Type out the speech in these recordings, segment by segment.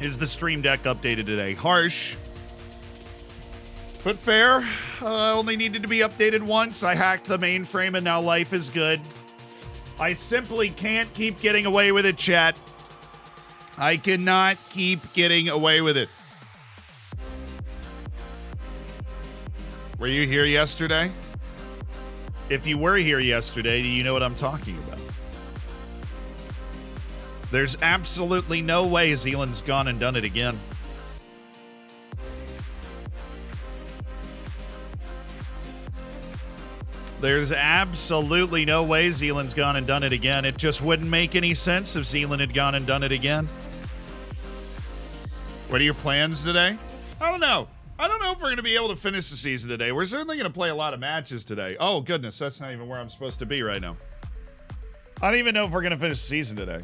Is the stream deck updated today? Harsh, but fair. Only needed to be updated once. I hacked the mainframe and now life is good. I simply can't keep getting away with it, chat. I cannot keep getting away with it. Were you here yesterday? If you were here yesterday, do you know what I'm talking about? There's absolutely no way Zealand's gone and done it again. There's absolutely no way Zealand's gone and done it again. It just wouldn't make any sense if Zealand had gone and done it again. What are your plans today? I don't know. I don't know if we're going to be able to finish the season today. We're certainly going to play a lot of matches today. Oh, goodness. That's not even where I'm supposed to be right now. I don't even know if we're going to finish the season today.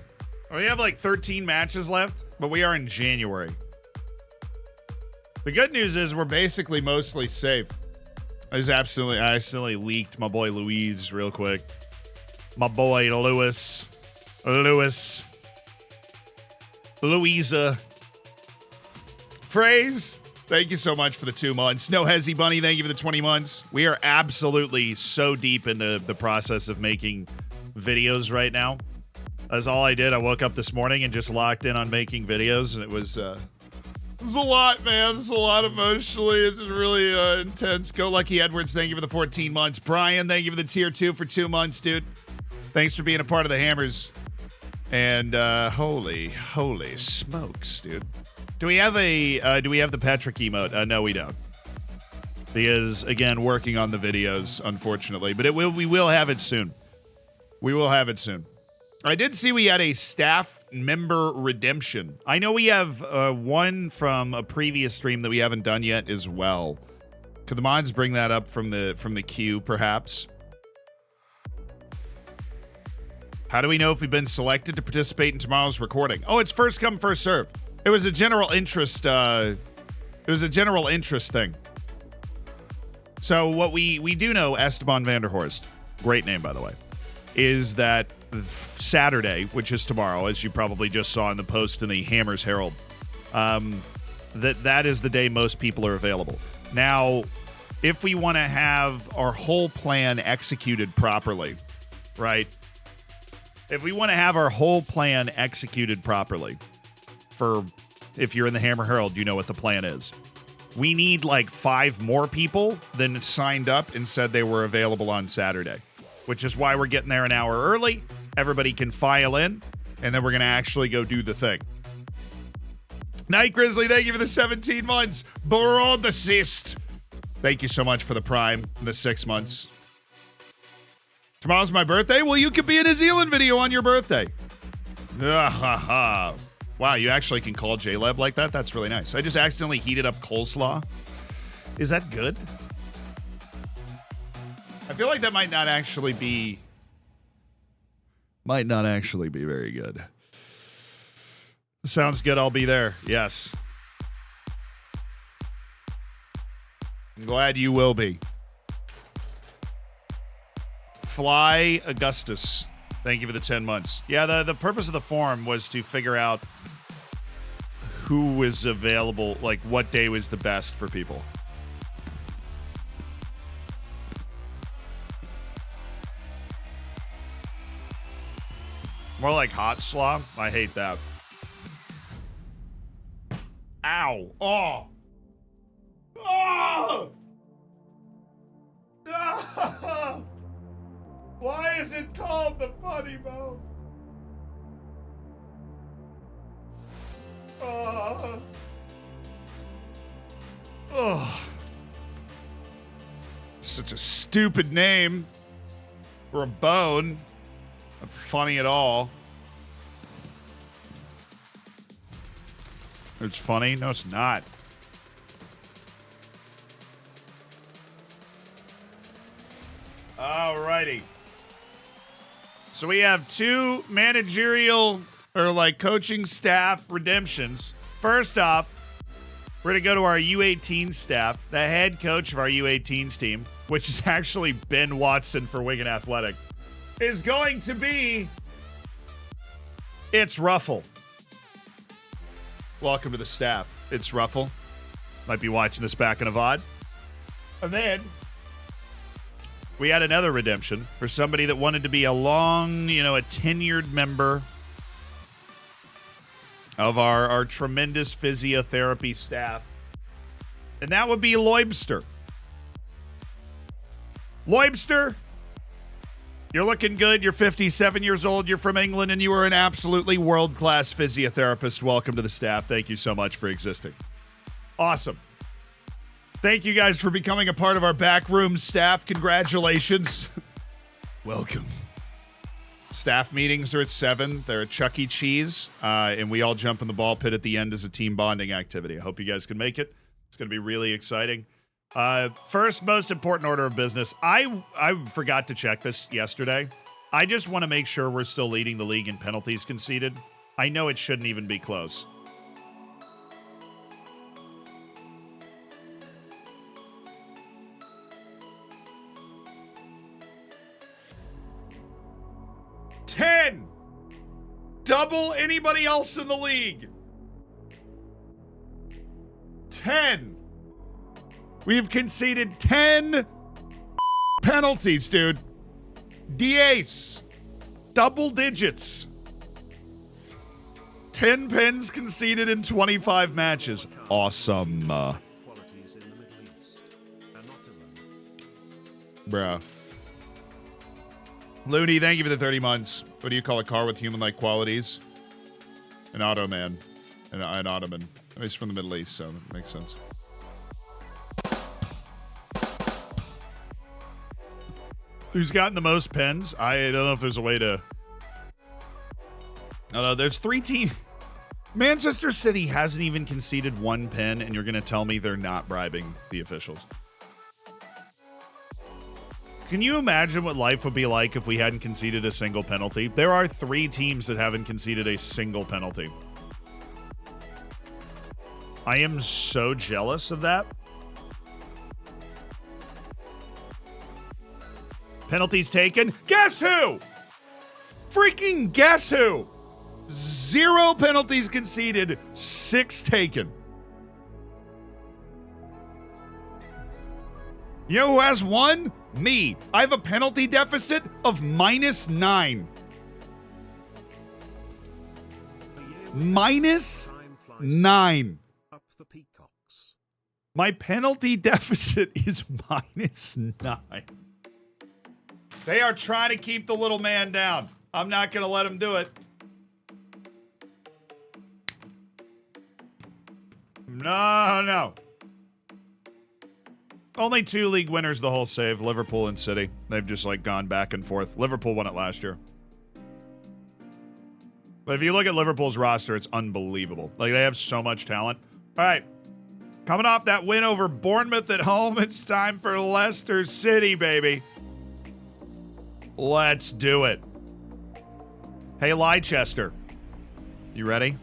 We have like 13 matches left, but we are in January. The good news is we're basically mostly safe. I accidentally leaked my boy Louise real quick. My boy Louisa. Phrase, thank you so much for the 2 months. No Hezzy Bunny, thank you for the 20 months. We are absolutely so deep into the process of making videos right now. That's all I did. I woke up this morning and just locked in on making videos, and it was a lot, man. It's a lot emotionally. It's just really intense. Go Lucky Edwards, thank you for the 14 months. Brian, thank you for the tier 2 for 2 months, dude. Thanks for being a part of the Hammers. And holy smokes, dude. Do we have the Patrick emote? No, we don't. Because again, working on the videos, unfortunately, but we will have it soon. We will have it soon. I did see we had a staff member redemption. I know we have one from a previous stream that we haven't done yet as well. Could the mods bring that up from the queue, perhaps? How do we know if we've been selected to participate in tomorrow's recording? Oh, it's first come, first serve. It was a general interest. It was a general interest thing. So what we do know, Esteban Vanderhorst, great name by the way, is that Saturday, which is tomorrow, as you probably just saw in the post in the Hammers Herald, that is the day most people are available. Now, if we want to have our whole plan executed properly, right? If we want to have our whole plan executed properly, if you're in the Hammer Herald, you know what the plan is. We need like 5 more people than signed up and said they were available on Saturday, which is why we're getting there an hour early. Everybody can file in, and then we're going to actually go do the thing. Night Grizzly, thank you for the 17 months. Broad assist. Thank you so much for the Prime, the 6 months. Tomorrow's my birthday? Well, you could be in a Zealand video on your birthday. Wow, you actually can call J-Leb like that? That's really nice. I just accidentally heated up coleslaw. Is that good? I feel like that might not actually be very good. Sounds good. I'll be there. Yes. I'm glad you will be. Fly Augustus. Thank you for the 10 months. Yeah, the purpose of the forum was to figure out who was available, like what day was the best for people. More like hot slaw. I hate that. Ow. Oh. Oh. Ah. Why is it called the funny bone? Oh. Oh. Such a stupid name for a bone. Not funny at all. It's funny? No, it's not. Alrighty. So we have 2 managerial or like coaching staff redemptions. First off, we're going to go to our U18 staff. The head coach of our U18s team, which is actually Ben Watson for Wigan Athletic, is going to be It's Ruffle. welcome to the staff. It's Ruffle. Might be watching this back in a VOD. And then we had another redemption for somebody that wanted to be a long, a tenured member of our tremendous physiotherapy staff. And that would be Loibster. Loibster, you're looking good. You're 57 years old. You're from England, and you are an absolutely world-class physiotherapist. Welcome to the staff. Thank you so much for existing. Awesome. Thank you guys for becoming a part of our backroom staff. Congratulations. Welcome. Staff meetings are at 7. They're at Chuck E. Cheese, and we all jump in the ball pit at the end as a team bonding activity. I hope you guys can make it. It's going to be really exciting. First, most important order of business. I forgot to check this yesterday. I just want to make sure we're still leading the league in penalties conceded. I know it shouldn't even be close. Double anybody else in the league. 10. We've conceded 10 penalties, dude. DAs. Double digits. 10 pens conceded in 25 matches. Awesome. Bruh. Looney, thank you for the 30 months. What do you call a car with human-like qualities? An Ottoman. An Ottoman. He's from the Middle East, so that makes sense. Who's gotten the most pens? I don't know if there's a way to... I don't know. There's 3 teams. Manchester City hasn't even conceded 1 pen, and you're going to tell me they're not bribing the officials. Can you imagine what life would be like if we hadn't conceded a single penalty? There are 3 teams that haven't conceded a single penalty. I am so jealous of that. Penalties taken. Guess who? Freaking guess who? 0 penalties conceded, 6 taken. You know who has 1? Me. I have a penalty deficit of -9. -9. My penalty deficit is -9. They are trying to keep the little man down. I'm not going to let him do it. No. Only 2 league winners the whole save, Liverpool and City. They've just gone back and forth. Liverpool won it last year. But if you look at Liverpool's roster, it's unbelievable. They have so much talent. All right. Coming off that win over Bournemouth at home, it's time for Leicester City, baby. Let's do it. Hey, Leicester. You ready?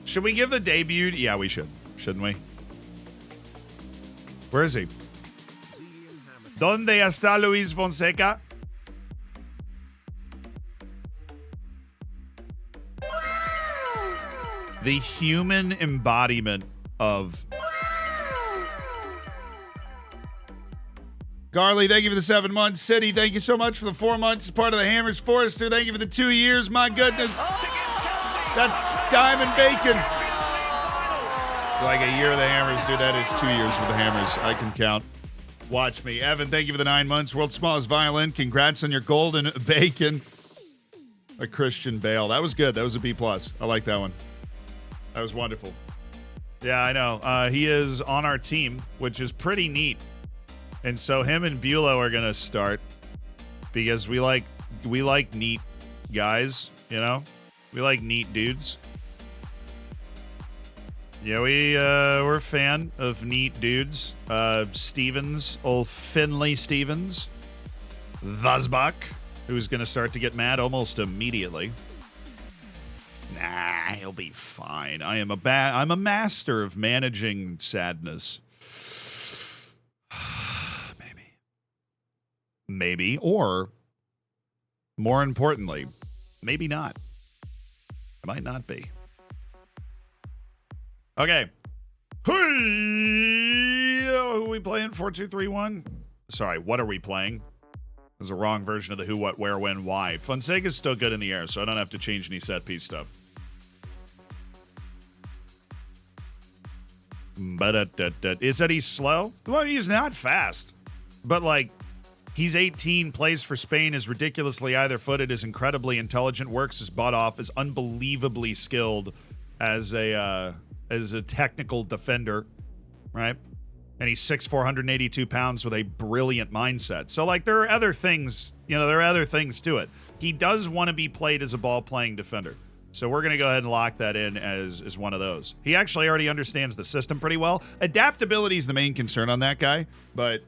Should we give the debut? Yeah, we should. Shouldn't we? Where is he? ¿Dónde está Luis Fonseca? The human embodiment of... Garley, thank you for the 7 months. City, thank you so much for the 4 months as part of the Hammers. Forrester, thank you for the 2 years. My goodness. That's Diamond Bacon. Like a year of the Hammers, dude. That is 2 years with the Hammers. I can count. Watch me. Evan, thank you for the 9 months. World's smallest violin. Congrats on your golden bacon. A Christian Bale. That was good. That was a B+. I like that one. That was wonderful. Yeah, I know. He is on our team, which is pretty neat. And so him and Bulow are going to start because we like neat guys, you know? We like neat dudes. Yeah, we're a fan of neat dudes. Stevens, old Finley Stevens. Vazbach, who's going to start to get mad almost immediately. Nah, he'll be fine. I'm a master of managing sadness. Maybe, or more importantly, maybe not. It might not be. Okay. Hey! Who are we playing? 4-2-3-1? Sorry, what are we playing? There's a wrong version of the who, what, where, when, why. Fonseca's still good in the air, so I don't have to change any set piece stuff. Is that he's slow? Well, he's not fast. But, like, he's 18, plays for Spain, is ridiculously either-footed, is incredibly intelligent, works his butt off, is unbelievably skilled as a technical defender, right? And he's 6'4", 482 pounds with a brilliant mindset. So, like, there are other things, there are other things to it. He does want to be played as a ball-playing defender. So we're going to go ahead and lock that in as one of those. He actually already understands the system pretty well. Adaptability is the main concern on that guy, but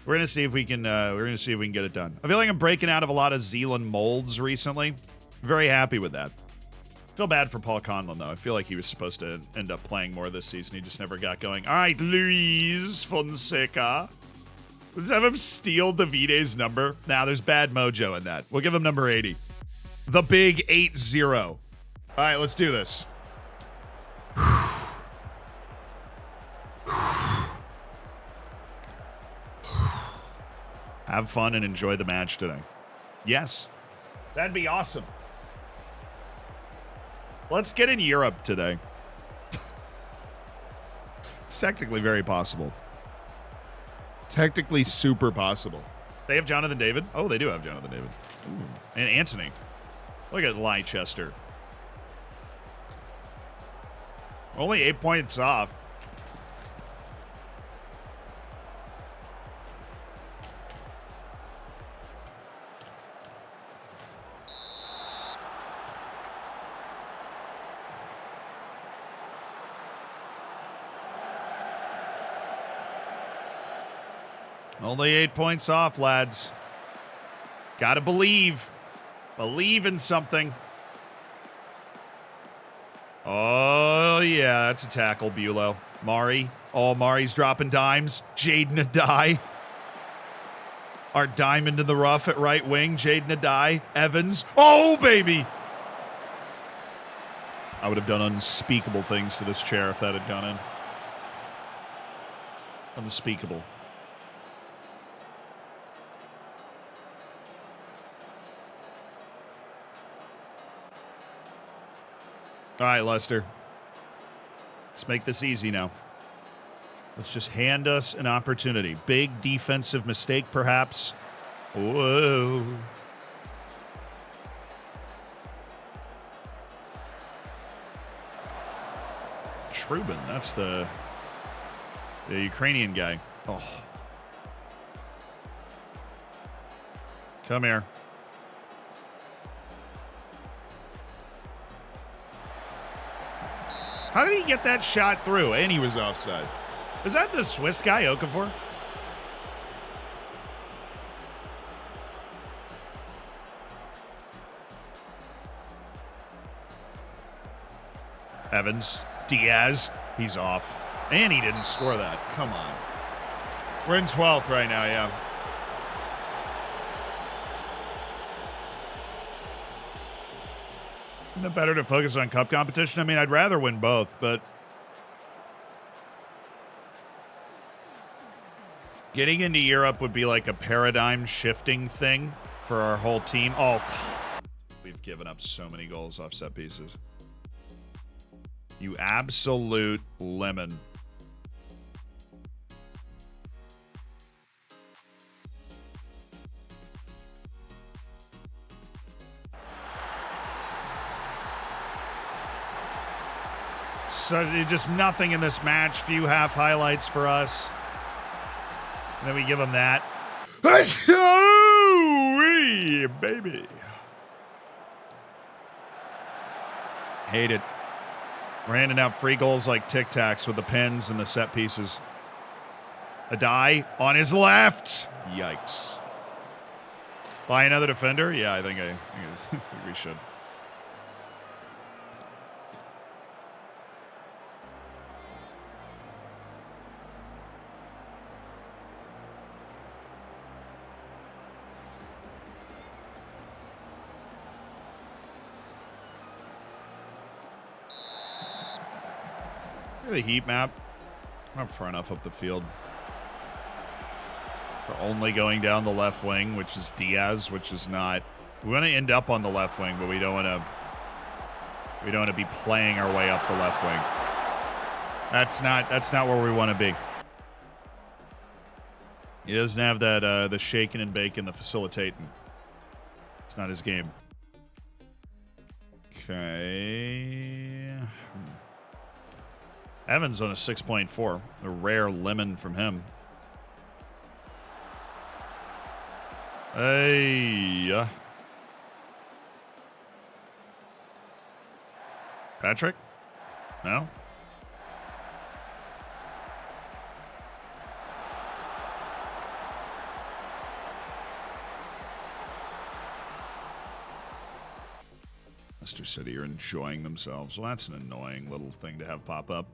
we're going to see if we can get it done. I feel like I'm breaking out of a lot of Zealand molds recently. Very happy with that. Feel bad for Paul Conlon, though. I feel like he was supposed to end up playing more this season. He just never got going. All right, Luis Fonseca. Let's have him steal Davide's number. Nah, there's bad mojo in that. We'll give him number 80. The big 8-0. All right, let's do this. Have fun and enjoy the match today. Yes. That'd be awesome. Let's get in Europe today. It's technically very possible. Technically super possible. They have Jonathan David? Oh, they do have Jonathan David. Ooh. And Anthony. Look at Leicester. Only 8 points off. Only 8 points off, lads. Gotta believe. Believe in something. Oh, yeah, that's a tackle, Bulow. Mari. Oh, Mari's dropping dimes. Jaden Adai. Our diamond in the rough at right wing. Jaden Adai. Evans. Oh, baby. I would have done unspeakable things to this chair if that had gone in. Unspeakable. All right, Leicester. Let's make this easy now. Let's just hand us an opportunity. Big defensive mistake, perhaps. Whoa. Trubin, that's the Ukrainian guy. Oh. Come here. How did he get that shot through? And he was offside. Is that the Swiss guy, Okafor? Evans. Diaz. He's off. And he didn't score that. Come on. We're in 12th right now, yeah. Isn't it better to focus on cup competition? I mean, I'd rather win both, but getting into Europe would be like a paradigm shifting thing for our whole team. Oh, we've given up so many goals off set pieces. You absolute lemon. So just nothing in this match. Few half highlights for us. And then we give them that. Oh, baby. Hate it. We're handing out free goals like Tic Tacs with the pins and the set pieces. Adai on his left. Yikes. Buy another defender? Yeah, I think we should. Look at the heat map. Not far enough up the field. We're only going down the left wing, which is Diaz, which is not. We want to end up on the left wing, but we don't want to. We don't want to be playing our way up the left wing. That's not where we want to be. He doesn't have that the shaking and baking, the facilitating. It's not his game. Okay. Evans on a 6.4. A rare lemon from him. Hey. Patrick? No? Leicester City are enjoying themselves. Well, that's an annoying little thing to have pop up.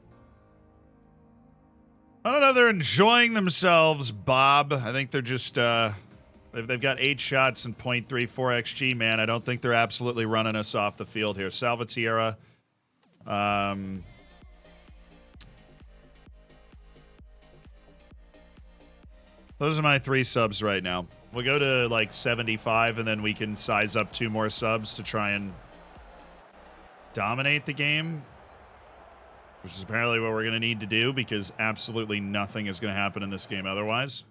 I don't know. They're enjoying themselves, Bob. I think they're just, they've got 8 shots and 0.34 XG, man. I don't think they're absolutely running us off the field here. Salvatierra. Those are my 3 subs right now. We'll go to like 75, and then we can size up 2 more subs to try and dominate the game, which is apparently what we're going to need to do, because absolutely nothing is going to happen in this game otherwise.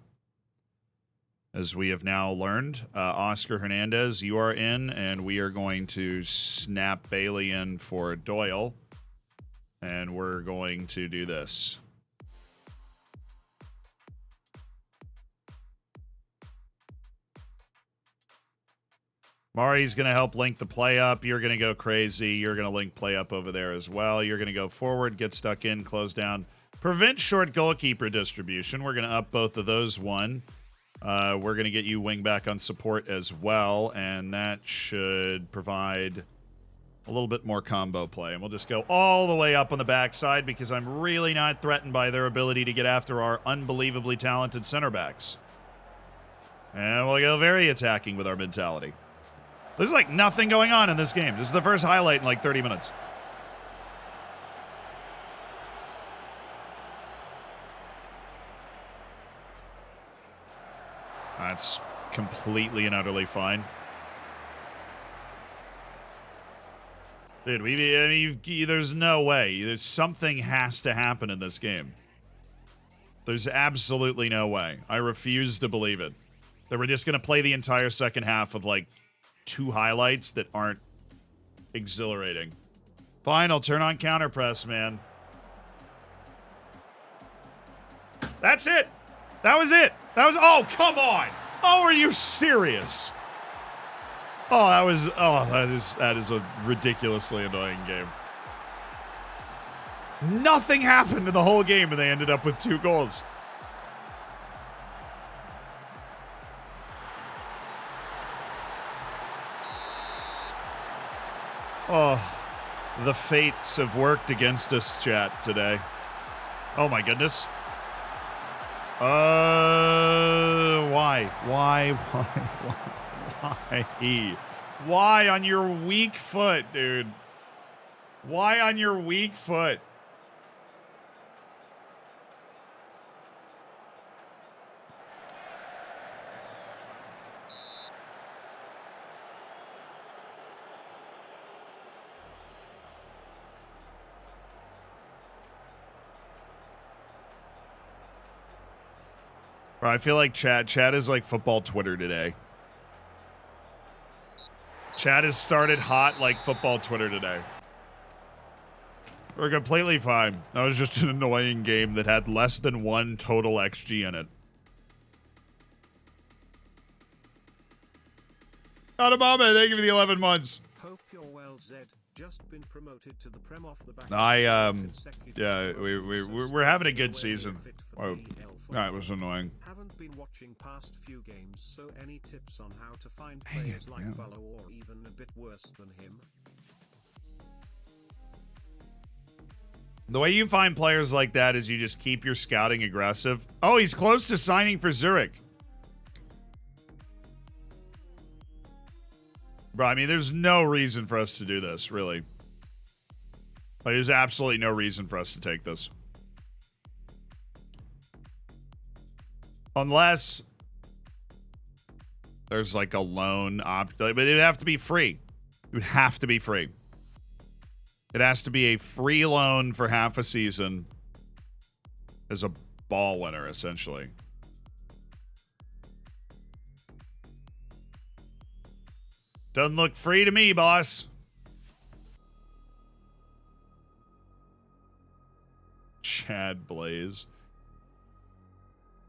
As we have now learned, Oscar Hernandez, you are in, and we are going to snap Bailey in for Doyle, and we're going to do this. Mari's going to help link the play up. You're going to go crazy. You're going to link play up over there as well. You're going to go forward, get stuck in, close down. Prevent short goalkeeper distribution. We're going to up both of those 1. We're going to get you wing back on support as well, and that should provide a little bit more combo play. And we'll just go all the way up on the backside, because I'm really not threatened by their ability to get after our unbelievably talented center backs. And we'll go very attacking with our mentality. There's like nothing going on in this game. This is the first highlight in like 30 minutes. That's completely and utterly fine. Dude, I mean, there's no way. There's something has to happen in this game. There's absolutely no way. I refuse to believe it. That we're just going to play the entire second half with like 2 highlights that aren't exhilarating. Fine, I'll turn on counter press, man. That's it. That was it. That was, oh, come on. Oh, are you serious? Oh, that is a ridiculously annoying game. Nothing happened in the whole game, and they ended up with 2 goals. Oh, the fates have worked against us, chat, today. Oh my goodness. Why? Why on your weak foot, dude? Why on your weak foot? Bro, I feel like chat is like football Twitter today. Chat has started hot like football Twitter today. We're completely fine. That was just an annoying game that had less than 1 total XG in it. Adamame, thank you for the 11 months. Hope you're well, Zed. Just been promoted to the Prem off the back. Yeah, we're having a good season. Oh, that was annoying. Haven't been watching past few games, so any tips on how to find players like Valo or even a bit worse than him? The way you find players like that is you just keep your scouting aggressive. Oh, he's close to signing for Zurich. Bro, I mean, there's no reason for us to do this, really. Like, there's absolutely no reason for us to take this. Unless there's like a loan option, but it'd have to be free. It would have to be free. It has to be a free loan for half a season as a ball winner, essentially. Doesn't look free to me, boss. Chad Blaze.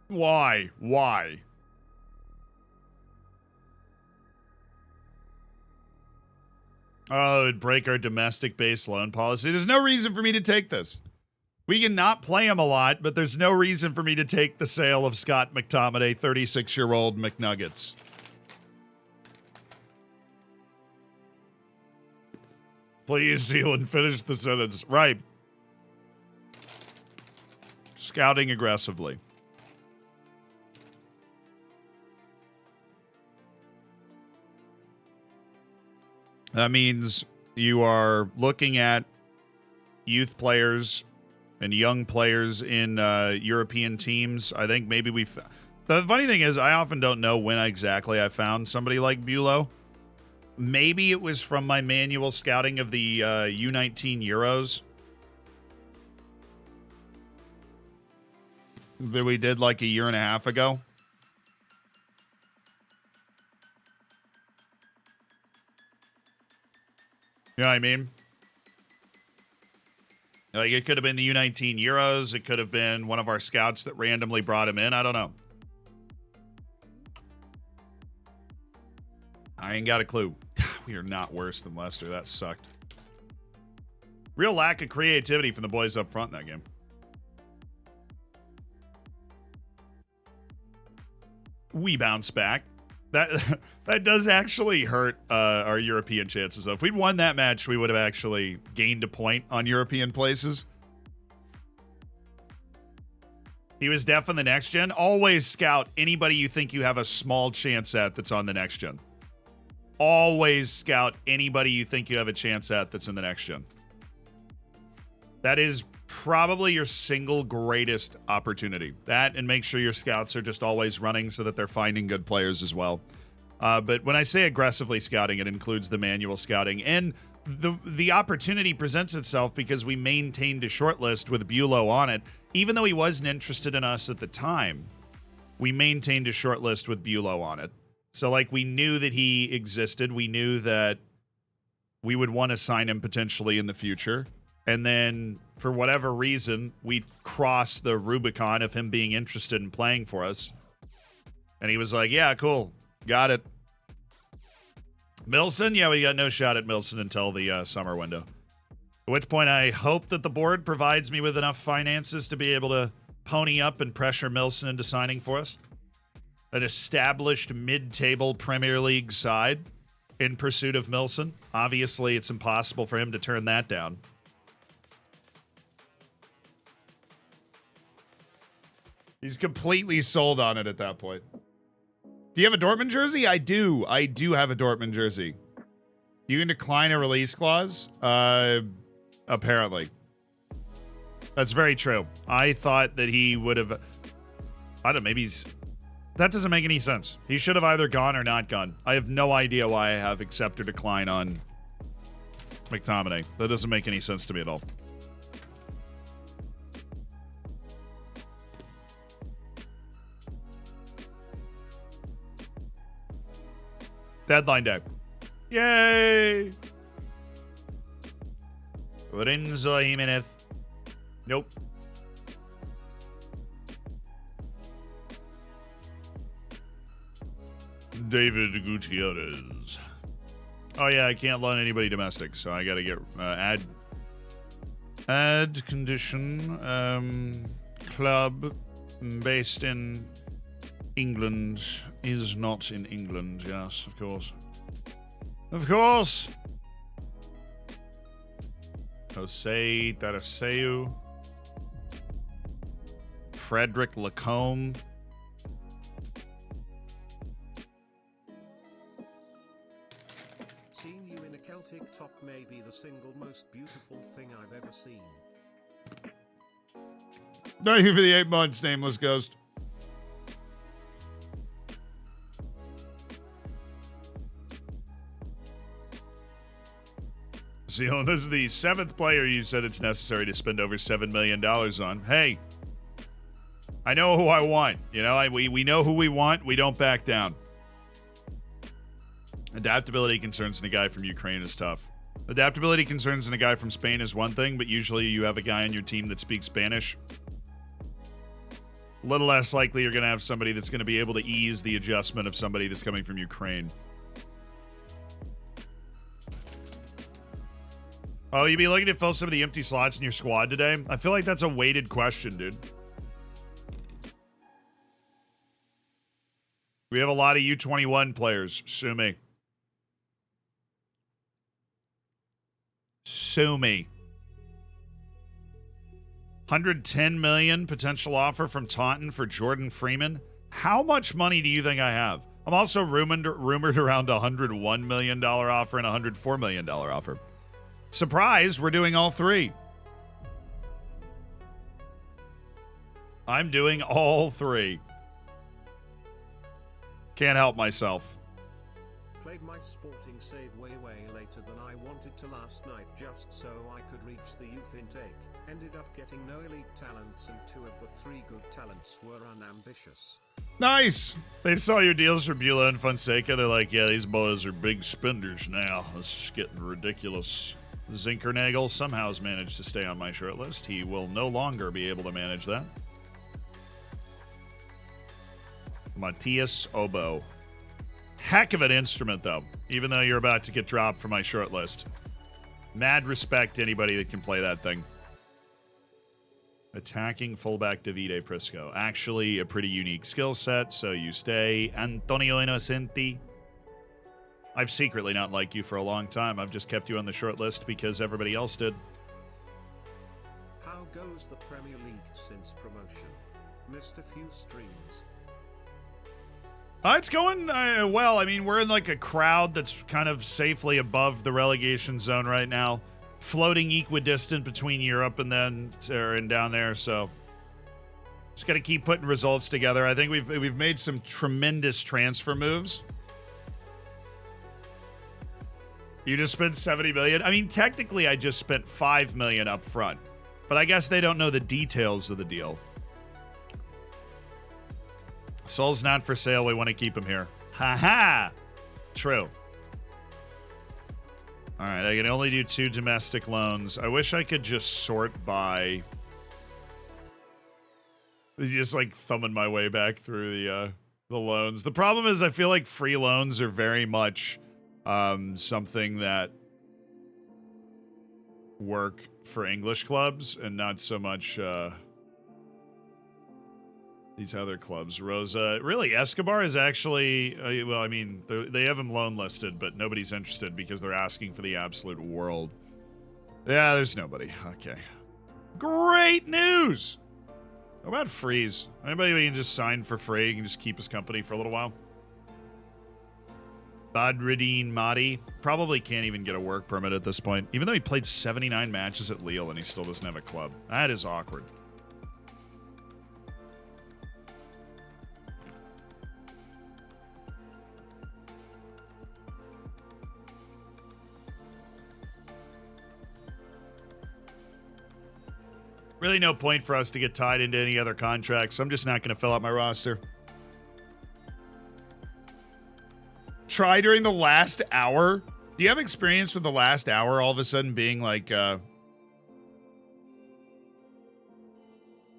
Why? Why? Oh, it'd break our domestic-based loan policy. There's no reason for me to take this. We can not play him a lot, but there's no reason for me to take the sale of Scott McTominay, 36-year-old McNuggets. Please, Zealand, finish the sentence. Right. Scouting aggressively. That means you are looking at youth players and young players in European teams. I think maybe the funny thing is, I often don't know when exactly I found somebody like Bulow. Maybe it was from my manual scouting of the U19 Euros that we did like a year and a half ago. You know what I mean? Like, it could have been the U19 Euros. It could have been one of our scouts that randomly brought him in. I don't know. I ain't got a clue. We are not worse than Leicester. That sucked. Real lack of creativity from the boys up front in that game. We bounce back. That does actually hurt our European chances, though. If we'd won that match, we would have actually gained a point on European places. He was def on the next gen. Always scout anybody you think you have a small chance at that's on the next gen. Always scout anybody you think you have a chance at that's in the next gen. That is probably your single greatest opportunity. That, and make sure your scouts are just always running so that they're finding good players as well. But when I say aggressively scouting, it includes the manual scouting. And the opportunity presents itself because we maintained a short list with Bulow on it. Even though he wasn't interested in us at the time, we maintained a short list with Bulow on it. So, like, we knew that he existed. We knew that we would want to sign him potentially in the future. And then, for whatever reason, we crossed the Rubicon of him being interested in playing for us. And he was like, yeah, cool. Got it. Milson? Yeah, we got no shot at Milson until the summer window. At which point, I hope that the board provides me with enough finances to be able to pony up and pressure Milson into signing for us. An established mid-table Premier League side in pursuit of Milson. Obviously, it's impossible for him to turn that down. He's completely sold on it at that point. Do you have a Dortmund jersey? I do. I do have a Dortmund jersey. You can decline a release clause? Apparently. That's very true. I thought that he would have... I don't know, maybe he's... That doesn't make any sense. He should have either gone or not gone. I have no idea why I have accept or decline on McTominay. That doesn't make any sense to me at all. Deadline day. Yay! Lorenzo Jimenez. Nope. David Gutierrez. Oh yeah, I can't loan anybody domestic, so I gotta get add condition. Club based in England is not in England. Yes, of course. Of course. Jose Daraseu. Frederick Lacombe. Seeing you in a Celtic top may be the single most beautiful thing I've ever seen. Thank you for the 8 months, Nameless Ghost. Zealand, this is the 7th player you said it's necessary to spend over $7 million on. Hey, I know who I want. You know, we know who we want. We don't back down. Adaptability concerns in a guy from Ukraine is tough. Adaptability concerns in a guy from Spain is one thing, but usually you have a guy on your team that speaks Spanish. A little less likely you're going to have somebody that's going to be able to ease the adjustment of somebody that's coming from Ukraine. Oh, you be looking to fill some of the empty slots in your squad today? I feel like that's a weighted question, dude. We have a lot of U21 players. Sue me. Sue me. 110 million potential offer from Taunton for Jordan Freeman. How much money do you think I have? I'm also rumored around a $101 million offer and a $104 million offer. Surprise, we're doing all three. I'm doing all three. Can't help myself. Played my sporting save way later than I wanted to last night just so I could reach the youth intake. Ended up getting no elite talents and 2 of the 3 good talents were unambitious. Nice. They saw your deals for Beulah and Fonseca. They're like, yeah, these boys are big spenders now. This is getting ridiculous. Zinkernagel somehow has managed to stay on my short list. He will no longer be able to manage that. Matthias Obo. Heck of an instrument, though, even though you're about to get dropped from my short list. Mad respect to anybody that can play that thing. Attacking fullback Davide Prisco. Actually, a pretty unique skill set, so you stay. Antonio Innocenti. I've secretly not liked you for a long time. I've just kept you on the short list because everybody else did. How goes the Premier League since promotion? Missed a few streams. It's going well. I mean, we're in like a crowd that's kind of safely above the relegation zone right now, floating equidistant between Europe and then and down there. So just got to keep putting results together. I think we've made some tremendous transfer moves. You just spent $70 million. I mean, technically, I just spent $5 million up front, but I guess they don't know the details of the deal. Soul's not for sale. We want to keep him here. Ha. True. All right, I can only do 2 domestic loans. I wish I could just sort by. Just like thumbing my way back through the loans. The problem is, I feel like free loans are very much something that work for English clubs and not so much these other clubs. Rosa, really, Escobar is actually, well, I mean, they have him loan listed, but nobody's interested because they're asking for the absolute world. Yeah, there's nobody. Okay. Great news! How about freeze? Anybody we can just sign for free? You can just keep his company for a little while. Badruddin Mahdi probably can't even get a work permit at this point, even though he played 79 matches at Lille and he still doesn't have a club. That is awkward. Really no point for us to get tied into any other contracts. I'm just not going to fill out my roster. Try during the last hour. Do you have experience with the last hour all of a sudden being like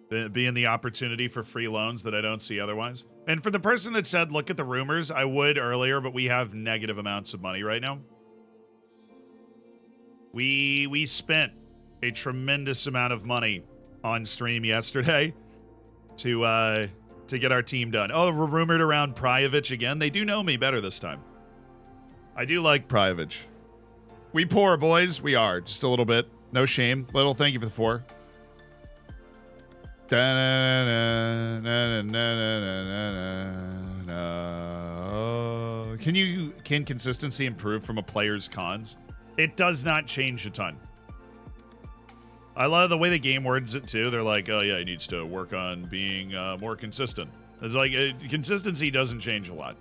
being the opportunity for free loans that I don't see otherwise? And for the person that said look at the rumors, I would earlier, but we have negative amounts of money right now. We spent a tremendous amount of money on stream yesterday to get our team done. Oh, we're rumored around Prajovic again. They do know me better this time. I do like Prajovic. We poor, boys. We are. Just a little bit. No shame. Little, thank you for the 4. Can consistency improve from a player's cons? It does not change a ton. I love the way the game words it too. They're like, oh yeah, he needs to work on being more consistent. It's like consistency doesn't change a lot.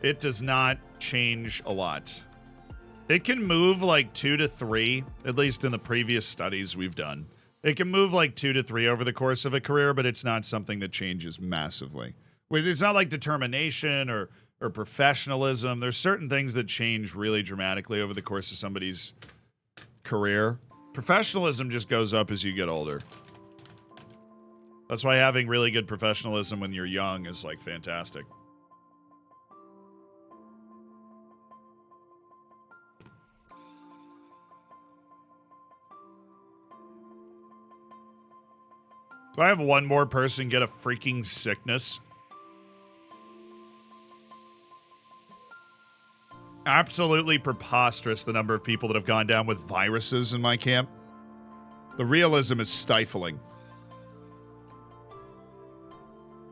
It does not change a lot. It can move like 2 to 3, at least in the previous studies we've done. It can move like 2 to 3 over the course of a career, but it's not something that changes massively. It's not like determination or professionalism. There's certain things that change really dramatically over the course of somebody's career. Professionalism just goes up as you get older. That's why having really good professionalism when you're young is like fantastic. Do I have one more person get a freaking sickness? Absolutely preposterous, the number of people that have gone down with viruses in my camp. The realism is stifling.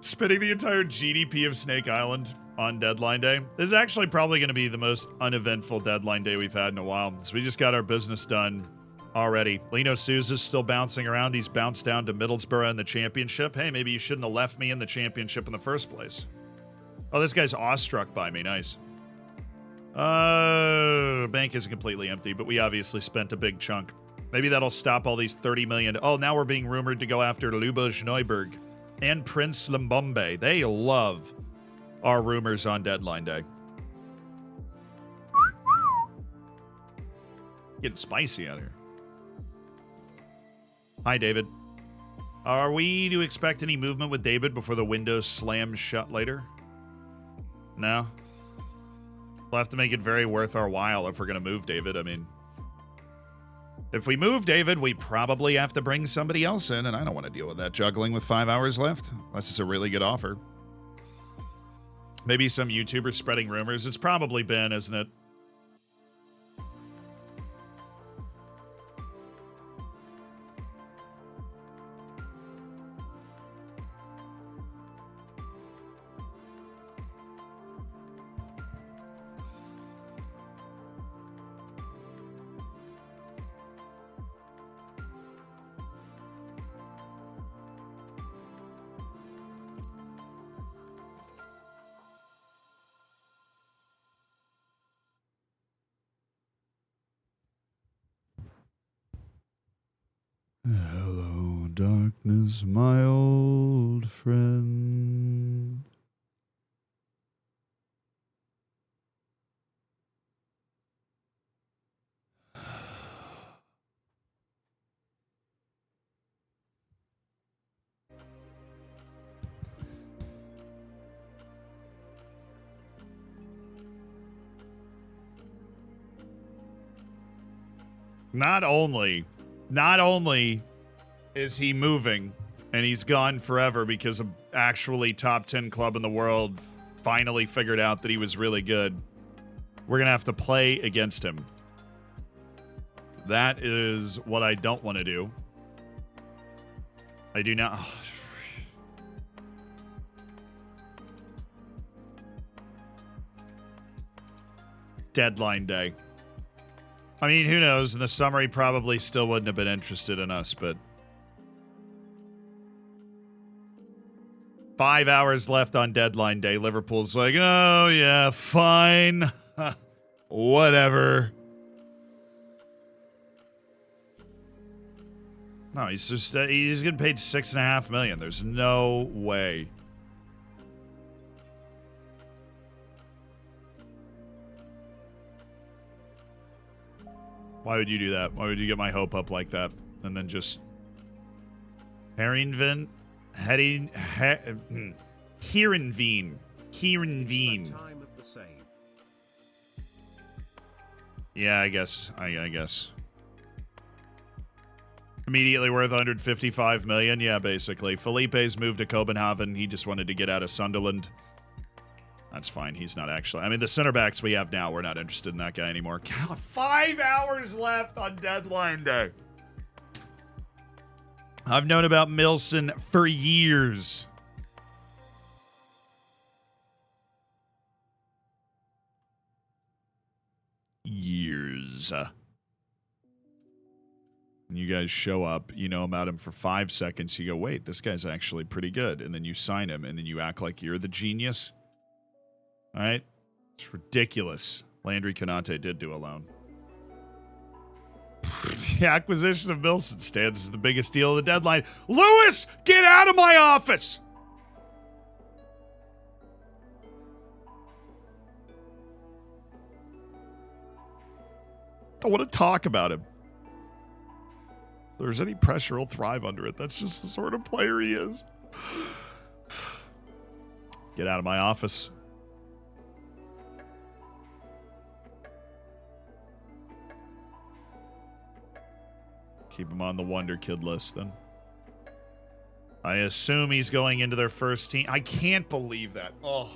Spending the entire GDP of Snake Island on deadline day. This is actually probably going to be the most uneventful deadline day we've had in a while. So we just got our business done already. Lino Souza's still bouncing around. He's bounced down to Middlesbrough in the championship. Hey, maybe you shouldn't have left me in the championship in the first place. Oh, this guy's awestruck by me. Nice. Bank isn't completely empty, but we obviously spent a big chunk. Maybe that'll stop all these 30 million. Oh, now we're being rumored to go after Lubos Neuberg and Prince Limbombe. They love our rumors on deadline day. Getting spicy out here. Hi, David. Are we to expect any movement with David before the window slams shut later? No. We'll have to make it very worth our while if we're going to move David. I mean, if we move David, we probably have to bring somebody else in, and I don't want to deal with that juggling with 5 hours left, unless it's a really good offer. Maybe some YouTuber spreading rumors. It's probably been, isn't it? Hello, darkness, my old friend. Not only is he moving and he's gone forever because a actually top 10 club in the world finally figured out that he was really good, we're going to have to play against him. That is what I don't want to do. I do not. Deadline day. I mean, who knows? In the summer, he probably still wouldn't have been interested in us, but 5 hours left on deadline day. Liverpool's like, oh, yeah, fine. Whatever. No, he's getting paid $6.5 million. There's no way. Why would you do that? Why would you get my hope up like that? And then just Heerenveen. Yeah, I guess. I guess. Immediately worth 155 million. Yeah, basically. Felipe's moved to Copenhagen. He just wanted to get out of Sunderland. That's fine. He's not actually. I mean, the center backs we have now, we're not interested in that guy anymore. God, 5 hours left on deadline day. I've known about Milson for years. years. And you guys show up, you know about him for 5 seconds. You go, wait, this guy's actually pretty good. And then you sign him, and then you act like you're the genius. All right? It's ridiculous. Landry Konate did do a loan. The acquisition of Milson stands as the biggest deal of the deadline. Lewis, get out of my office! I want to talk about him. If there's any pressure, he'll thrive under it. That's just the sort of player he is. Get out of my office. Keep him on the Wonder Kid list, then. I assume he's going into their first team. I can't believe that. Oh.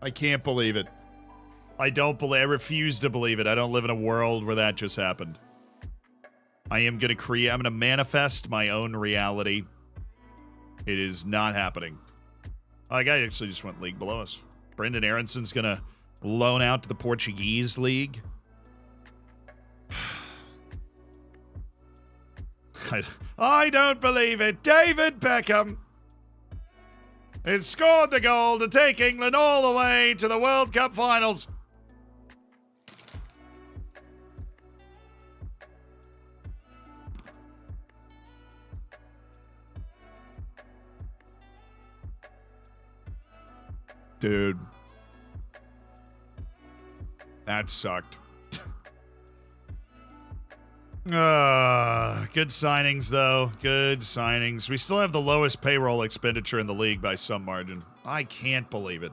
I can't believe it. I refuse to believe it. I don't live in a world where that just happened. I'm going to manifest my own reality. It is not happening. Like, I actually just went league below us. Brendan Aronson's going to loan out to the Portuguese league. I don't believe it. David Beckham has scored the goal to take England all the way to the World Cup finals. Dude. That sucked. Good signings, though. Good signings. We still have the lowest payroll expenditure in the league by some margin. I can't believe it.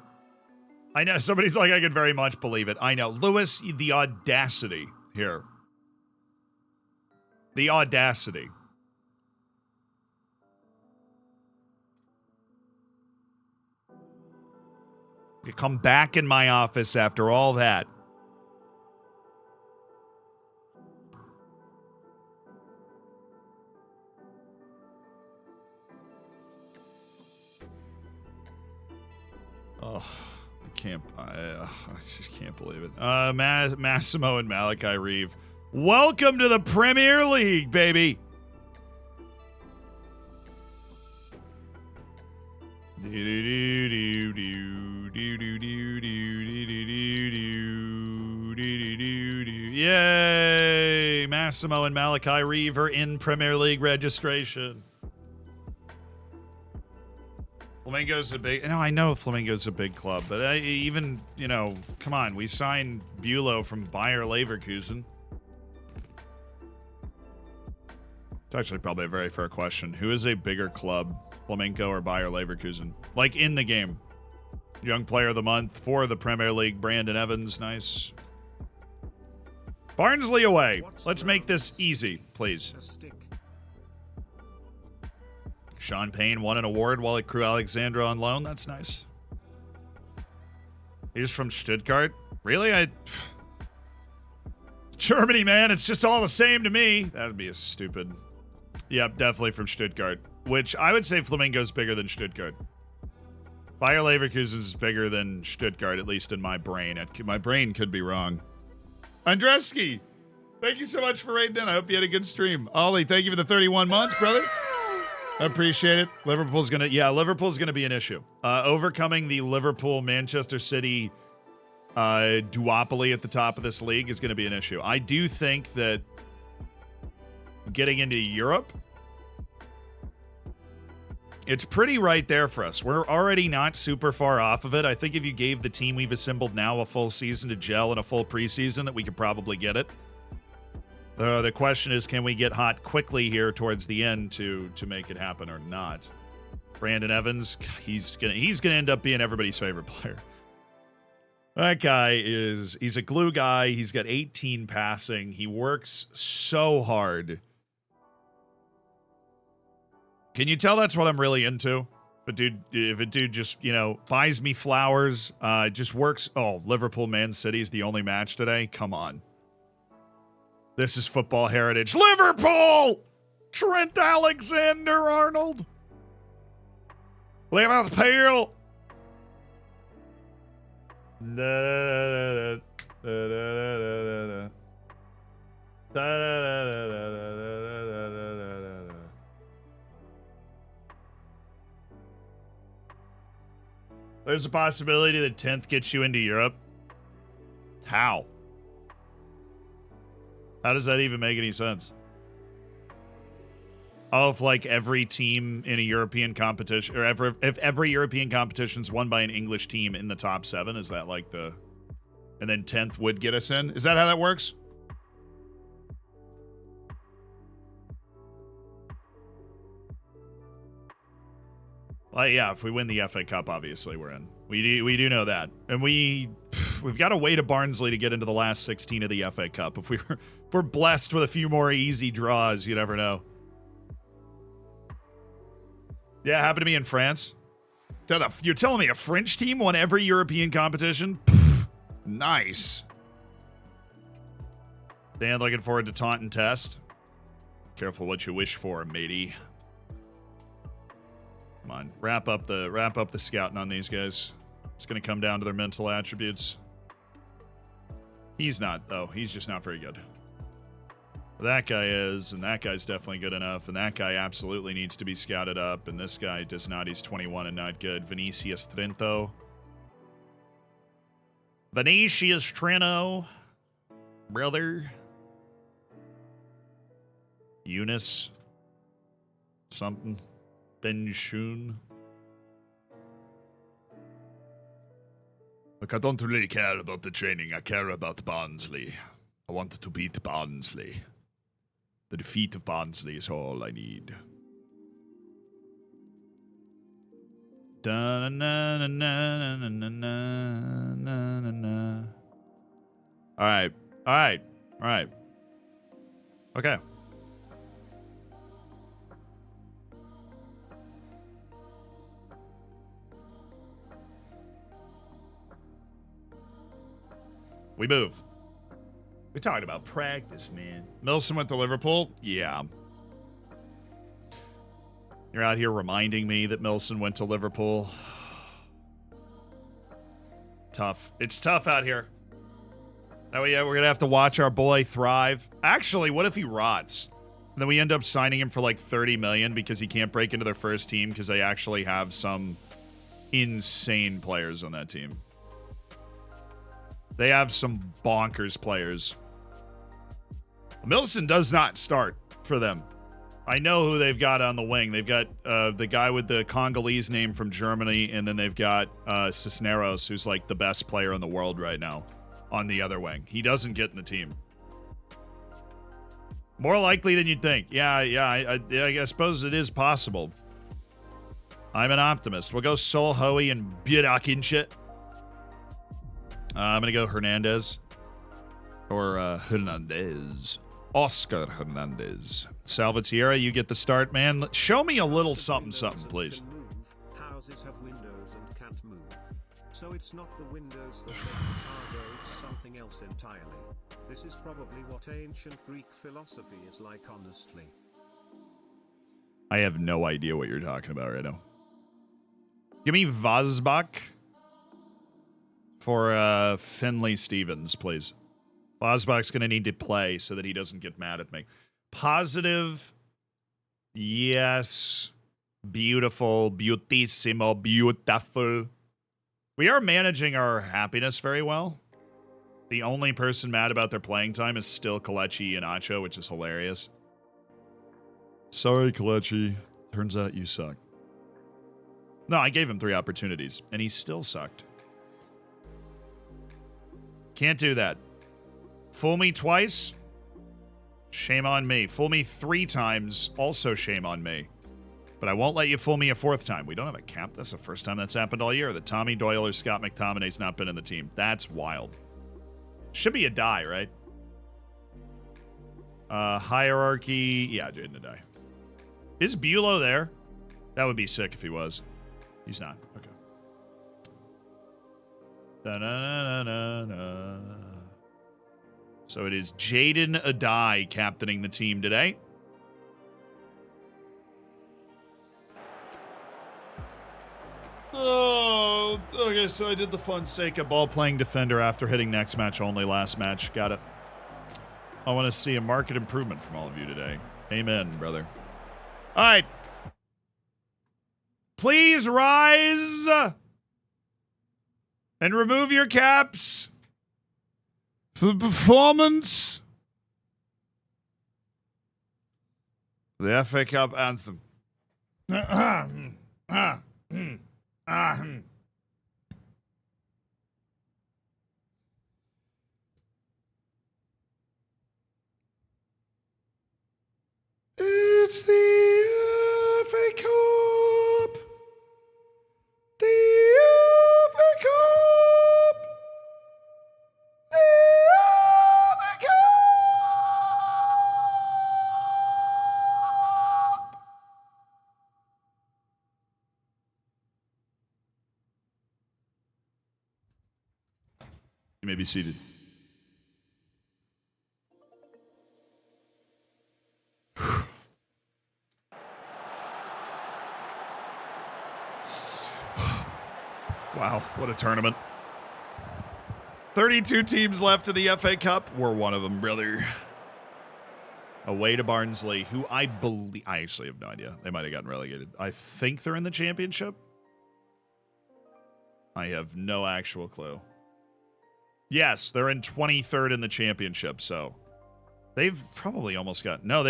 I know. Somebody's like, I can very much believe it. I know. Lewis, the audacity here. The audacity. You come back in my office after all that. Oh, I just can't believe it. Massimo and Malachi Reeve. Welcome to the Premier League, baby. Yay! Massimo and Malachi Reeve are in Premier League registration. Flamengo's a big... No, I know Flamengo's a big club, but come on. We signed Bulow from Bayer Leverkusen. It's actually probably a very fair question. Who is a bigger club, Flamengo or Bayer Leverkusen? Like, in the game. Young Player of the Month for the Premier League, Brandon Evans. Nice. Barnsley away. Let's make this easy, please. Sean Payne won an award while at Crew Alexandra on loan. That's nice. He's from Stuttgart. Really? Germany, man. It's just all the same to me. That would be a stupid... Yep, definitely from Stuttgart. Which I would say Flamengo's bigger than Stuttgart. Bayer Leverkusen is bigger than Stuttgart, at least in my brain. My brain could be wrong. Andreski, thank you so much for raiding in. I hope you had a good stream. Ollie, thank you for the 31 months, brother. I appreciate it. Liverpool's gonna be an issue. Overcoming the Liverpool-Manchester City duopoly at the top of this league is gonna be an issue. I do think that getting into Europe, it's pretty right there for us. We're already not super far off of it. I think if you gave the team we've assembled now a full season to gel and a full preseason, that we could probably get it. The question is, can we get hot quickly here towards the end to make it happen or not? Brandon Evans, he's gonna end up being everybody's favorite player. That guy he's a glue guy. He's got 18 passing. He works so hard. Can you tell that's what I'm really into? If a dude just, buys me flowers, just works. Oh, Liverpool Man City is the only match today. Come on. This is football heritage. Liverpool! Trent Alexander-Arnold. Liverpool. There's a possibility that 10th gets you into Europe. How? How does that even make any sense? Oh, if like every team in a European competition, or if every European competition's won by an English team in the top 7, is that like the... And then 10th would get us in? Is that how that works? Well, yeah, if we win the FA Cup, obviously we're in. We do know that. And we've got a way to Barnsley to get into the last 16 of the FA Cup. If we're blessed with a few more easy draws, you never know. Yeah, it happened to me in France. You're telling me a French team won every European competition? Pff, nice. Dan, looking forward to taunt and test. Careful what you wish for, matey. Come on, wrap up the scouting on these guys. It's gonna come down to their mental attributes. He's not, though. He's just not very good. That guy is, and that guy's definitely good enough, and that guy absolutely needs to be scouted up, and this guy does not. He's 21 and not good. Vinicius Trento. Vinicius Trento. Brother. Eunice. Something. Benshun. Look, I don't really care about the training. I care about Barnsley. I wanted to beat Barnsley. The defeat of Barnsley is all I need. Alright. Alright. Alright. Okay. We move. We're talking about practice, man. Milson went to Liverpool? Yeah. You're out here reminding me that Milson went to Liverpool. Tough. It's tough out here. Oh, yeah, we're going to have to watch our boy thrive. Actually, what if he rots? And then we end up signing him for like 30 million because he can't break into their first team because they actually have some insane players on that team. They have some bonkers players. Milson does not start for them. I know who they've got on the wing. They've got the guy with the Congolese name from Germany, and then they've got Cisneros, who's like the best player in the world right now, on the other wing. He doesn't get in the team. More likely than you'd think. Yeah, I suppose it is possible. I'm an optimist. We'll go Sol Hoey and Birakinche. I'm going to go Hernandez. Or Hernandez. Oscar Hernandez. Salvatierra, you get the start, man. Show me a little something, please. Houses have windows and can't move. So it's not the windows that make the cargo, it's something else entirely. This is probably what ancient Greek philosophy is like, honestly. I have no idea what you're talking about right now. Give me Vazbach for Finley Stevens, please. Vazbach's going to need to play so that he doesn't get mad at me. Positive. Yes. Beautiful. Beautissimo. Beautiful. We are managing our happiness very well. The only person mad about their playing time is still Kelechi and Acho, which is hilarious. Sorry, Kelechi. Turns out you suck. No, I gave him 3 opportunities, and he still sucked. Can't do that. Fool me twice? Shame on me. Fool me 3 times? Also shame on me. But I won't let you fool me a 4th time. We don't have a cap. That's the first time that's happened all year. That Tommy Doyle or Scott McTominay's not been in the team. That's wild. Should be a die, right? Hierarchy. Yeah, Jaden a die. Is Bulow there? That would be sick if he was. He's not. Okay. Da-na-na-na-na. So it is Jaden Adai captaining the team today. Oh, Oh, okay, so I did the Fonseca ball playing defender after hitting next match only last match. Got it. I want to see a market improvement from all of you today. Amen, brother. All right. Please rise and remove your caps for the performance of the FA Cup anthem. It's the FA Cup. The FA Cup. The FA Cup. You may be seated. Wow, what a tournament. 32 teams left in the FA Cup. We're one of them, brother. Away to Barnsley, who I actually have no idea. They might have gotten relegated. I think they're in the championship. I have no actual clue. Yes, they're in 23rd in the championship, so they've probably almost got... No,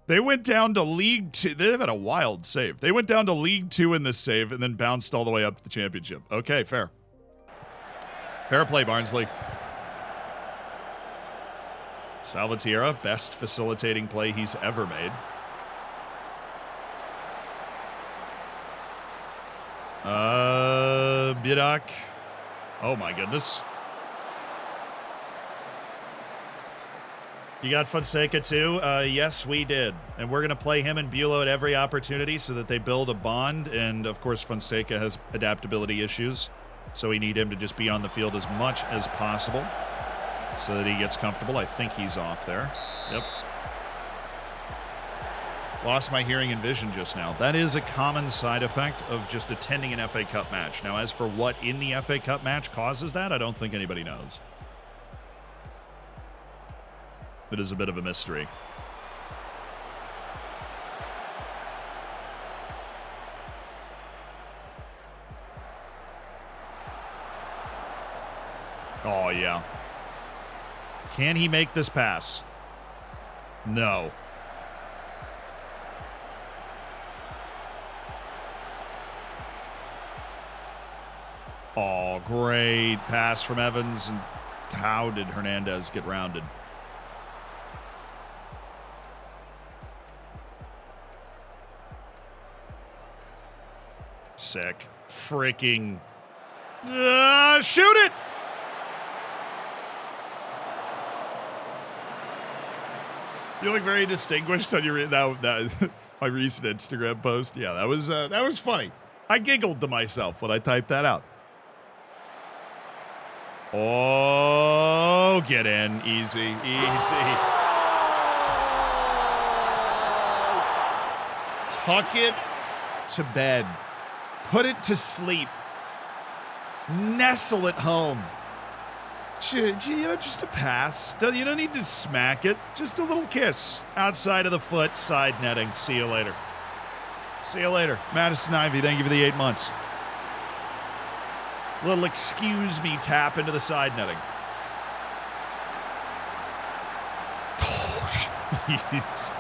they went down to League 2. They've had a wild save. They went down to League 2 in this save and then bounced all the way up to the championship. Okay, fair. Fair play, Barnsley. Salvatierra, best facilitating play he's ever made. Bidak. Oh my goodness. You got Fonseca too? Yes, we did. And we're going to play him and Bulow at every opportunity so that they build a bond. And, of course, Fonseca has adaptability issues. So we need him to just be on the field as much as possible so that he gets comfortable. I think he's off there. Yep. Lost my hearing and vision just now. That is a common side effect of just attending an FA Cup match. Now, as for what in the FA Cup match causes that, I don't think anybody knows. It is a bit of a mystery. Oh, yeah. Can he make this pass? No. Oh, great pass from Evans. And how did Hernandez get rounded? Sick. Freaking. Shoot it! You look very distinguished on your that my recent Instagram post. Yeah, that was funny. I giggled to myself when I typed that out. Oh, get in. Easy. Easy. Tuck it to bed. Put it to sleep. Nestle it home. Just a pass. You don't need to smack it. Just a little kiss. Outside of the foot, side netting. See you later. See you later. Madison Ivy, thank you for the 8 months. Little excuse me tap into the side netting. Oh, jeez.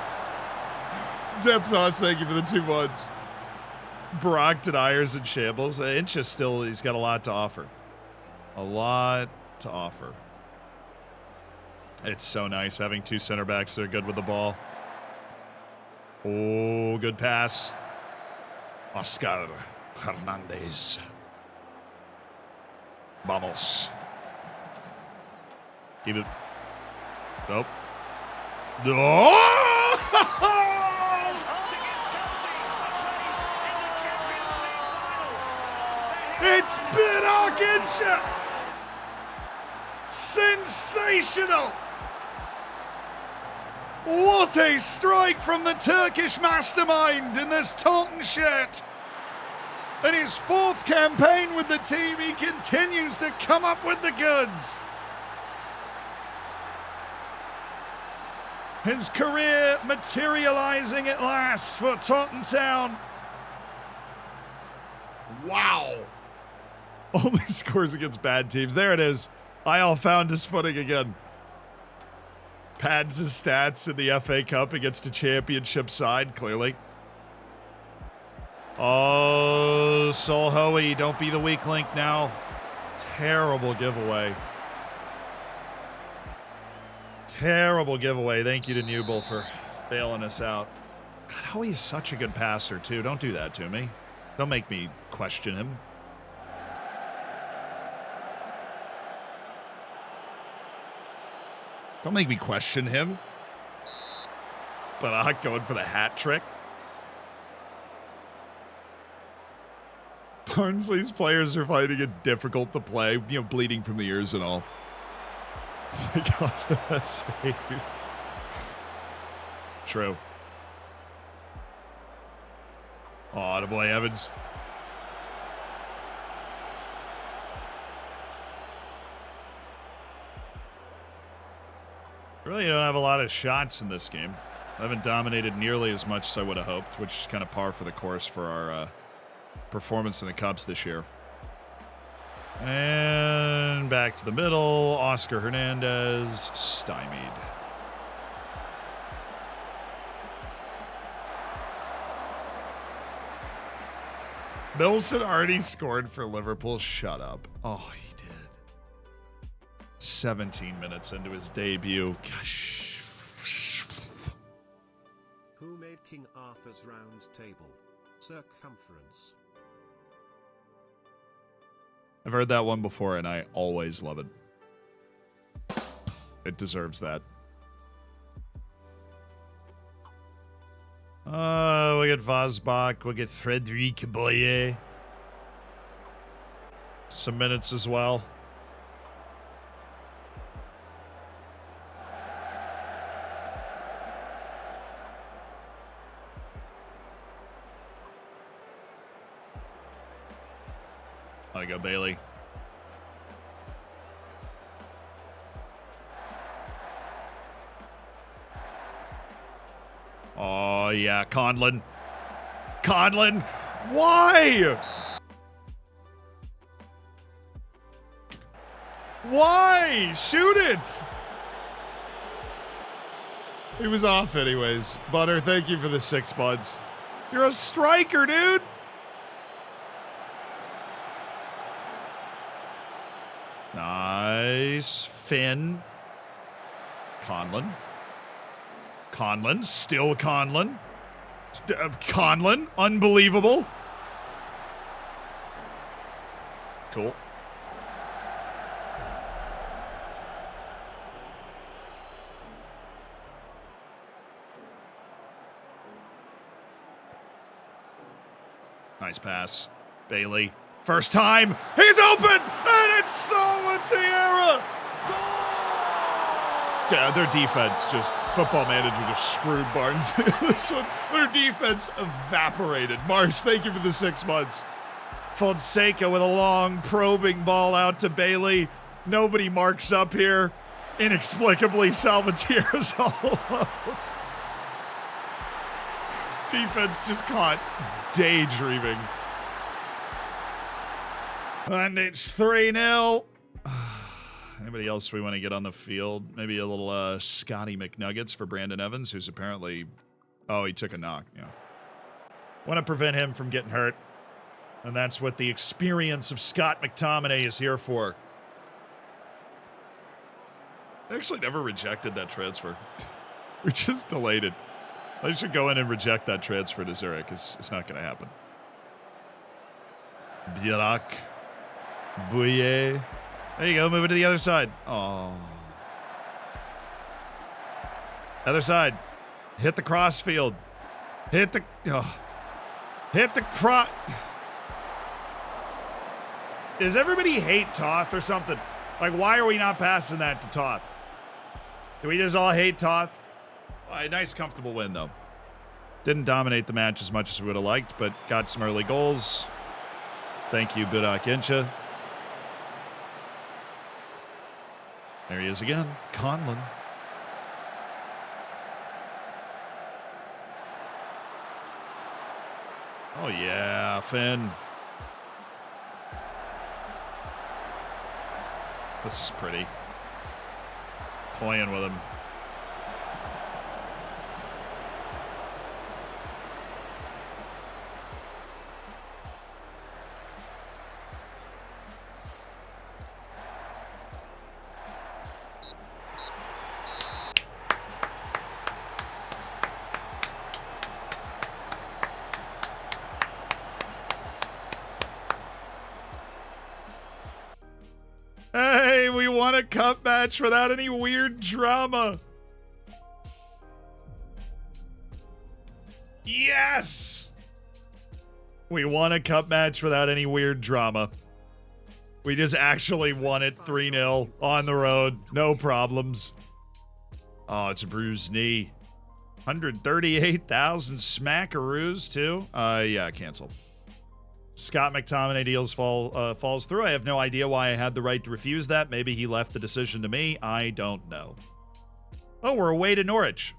Depnos, thank you for the 2 months. Brockton, Ayers, and Shambles. Inch is still, he's got a lot to offer. A lot to offer. It's so nice having 2 center backs that are good with the ball. Oh, good pass. Oscar Hernandez. Vamos. Keep it. Nope. Oh! It's Bidak Ince! Sensational! What a strike from the Turkish mastermind in this Taunton shirt! In his 4th campaign with the team, he continues to come up with the goods. His career materializing at last for Taunton Town. Wow. Only scores against bad teams. There it is. Ayal found his footing again. Pads his stats in the FA Cup against a championship side, clearly. Oh, Solhoey, don't be the weak link now. Terrible giveaway. Terrible giveaway. Thank you to Newble for bailing us out. God, Hoey is such a good passer, too. Don't do that to me. Don't make me question him. Don't make me question him. But I'm going for the hat trick. Barnsley's players are finding it difficult to play, you know, bleeding from the ears and all. Thank God for that save. True. Oh, the boy Evans. Really don't have a lot of shots in this game. I haven't dominated nearly as much as I would have hoped, which is kind of par for the course for our performance in the Cups this year. And back to the middle. Oscar Hernandez stymied. Milson already scored for Liverpool. Shut up. Oh, he did. 17 minutes into his debut. Gosh. Who made King Arthur's round table? Circumference. I've heard that one before, and I always love it. It deserves that. We get Vosbach. We get Frederic Boyer. Some minutes as well. I go Bailey. Oh, yeah. Conlon. Conlon. Why? Why? Shoot it. He was off anyways. Butter, thank you for the 6 months. You're a striker, dude. Nice. Finn. Conlon. Conlon. Still Conlon. Conlon. Unbelievable. Cool. Nice pass. Bailey. First time. He's open! And it's Salvatierra! Yeah, their defense just, Football Manager just screwed Barnes. This one, their defense evaporated. Marsh, thank you for the 6 months. Fonseca with a long probing ball out to Bailey. Nobody marks up here. Inexplicably, Salvatierra's all alone. Defense just caught daydreaming. And it's 3-0. Anybody else we want to get on the field? Maybe a little Scotty McNuggets for Brandon Evans, who's apparently... Oh, he took a knock, yeah. Want to prevent him from getting hurt. And that's what the experience of Scott McTominay is here for. I actually never rejected that transfer. We just delayed it. I should go in and reject that transfer to Zurich. It's not going to happen. Birak. Bouye. There you go. Move it to the other side. Oh. Other side. Hit the cross field. Hit the... Oh. Hit the cross... Does everybody hate Toth or something? Like, why are we not passing that to Toth? Do we just all hate Toth? A nice, comfortable win, though. Didn't dominate the match as much as we would have liked, but got some early goals. Thank you, Budak Incha. There he is again. Conlon. Oh, yeah, Finn. This is pretty. Toying with him. Hey, we won a cup match without any weird drama. Yes! We won a cup match without any weird drama. We just actually won it 3-0 on the road. No problems. Oh, it's a bruised knee. 138,000 smackaroos, too. Yeah, cancel. Scott McTominay deals falls through. I have no idea why I had the right to refuse that. Maybe he left the decision to me. I don't know. Oh, we're away to Norwich.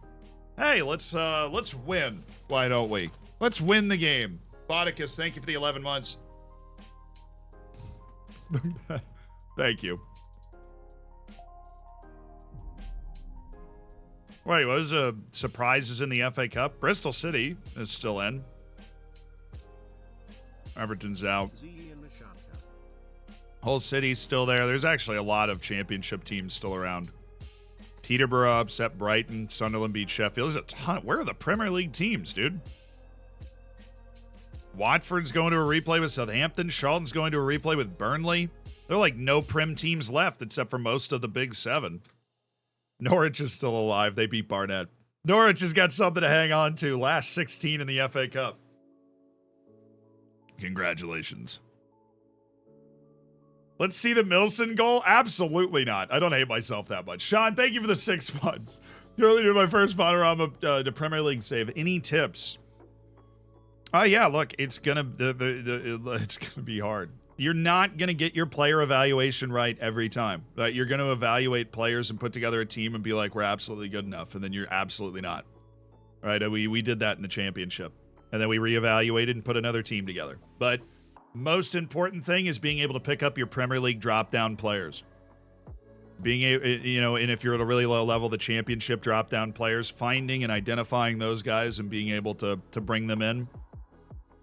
Hey, let's win. Why don't we? Let's win the game. Bodicus, thank you for the 11 months. Thank you. Wait, what was surprises in the FA Cup? Bristol City is still in. Everton's out. Hull City's still there. There's actually a lot of championship teams still around. Peterborough upset Brighton. Sunderland beat Sheffield. There's a ton. Where are the Premier League teams, dude? Watford's going to a replay with Southampton. Charlton's going to a replay with Burnley. There are like no Prem teams left except for most of the big seven. Norwich is still alive. They beat Barnet. Norwich has got something to hang on to. Last 16 in the FA Cup. Congratulations. Let's see the Milson goal? Absolutely not. I don't hate myself that much. Sean, thank you for the 6 months. You're only doing my first Panorama to Premier League save. Any tips? Yeah, look, it's gonna be hard. You're not gonna get your player evaluation right every time. Right? You're gonna evaluate players and put together a team and be like, we're absolutely good enough, and then you're absolutely not. Right? We did that in the championship. And then we reevaluated and put another team together. But most important thing is being able to pick up your Premier League drop-down players. Being able, and if you're at a really low level, the championship drop-down players, finding and identifying those guys and being able to bring them in,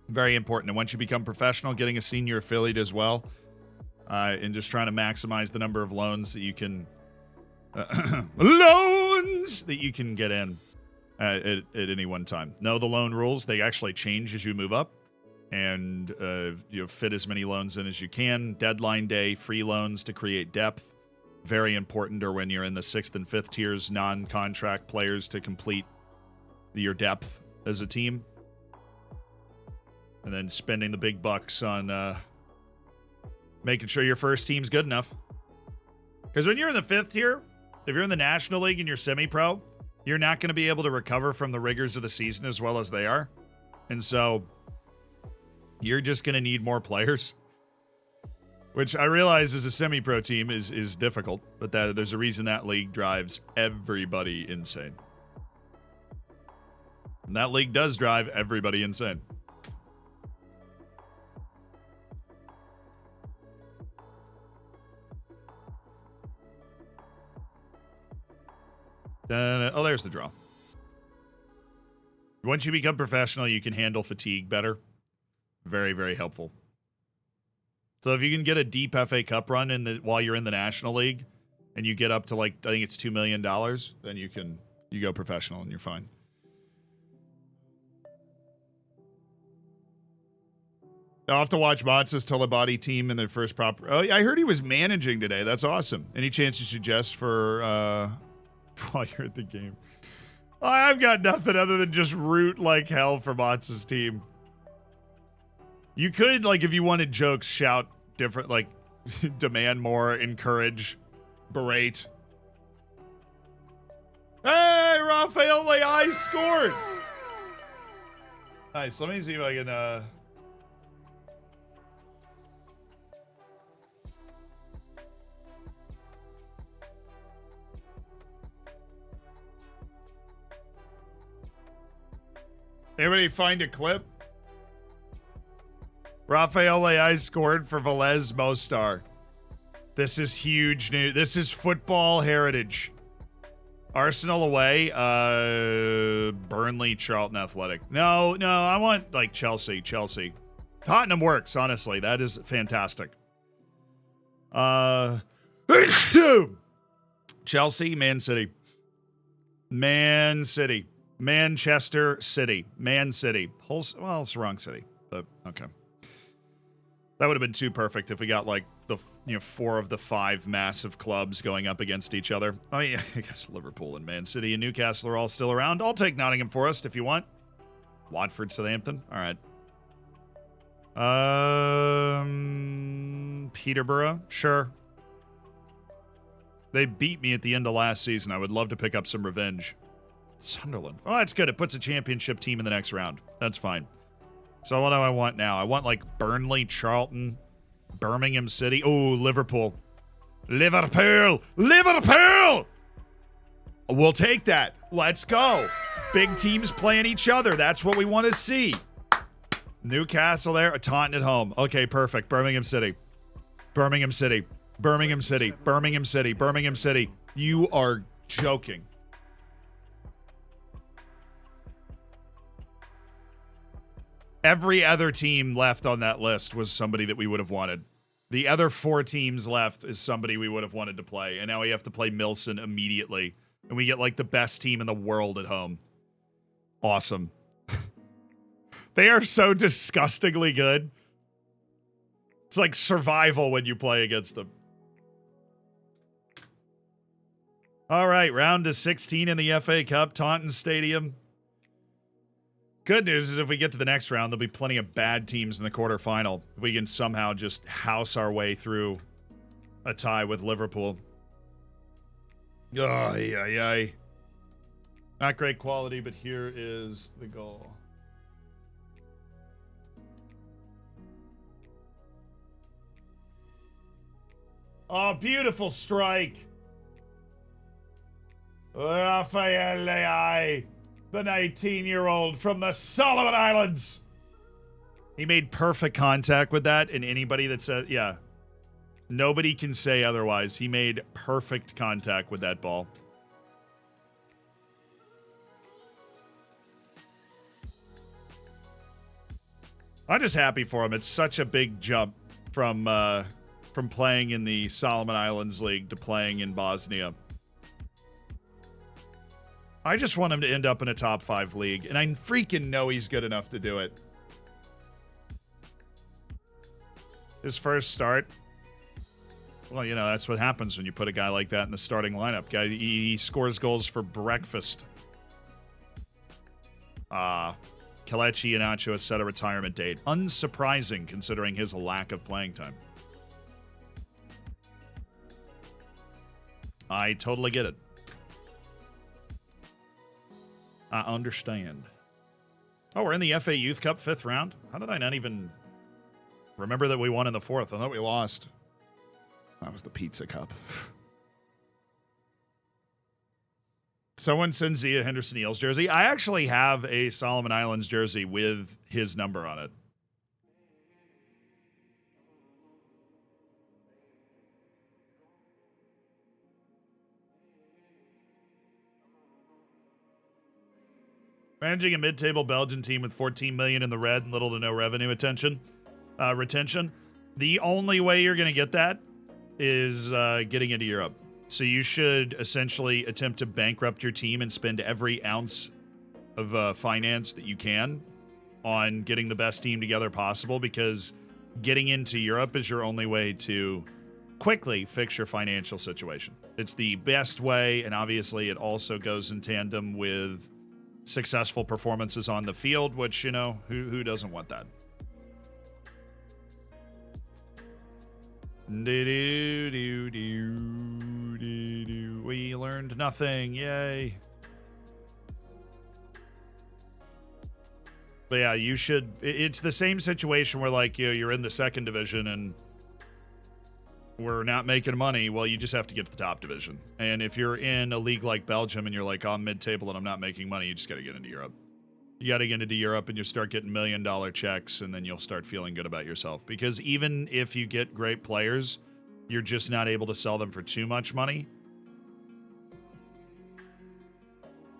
very important. And once you become professional, getting a senior affiliate as well, and just trying to maximize the number of loans that you can get in. At any one time. Know the loan rules. They actually change as you move up. And fit as many loans in as you can. Deadline day, free loans to create depth. Very important, or when you're in the 6th and 5th tiers, non-contract players to complete your depth as a team. And then spending the big bucks on making sure your first team's good enough. Because when you're in the 5th tier, if you're in the National League and you're semi-pro, you're not going to be able to recover from the rigors of the season as well as they are. And so you're just going to need more players, which I realize as a semi-pro team is difficult, but there's a reason that league drives everybody insane. And that league does drive everybody insane. Oh, there's the draw. Once you become professional, you can handle fatigue better. Very, very helpful. So if you can get a deep FA Cup run while you're in the National League, and you get up to I think it's $2 million, then you go professional and you're fine. I'll have to watch Matsu's Tulabadi team in their first proper. Oh, I heard he was managing today. That's awesome. Any chance you suggest for while you're at the game? I've got nothing other than just root like hell for Matsu's team. You could, if you wanted jokes, shout different, demand more, encourage, berate. Hey, Rafael Leai scored! Nice, let me see if I can, Anybody find a clip? Rafael Leao scored for Velez Mostar. This is huge news. This is football heritage. Arsenal away. Burnley, Charlton Athletic. No, I want like Chelsea. Tottenham works, honestly. That is fantastic. Chelsea, Man City. Manchester City. Man City. Well, it's the wrong city, but okay. That would have been too perfect if we got like the 4 of the 5 massive clubs going up against each other. I mean, I guess Liverpool and Man City and Newcastle are all still around. I'll take Nottingham Forest if you want. Watford, Southampton. All right. Peterborough. Sure. They beat me at the end of last season. I would love to pick up some revenge. Sunderland. Oh, that's good. It puts a championship team in the next round. That's fine. So what do I want now? I want like Burnley, Charlton, Birmingham City. Oh, Liverpool. Liverpool! We'll take that. Let's go. Big teams playing each other. That's what we want to see. Newcastle there. Taunton at home. Okay, perfect. Birmingham City. You are joking. Every other team left on that list was somebody that we would have wanted. The other 4 teams left is somebody we would have wanted to play. And now we have to play Milson immediately. And we get like the best team in the world at home. Awesome. They are so disgustingly good. It's like survival when you play against them. All right, round of 16 in the FA Cup, Taunton Stadium. Good news is if we get to the next round, there'll be plenty of bad teams in the quarterfinal. If we can somehow just house our way through a tie with Liverpool. Oh, not great quality, but here is the goal. Oh, beautiful strike. Rafael Leao, the 19-year-old from the Solomon Islands. He made perfect contact with that, and anybody that said, yeah, nobody can say otherwise. He made perfect contact with that ball. I'm just happy for him. It's such a big jump from playing in the Solomon Islands League to playing in Bosnia. I just want him to end up in a top 5 league, and I freaking know he's good enough to do it. His first start. Well, you know, that's what happens when you put a guy like that in the starting lineup. Guy, he scores goals for breakfast. Kelechi Iheanacho has set a retirement date. Unsurprising considering his lack of playing time. I totally get it. I understand. Oh, we're in the FA Youth Cup 5th round? How did I not even remember that we won in the 4th? I thought we lost. That was the Pizza Cup. Someone sends Zia Henderson Eels jersey. I actually have a Solomon Islands jersey with his number on it. Managing a mid-table Belgian team with 14 million in the red and little to no revenue retention. The only way you're going to get that is getting into Europe. So you should essentially attempt to bankrupt your team and spend every ounce of finance that you can on getting the best team together possible, because getting into Europe is your only way to quickly fix your financial situation. It's the best way, and obviously it also goes in tandem with successful performances on the field, which, you know, who doesn't want that? We learned nothing. Yay. But yeah, you should. It's the same situation where, like, you're in the 2nd division and we're not making money. Well, you just have to get to the top division. And if you're in a league like Belgium and you're like, I'm mid-table and I'm not making money, you just got to get into Europe. You got to get into Europe and you start getting $1 million checks, and then you'll start feeling good about yourself. Because even if you get great players, you're just not able to sell them for too much money.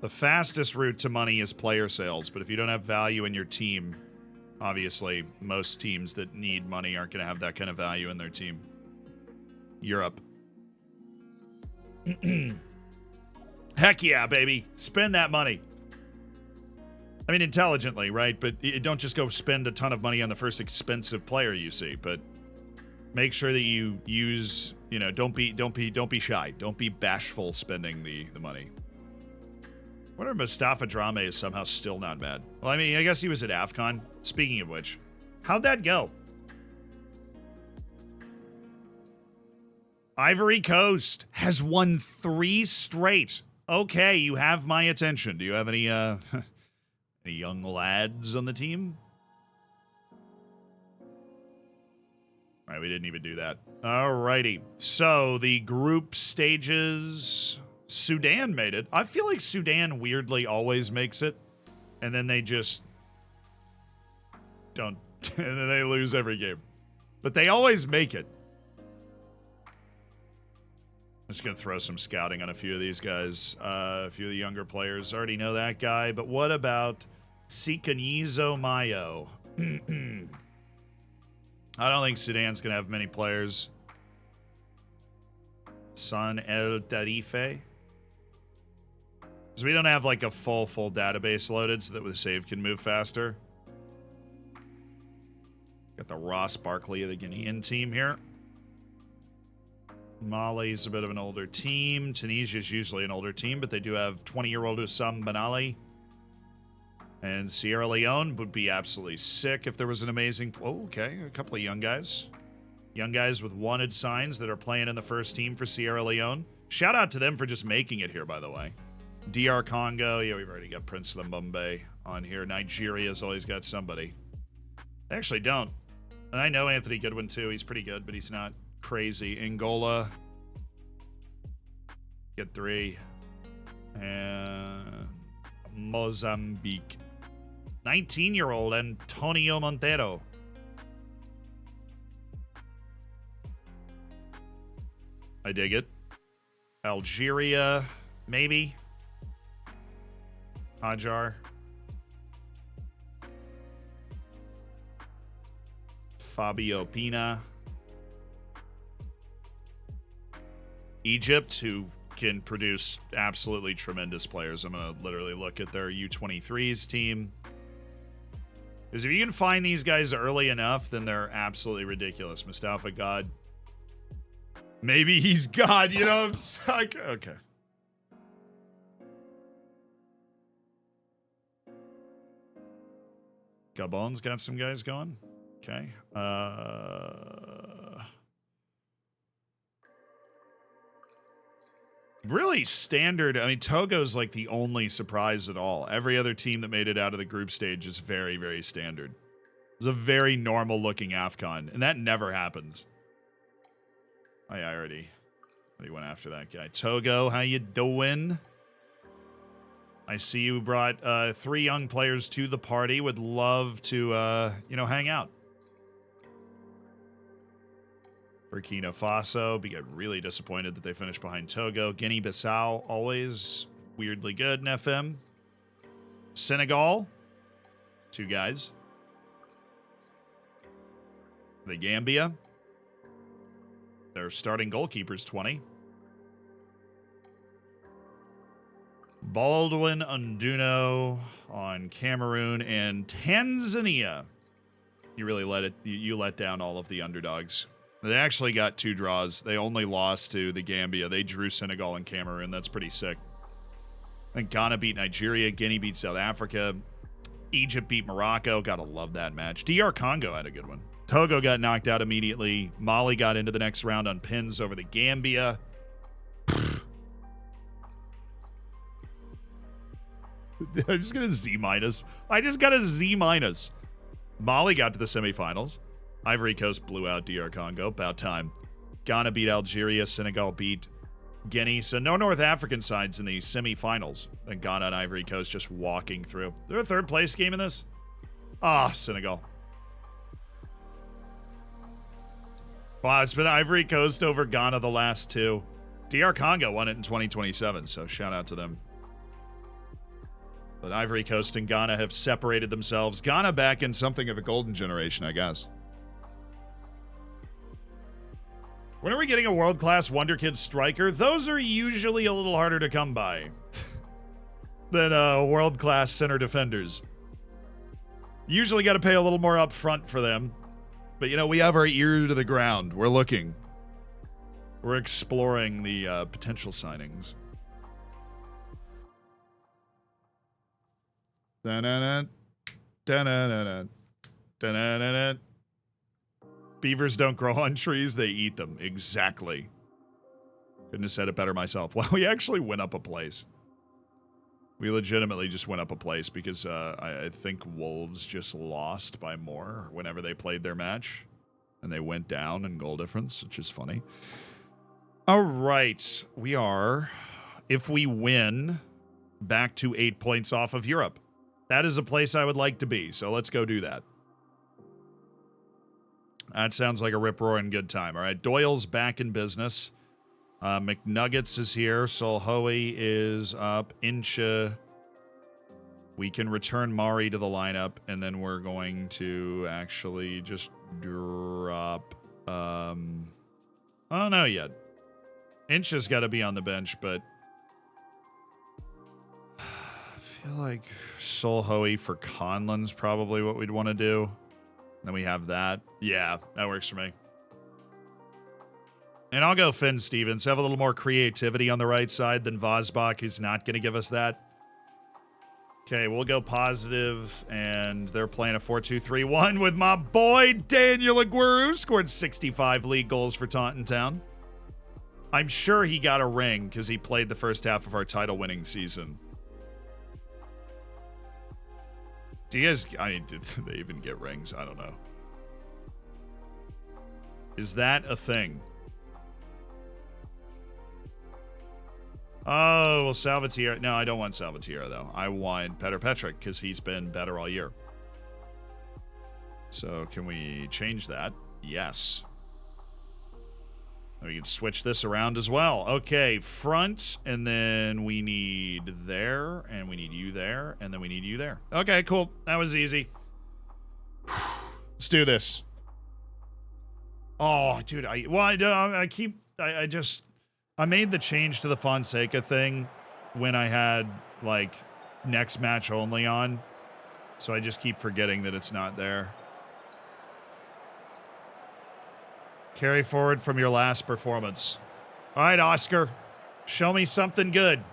The fastest route to money is player sales, but if you don't have value in your team, obviously most teams that need money aren't going to have that kind of value in their team. Europe. Heck yeah, baby. Spend that money. I mean, intelligently, right? But don't just go spend a ton of money on the first expensive player you see, but make sure that you use, you know, don't be shy. Don't be bashful spending the money. I wonder if Mustafa Drame is somehow still not bad. Well, I mean, I guess he was at AFCON. Speaking of which, how'd that go? Ivory Coast has won 3 straight. Okay, you have my attention. Do you have any any young lads on the team? All right, we didn't even do that. All righty. So the group stages, Sudan made it. I feel like Sudan weirdly always makes it, and then they just don't, and then they lose every game. But they always make it. I'm just going to throw some scouting on a few of these guys. A few of the younger players already know that guy. But what about Sikanizo Mayo? I don't think Sudan's going to have many players. San El Tarife. Because we don't have like a full database loaded so that the save can move faster. Got the Ross Barkley of the Ghanaian team here. Mali's a bit of an older team. Tunisia's usually an older team, but they do have 20-year-old Usam Benali. And Sierra Leone would be absolutely sick if there was an amazing... Oh, okay, a couple of young guys. Young guys with wanted signs that are playing in the first team for Sierra Leone. Shout out to them for just making it here, by the way. DR Congo. Yeah, we've already got Prince Lumbumbe on here. Nigeria's always got somebody. They actually don't. And I know Anthony Goodwin, too. He's pretty good, but he's not crazy. Angola. Get 3. And Mozambique. 19-year-old Antonio Montero. I dig it. Algeria, maybe. Hajar. Fabio Pina. Egypt, who can produce absolutely tremendous players. I'm going to literally look at their U23s team. Because if you can find these guys early enough, then they're absolutely ridiculous. Mustafa God. Maybe he's God, you know? Like, okay. Gabon's got some guys going. Okay. Really standard. I mean, Togo's like the only surprise at all. Every other team that made it out of the group stage is very, very standard. It's a very normal looking AFCON, and that never happens. Oh, yeah, I already went after that guy. Togo, how you doing? I see you brought 3 young players to the party. Would love to, hang out. Burkina Faso, be really disappointed that they finished behind Togo. Guinea-Bissau, always weirdly good in FM. Senegal, 2 guys. The Gambia, their starting goalkeeper's 20. Baldwin Unduno on Cameroon and Tanzania. You really you let down all of the underdogs. They actually got 2 draws. They only lost to the Gambia. They drew Senegal and Cameroon. That's pretty sick. I think Ghana beat Nigeria. Guinea beat South Africa. Egypt beat Morocco. Gotta love that match. DR Congo had a good one. Togo got knocked out immediately. Mali got into the next round on pins over the Gambia. I just got a Z-. I just got a Z-. Mali got to the semifinals. Ivory Coast blew out DR Congo. About time. Ghana beat Algeria. Senegal beat Guinea. So no North African sides in the semifinals. And Ghana and Ivory Coast just walking through. Is there a third place game in this? Senegal. Wow, it's been Ivory Coast over Ghana the last two. DR Congo won it in 2027, so shout out to them. But Ivory Coast and Ghana have separated themselves. Ghana back in something of a golden generation, I guess. When are we getting a world-class Wonder Kid striker? Those are usually a little harder to come by than world-class center defenders. Usually got to pay a little more up front for them. But, you know, we have our ear to the ground. We're looking. We're exploring the potential signings. Da-na-na. Da-na-na-na. Da-na-na-na. Beavers don't grow on trees, they eat them. Exactly. Couldn't have said it better myself. Well, we actually went up a place. We legitimately just went up a place because I think Wolves just lost by more whenever they played their match. And they went down in goal difference, which is funny. All right. We are, if we win, back to 8 points off of Europe. That is a place I would like to be, so let's go do that. That sounds like a rip-roaring good time. All right, Doyle's back in business. McNuggets is here. Solhoe is up. Incha. We can return Mari to the lineup, and then we're going to actually just drop... I don't know yet. Incha's got to be on the bench, but... I feel like Solhoe for Conlon's probably what we'd want to do. Then we have that. Yeah, that works for me. And I'll go Finn Stevens. Have a little more creativity on the right side than Vosbach, who's not going to give us that. Okay, we'll go positive, and they're playing a 4-2-3-1 with my boy Daniel Aguero. Scored 65 league goals for Taunton Town. I'm sure he got a ring because he played the first half of our title-winning season. Do you guys... I mean, did they even get rings? I don't know. Is that a thing? Oh, well, Salvatierra... No, I don't want Salvatierra, though. I want Petr Petric, because he's been better all year. So, can we change that? Yes. We can switch this around as well. Okay, front, and then we need there, and we need you there, and then we need you there. Okay, cool. That was easy. Let's do this. Oh, dude, I made the change to the Fonseca thing when I had, like, next match only on, so I just keep forgetting that it's not there. Carry forward from your last performance. All right, Oscar. Show me something good.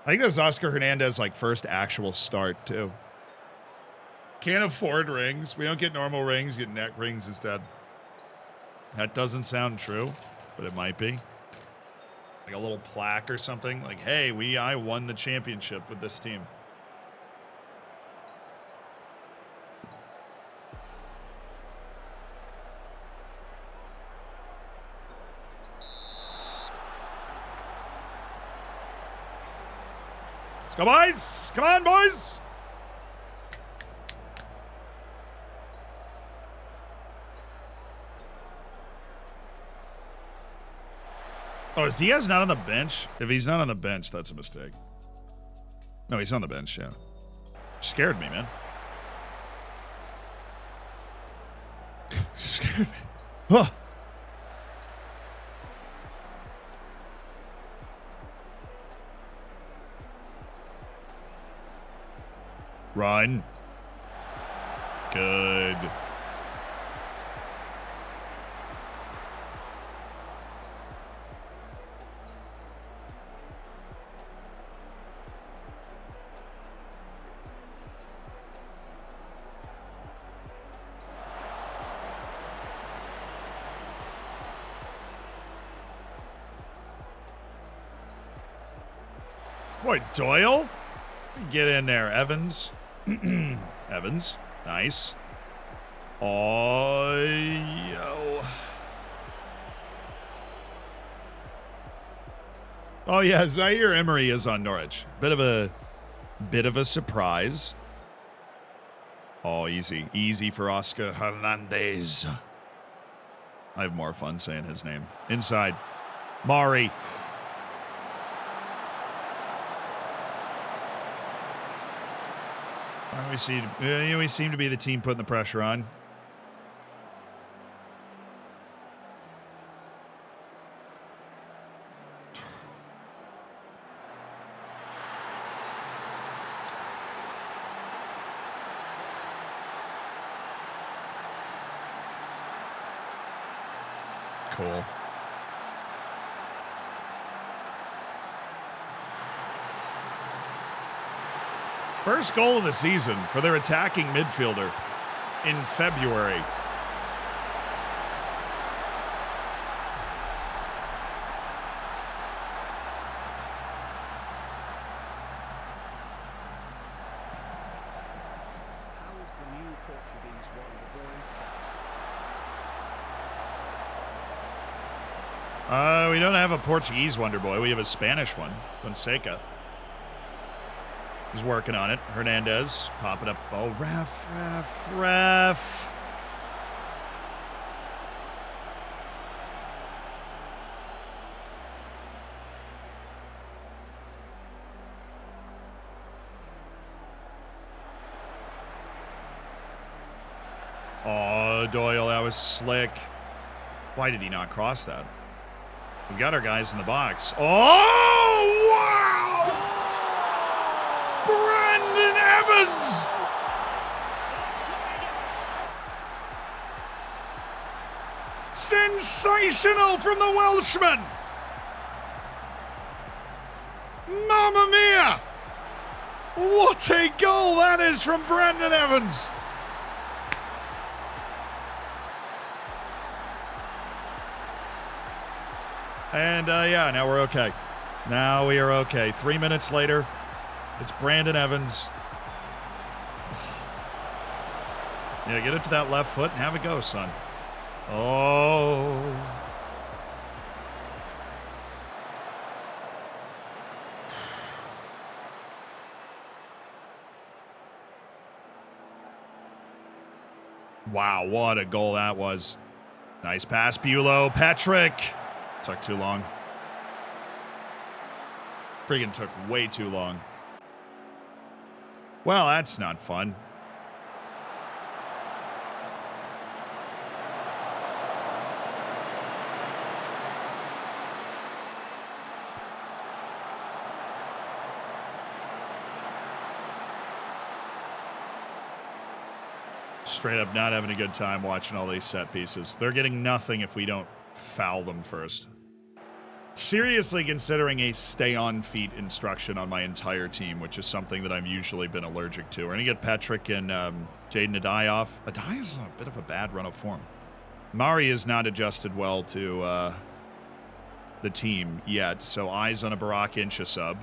I think that's Oscar Hernandez, like, first actual start, too. Can't afford rings. We don't get normal rings, get net rings instead. That doesn't sound true, but it might be. Like a little plaque or something. Like, hey, I won the championship with this team. Let's go, boys! Come on, boys! Oh, is Diaz not on the bench? If he's not on the bench, that's a mistake. No, he's on the bench, yeah. Scared me, man. Scared me. Huh. Run. Good. Boy, Doyle? Get in there, Evans. Evans. Nice. Oh, yo. Oh yeah, Zaire Emery is on Norwich. Bit of a surprise. Oh, easy for Oscar Hernandez. I have more fun saying his name. Inside, Mari. We seem to be the team putting the pressure on. Cool. First goal of the season for their attacking midfielder in February. How is the new Portuguese wonder boy chat? We don't have a Portuguese wonder boy. We have a Spanish one, Fonseca. He's working on it. Hernandez popping up. Oh, ref. Oh, Doyle, that was slick. Why did he not cross that? We got our guys in the box. Oh, wow! Brandon Evans! Sensational from the Welshman! Mamma mia! What a goal that is from Brandon Evans! And, yeah, now we're okay. Now we are okay. 3 minutes later, it's Brandon Evans. Yeah, get it to that left foot and have it go, son. Oh. Wow, what a goal that was. Nice pass, Bulow. Patrick. Took too long. Friggin' took way too long. Well, that's not fun. Straight up not having a good time watching all these set pieces. They're getting nothing if we don't foul them first. Seriously considering a stay on feet instruction on my entire team, which is something that I've usually been allergic to. We're going to get Patrick and Jaden Adai off. Adai is a bit of a bad run of form. Mari is not adjusted well to the team yet, so eyes on a Barack Incha sub.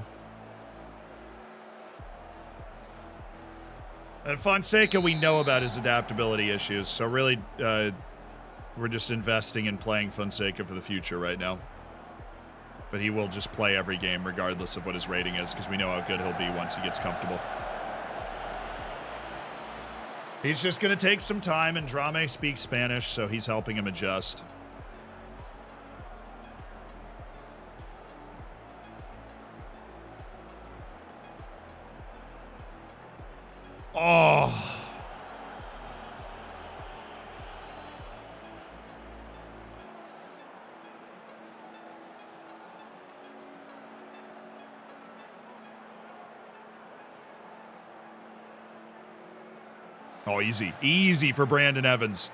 And Fonseca, we know about his adaptability issues, so really we're just investing in playing Fonseca for the future right now. But he will just play every game regardless of what his rating is, because we know how good he'll be once he gets comfortable. He's just going to take some time, and Drame speaks Spanish, so he's helping him adjust. Oh. Oh, easy. Easy for Brandon Evans.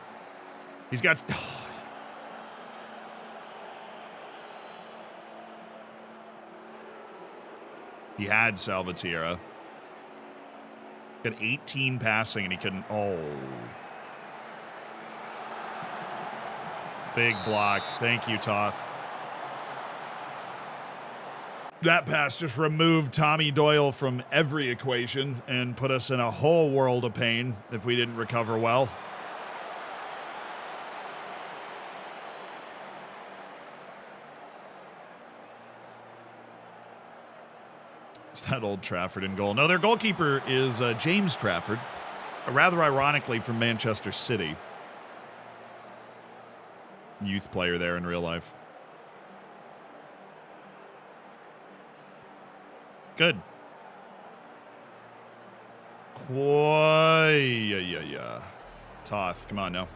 He's got... Oh. He had Salvatierra. Got 18 passing and he couldn't... Oh. Big block. Thank you, Toth. That pass just removed Tommy Doyle from every equation and put us in a whole world of pain if we didn't recover well. Is that Old Trafford in goal? No, their goalkeeper is James Trafford, rather ironically from Manchester City. Youth player there in real life. Good. Yeah. Toth, come on now.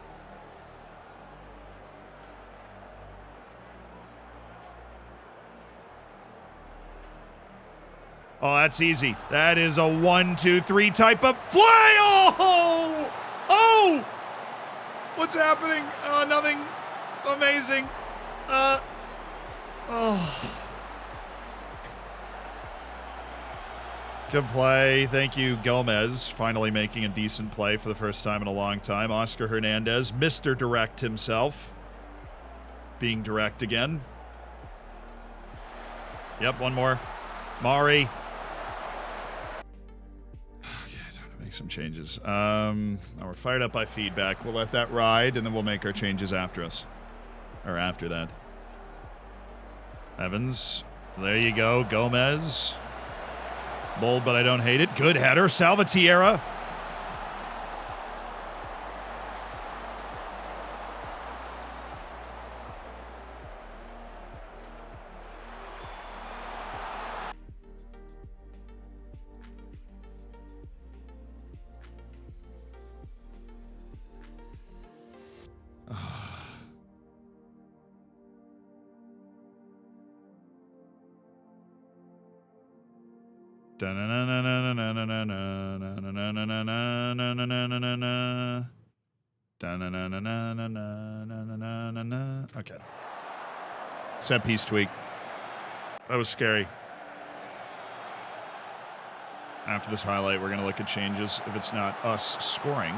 Oh, that's easy. That is a 1-2-3 type of fly. Oh! Oh! What's happening? Nothing amazing. Oh. Good play. Thank you, Gomez. Finally making a decent play for the first time in a long time. Oscar Hernandez, Mr. Direct himself. Being direct again. Yep, one more. Mari. Make some changes. Now we're fired up by feedback. We'll let that ride, and then we'll make our changes after us. Or after that. Evans. There you go. Gomez. Bold, but I don't hate it. Good header. Salvatierra. Okay. Set piece tweak. That was scary. After this highlight, we're going to look at changes if it's not us scoring.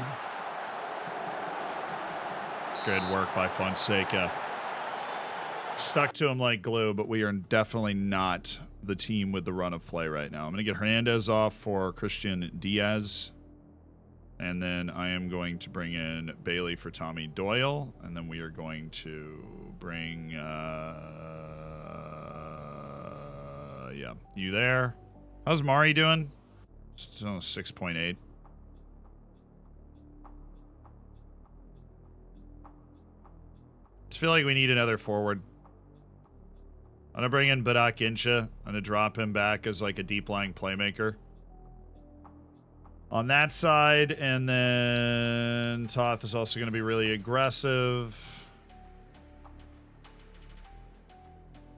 Good work by Fonseca. Stuck to him like glue, but we are definitely not the team with the run of play right now. I'm going to get Hernandez off for Christian Diaz. And then I am going to bring in Bailey for Tommy Doyle. And then we are going to bring... yeah, you there. How's Mari doing? It's on 6.8. Just feel like we need another forward. I'm going to bring in Badak Incha. I'm going to drop him back as like a deep-lying playmaker. On that side, and then Toth is also going to be really aggressive.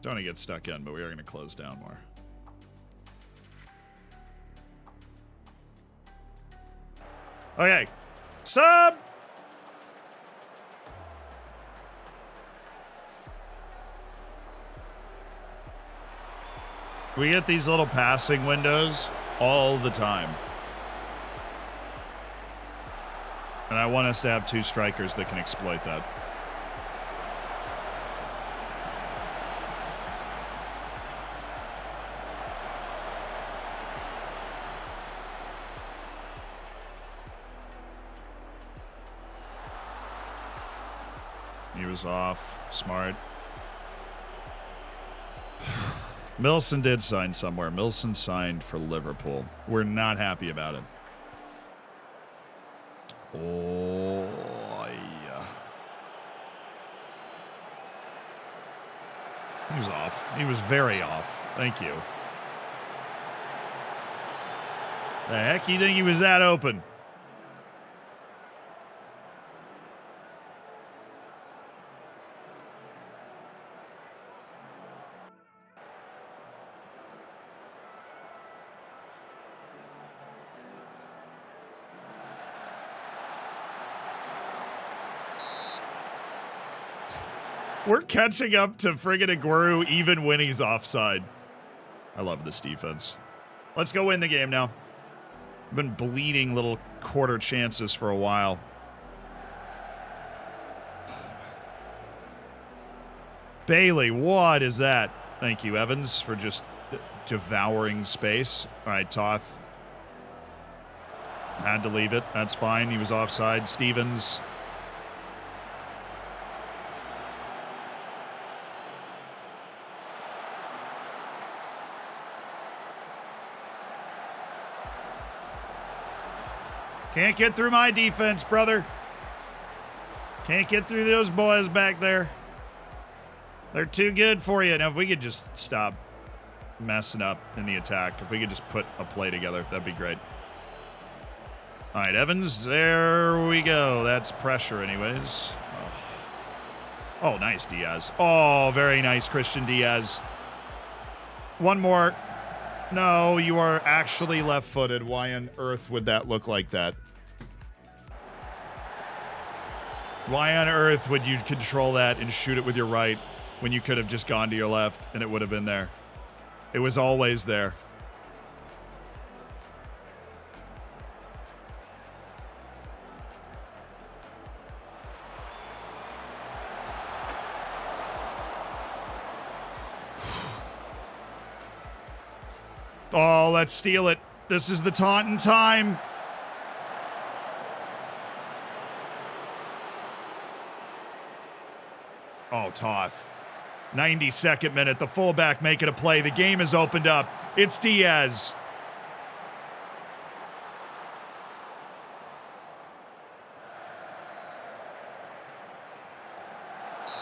Don't want to get stuck in, but we are going to close down more. Okay. Sub! We get these little passing windows all the time. And I want us to have two strikers that can exploit that. He was off. Smart. Milson did sign somewhere. Milson signed for Liverpool. We're not happy about it. Oh, yeah. He was off. He was very off. Thank you. The heck you think he was that open? We're catching up to friggin' Aguero even when he's offside. I love this defense. Let's go win the game now. I've been bleeding little quarter chances for a while. Bailey, what is that? Thank you, Evans, for just devouring space. All right, Toth. Had to leave it. That's fine. He was offside. Stevens. Can't get through my defense, brother. Can't get through those boys back there. They're too good for you. Now, if we could just stop messing up in the attack, if we could just put a play together, that'd be great. All right, Evans, there we go. That's pressure anyways. Oh, nice, Diaz. Oh, very nice, Christian Diaz. One more. No, you are actually left-footed. Why on earth would that look like that? Why on earth would you control that and shoot it with your right when you could have just gone to your left and it would have been there? It was always there. Oh, let's steal it. This is the Taunton time. Oh, Toth. 92nd minute. The fullback making a play. The game is opened up. It's Diaz.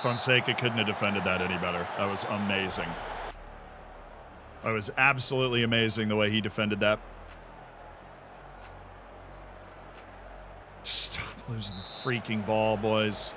Fonseca couldn't have defended that any better. That was amazing. That was absolutely amazing the way he defended that. Just stop losing the freaking ball, boys.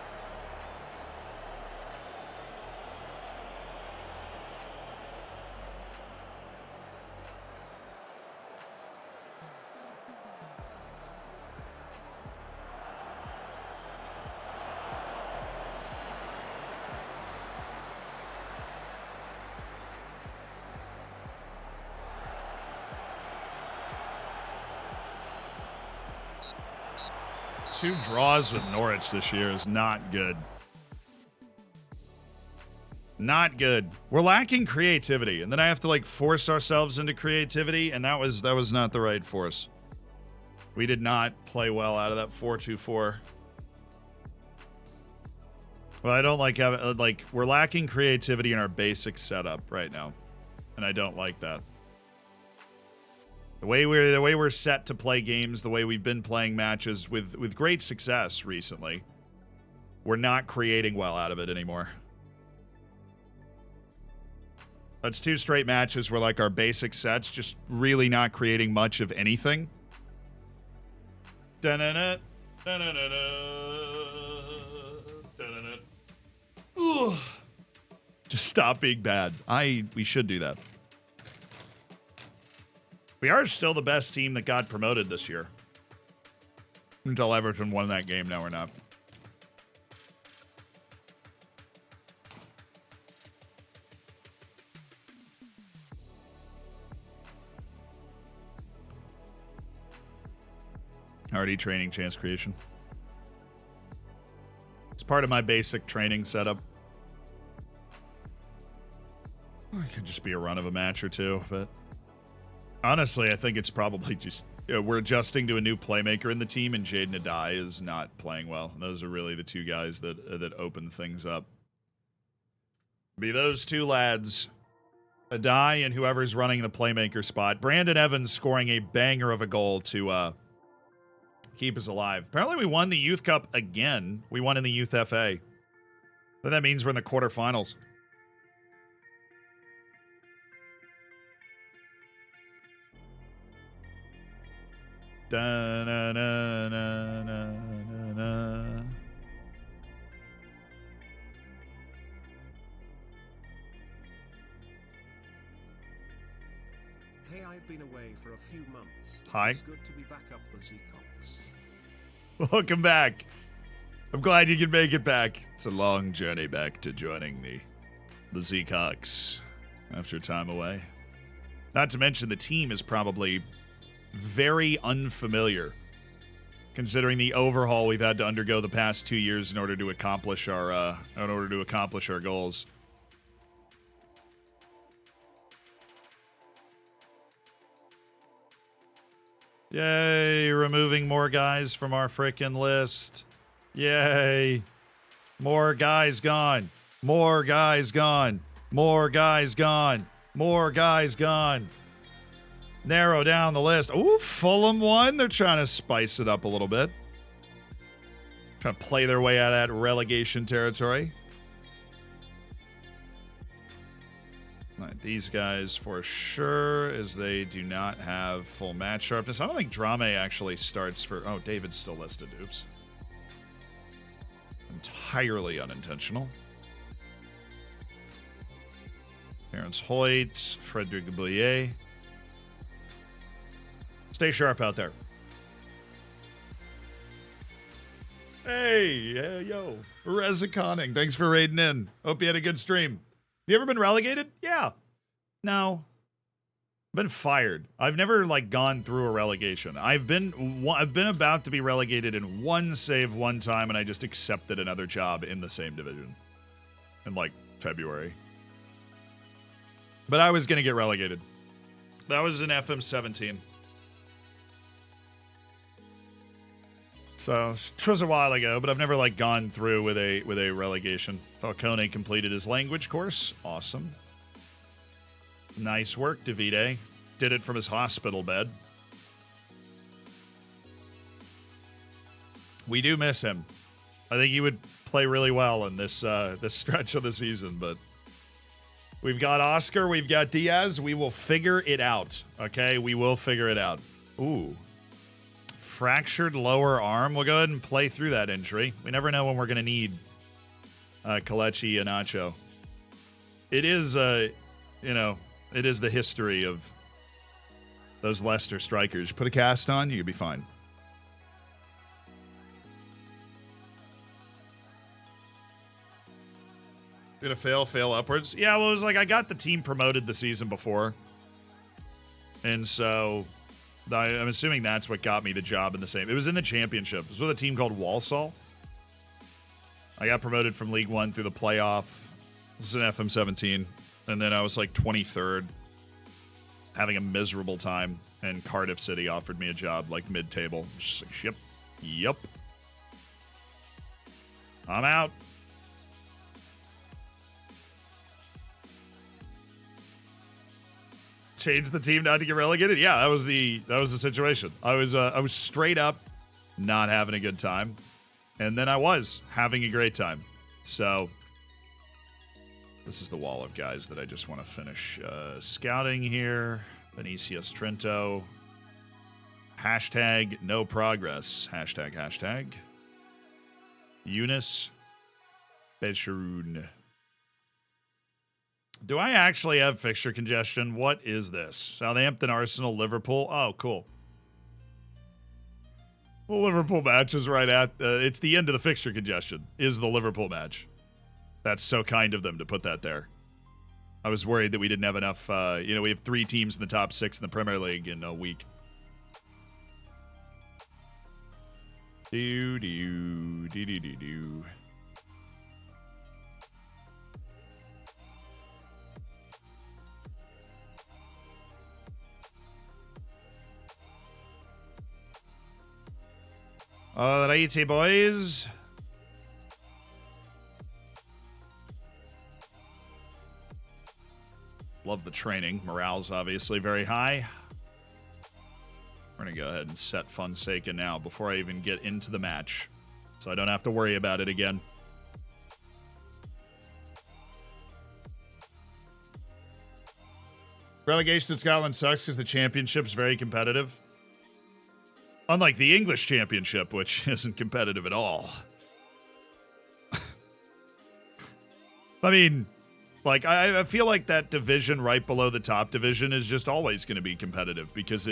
Two draws with Norwich this year is not good. Not good. We're lacking creativity, and then I have to like force ourselves into creativity, and that was not the right force. We did not play well out of that 4-2-4. Well, I don't like having we're lacking creativity in our basic setup right now, and I don't like that. The way we're set to play games, the way we've been playing matches with great success recently, we're not creating well out of it anymore. That's 2 straight matches where like our basic sets just really not creating much of anything. Da-na-na, da-na-na-na, da-na-na. Ooh. Just stop being bad. We should do that. We are still the best team that got promoted this year. Until Everton won that game, now we're not. Already training chance creation. It's part of my basic training setup. It could just be a run of a match or two, but honestly, I think it's probably just we're adjusting to a new playmaker in the team, and Jaden Adai is not playing well. Those are really the two guys that open things up. Be those two lads, Adai and whoever's running the playmaker spot. Brandon Evans scoring a banger of a goal to keep us alive. Apparently, we won the Youth Cup again. We won in the Youth FA. Then that means we're in the quarterfinals. Da, na, na, na, na, na, na. Hey, I've been away for a few months. Hi. It's good to be back up the Zecox. Welcome back. I'm glad you can make it back. It's a long journey back to joining the Zecox after time away. Not to mention the team is probably very unfamiliar, considering the overhaul we've had to undergo the past 2 years in order to accomplish our goals. Yay, removing more guys from our frickin' list. Yay. More guys gone. More guys gone. More guys gone. More guys gone. Narrow down the list. Ooh, Fulham won. They're trying to spice it up a little bit. Trying to play their way out of that relegation territory. Right, these guys for sure, as they do not have full match sharpness. I don't think Drame actually starts for... Oh, David's still listed. Oops. Entirely unintentional. Terrence Hoyt, Frederick Bouillet. Stay sharp out there. Hey, yo. Reza Conning, thanks for raiding in. Hope you had a good stream. You ever been relegated? Yeah. No. I've been fired. I've never, like, gone through a relegation. I've been about to be relegated in one save one time, and I just accepted another job in the same division. In, like, February. But I was going to get relegated. That was in FM 17. So, it was a while ago, but I've never, like, gone through with a relegation. Falcone completed his language course. Awesome. Nice work, Davide. Did it from his hospital bed. We do miss him. I think he would play really well in this this stretch of the season, but we've got Oscar, we've got Diaz. We will figure it out, okay? We will figure it out. Ooh. Fractured lower arm. We'll go ahead and play through that injury. We never know when we're going to need Kelechi Iheanacho. It is, it is the history of those Leicester strikers. Put a cast on, you'll be fine. Did a fail upwards? Yeah, well, it was like I got the team promoted the season before. And so I'm assuming that's what got me the job in the same. It was in the championship. It was with a team called Walsall. I got promoted from League One through the playoff. This is an FM 17. And then I was like 23rd, having a miserable time. And Cardiff City offered me a job like mid-table. Just like, yep. I'm out. Change the team not to get relegated? Yeah, that was the situation. I was straight up not having a good time. And then I was having a great time. So this is the wall of guys that I just want to finish scouting here. Vinicius Trento. Hashtag no progress. Hashtag. Eunice Becherun. Do I actually have fixture congestion? What is this? Southampton, Arsenal, Liverpool. Oh, cool. The Liverpool match is right at... it's the end of the fixture congestion, is the Liverpool match. That's so kind of them to put that there. I was worried that we didn't have enough... we have 3 teams in the top 6 in the Premier League in a week. Do. Alrighty, boys. Love the training. Morale's obviously very high. We're going to go ahead and set Fonseca now before I even get into the match, so I don't have to worry about it again. Relegation in Scotland sucks because the championship's very competitive. Unlike the English Championship, which isn't competitive at all. I mean, like, I feel like that division right below the top division is just always going to be competitive because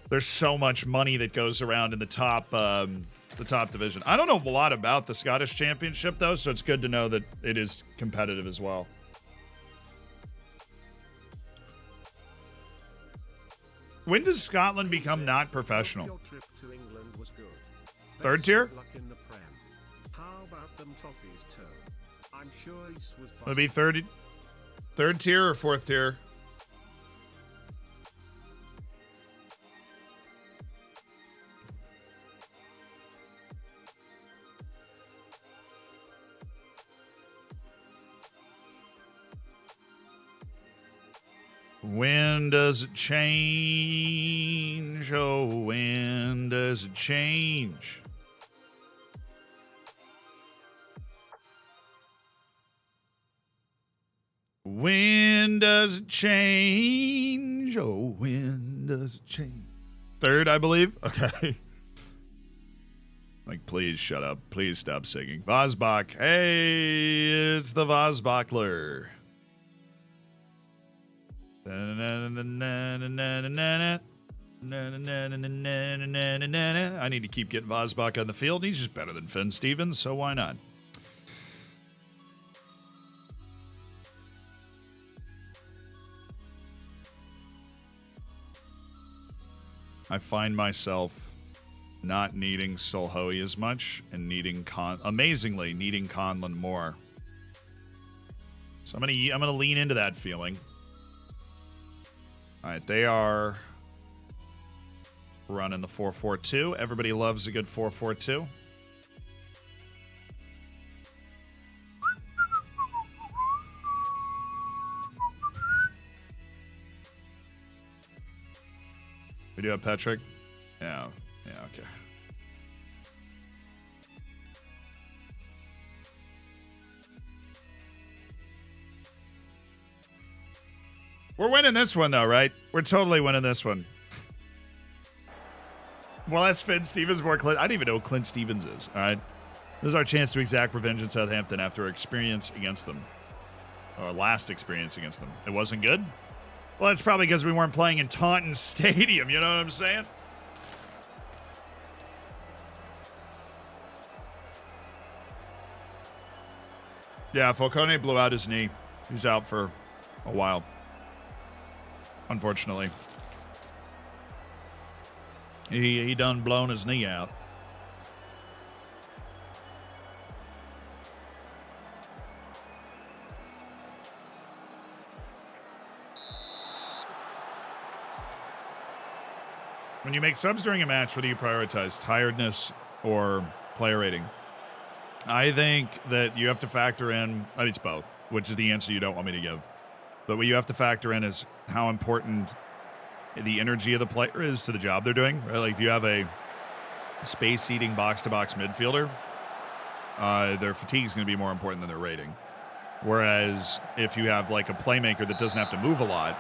there's so much money that goes around in the top division. I don't know a lot about the Scottish Championship, though, so it's good to know that it is competitive as well. When does Scotland become not professional? Your trip to England was good. Third tier? Luck in the Prem. How about them Toffees too? I'm sure this was Would it be third tier or fourth tier? When does it change? Oh, when does it change? When does it change? Oh, when does it change? Third, I believe. Okay. Like, please shut up. Please stop singing. Vosbach. Hey, it's the Vosbachler. I need to keep getting Vosbach on the field. He's just better than Finn Stevens, so why not? I find myself not needing Solhoi as much and amazingly needing Conlon more. So I'm gonna lean into that feeling. All right, they are running the 4-4-2. Everybody loves a good 4-4-2. We do have Petrick? Yeah, okay. We're winning this one, though, right? We're totally winning this one. Well, that's Finn Stevens more Clint. I didn't even know who Clint Stevens is, all right? This is our chance to exact revenge in Southampton after our experience against them. Our last experience against them. It wasn't good? Well, it's probably because we weren't playing in Taunton Stadium, you know what I'm saying? Yeah, Falcone blew out his knee. He's out for a while. Unfortunately. He done blown his knee out. When you make subs during a match, what do you prioritize? Tiredness or player rating? I think that you have to factor in, I mean, it's both, which is the answer you don't want me to give. But what you have to factor in is how important the energy of the player is to the job they're doing. Right? Like if you have a space-eating box-to-box midfielder, their fatigue is going to be more important than their rating. Whereas if you have like a playmaker that doesn't have to move a lot,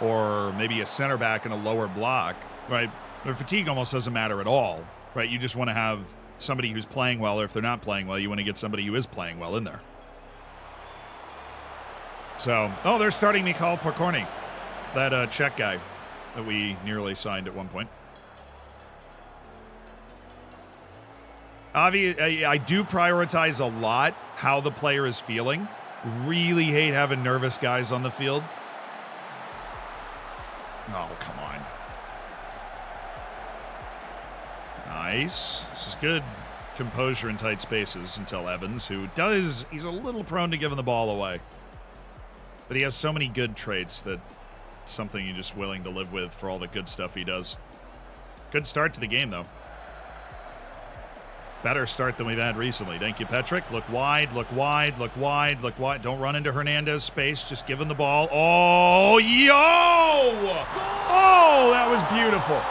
or maybe a center back in a lower block, right, their fatigue almost doesn't matter at all. Right? You just want to have somebody who's playing well, or if they're not playing well, you want to get somebody who is playing well in there. So, they're starting Mikhail Pokorny, that Czech guy that we nearly signed at one point. Avi, I do prioritize a lot how the player is feeling. Really hate having nervous guys on the field. Oh, come on. Nice. This is good composure in tight spaces until Evans, he's a little prone to giving the ball away. But he has so many good traits that it's something you're just willing to live with for all the good stuff he does. Good start to the game, though. Better start than we've had recently. Thank you, Petrick. Look wide, look wide, look wide, look wide. Don't run into Hernandez space. Just give him the ball. Oh, yo! Oh, that was beautiful.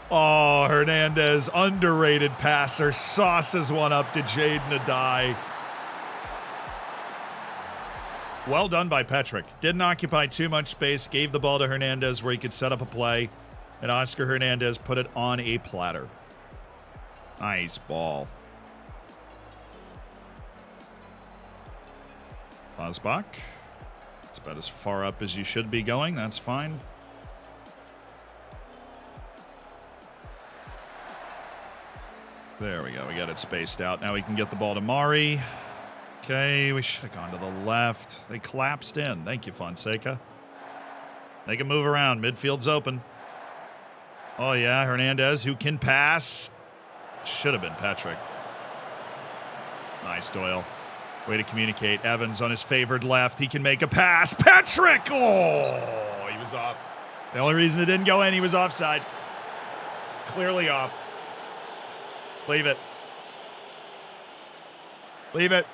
Oh, Hernandez, underrated passer, sauces one up to Jaden Adai. Well done by Petrick. Didn't occupy too much space, gave the ball to Hernandez where he could set up a play, and Oscar Hernandez put it on a platter. Nice ball. Vosbach. It's about as far up as you should be going. That's fine. There we go. We got it spaced out. Now we can get the ball to Mari. Okay, we should have gone to the left. They collapsed in. Thank you, Fonseca. They can move around. Midfield's open. Oh, yeah, Hernandez, who can pass. Should have been Petrick. Nice, Doyle. Way to communicate. Evans on his favored left. He can make a pass. Petrick! Oh, he was off. The only reason it didn't go in, he was offside. Clearly off. Leave it. Leave it.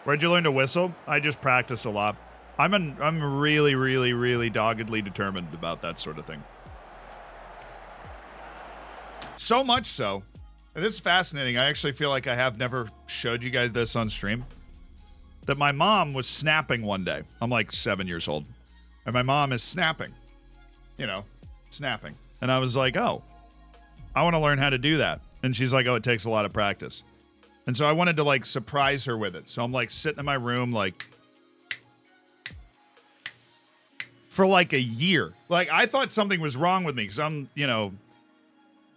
Where'd you learn to whistle? I just practiced a lot. I'm really, really, really doggedly determined about that sort of thing. So much so. And this is fascinating. I actually feel like I have never showed you guys this on stream. That my mom was snapping one day. I'm like 7 years old. And my mom is snapping. You know, snapping. And I was like, oh, I want to learn how to do that. And she's like, oh, it takes a lot of practice. And so I wanted to, like, surprise her with it. So I'm, like, sitting in my room, like, for, like, a year. Like, I thought something was wrong with me because I'm, you know,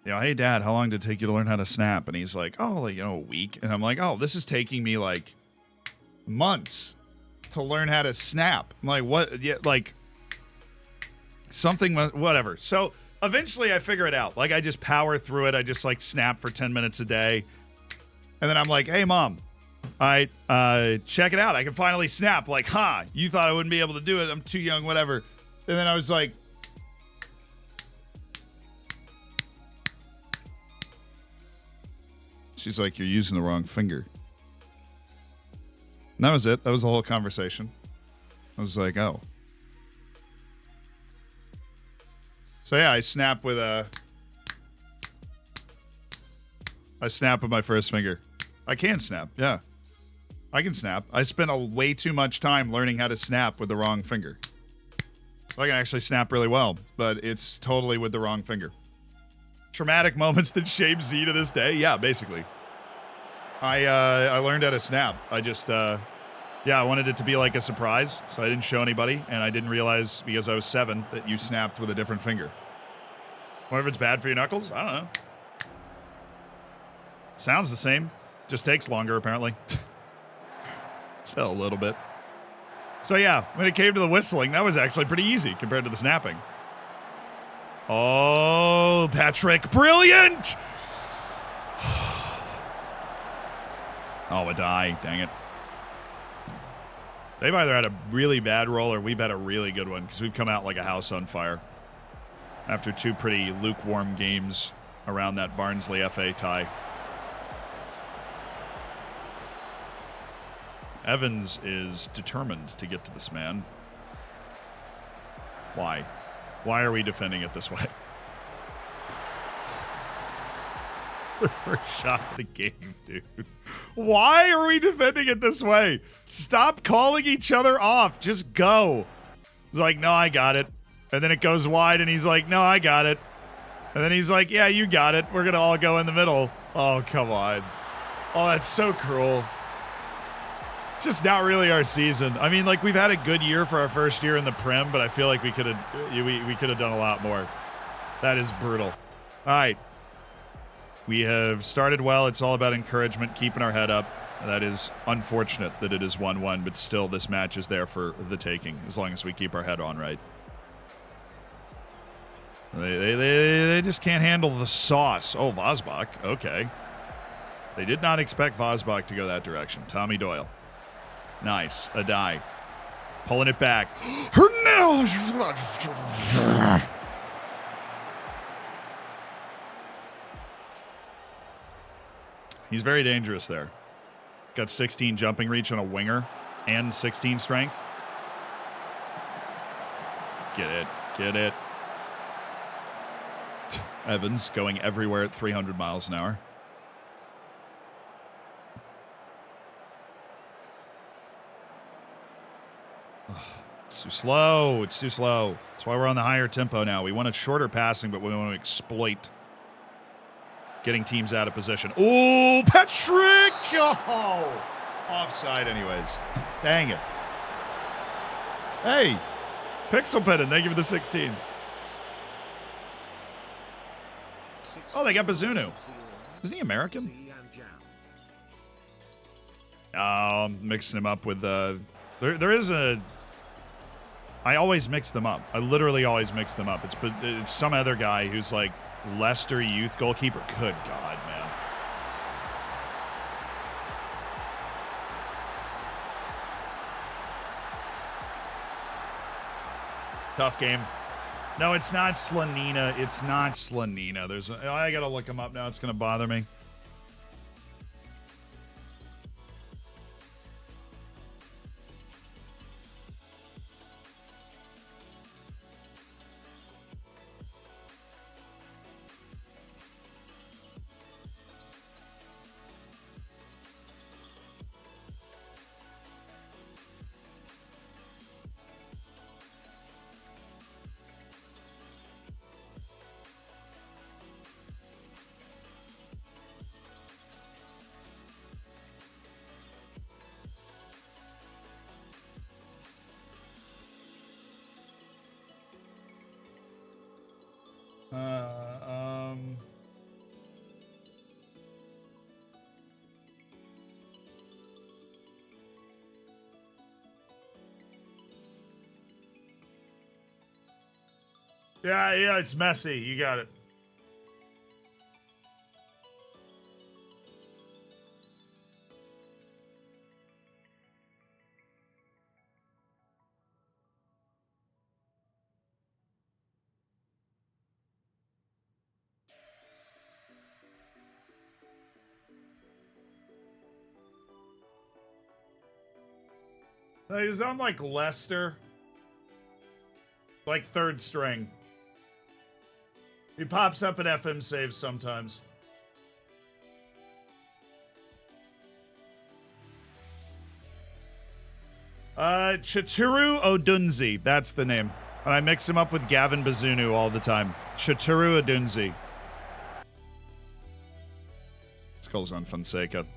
hey, Dad, how long did it take you to learn how to snap? And he's like, oh, like, a week. And I'm like, oh, this is taking me, like, months to learn how to snap. I'm like, what? Yeah, like, something, whatever. So eventually I figure it out. Like, I just power through it. I just, like, snap for 10 minutes a day. And then I'm like, hey, Mom, check it out. I can finally snap. Like, you thought I wouldn't be able to do it. I'm too young, whatever. And then I was like, she's like, you're using the wrong finger. And that was it. That was the whole conversation. I was like, oh. So yeah, I snap with my first finger. I can snap, yeah. I can snap. I spent way too much time learning how to snap with the wrong finger. So I can actually snap really well, but it's totally with the wrong finger. Traumatic moments that shape Z to this day? Yeah, basically. I learned how to snap. I just, I wanted it to be like a surprise, so I didn't show anybody, and I didn't realize, because I was 7, that you snapped with a different finger. Wonder if it's bad for your knuckles? I don't know. Sounds the same. Just takes longer, apparently. Still a little bit. So yeah, when it came to the whistling, that was actually pretty easy compared to the snapping. Oh, Patrick, brilliant! Oh, a die, dang it. They've either had a really bad roll or we've had a really good one, because we've come out like a house on fire after 2 pretty lukewarm games around that Barnsley FA tie. Evans is determined to get to this man. Why? Why are we defending it this way? First shot of the game, dude. Why are we defending it this way? Stop calling each other off. Just go. He's like, no, I got it. And then it goes wide, and he's like, no, I got it. And then he's like, yeah, you got it. We're going to all go in the middle. Oh, come on. Oh, that's so cruel. Just not really our season. I mean, like, we've had a good year for our first year in the Prem, but I feel like we could have done a lot more. That is brutal. All right. We have started well. It's all about encouragement, keeping our head up. That is unfortunate that it is 1-1, but still this match is there for the taking as long as we keep our head on right. They just can't handle the sauce. Oh, Vosbach. Okay. They did not expect Vosbach to go that direction. Tommy Doyle. Nice. A die. Pulling it back. He's very dangerous there. Got 16 jumping reach on a winger and 16 strength. Get it. Get it. Evans going everywhere at 300 miles an hour. It's too slow. It's too slow. That's why we're on the higher tempo now. We want a shorter passing, but we want to exploit getting teams out of position. Oh, Patrick! Oh, offside anyways. Dang it. Hey, Pixel Pen, thank you for the 16. Oh, they got Bazunu. Isn't he American? Oh, mixing him up with there is a. I always mix them up. I literally always mix them up. It's some other guy who's like Leicester youth goalkeeper. Good God, man. Tough game. No, it's not Slanina. It's not Slanina. I gotta look him up now. It's gonna bother me. Yeah, it's messy. You got it. He was on like Leicester. Like third string. He pops up in FM saves sometimes. Chituru Odunzi. That's the name. And I mix him up with Gavin Bazunu all the time. Chituru Odunzi. This calls on Fonseca.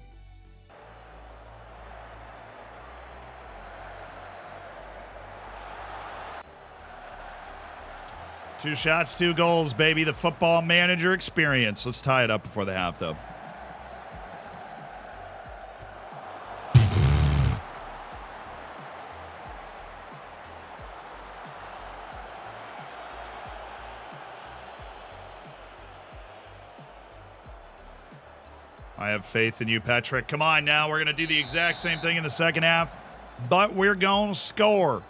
Two shots, 2 goals, baby. The football manager experience. Let's tie it up before the half, though. I have faith in you, Patrick. Come on now. We're going to do the exact same thing in the second half, but we're going to score.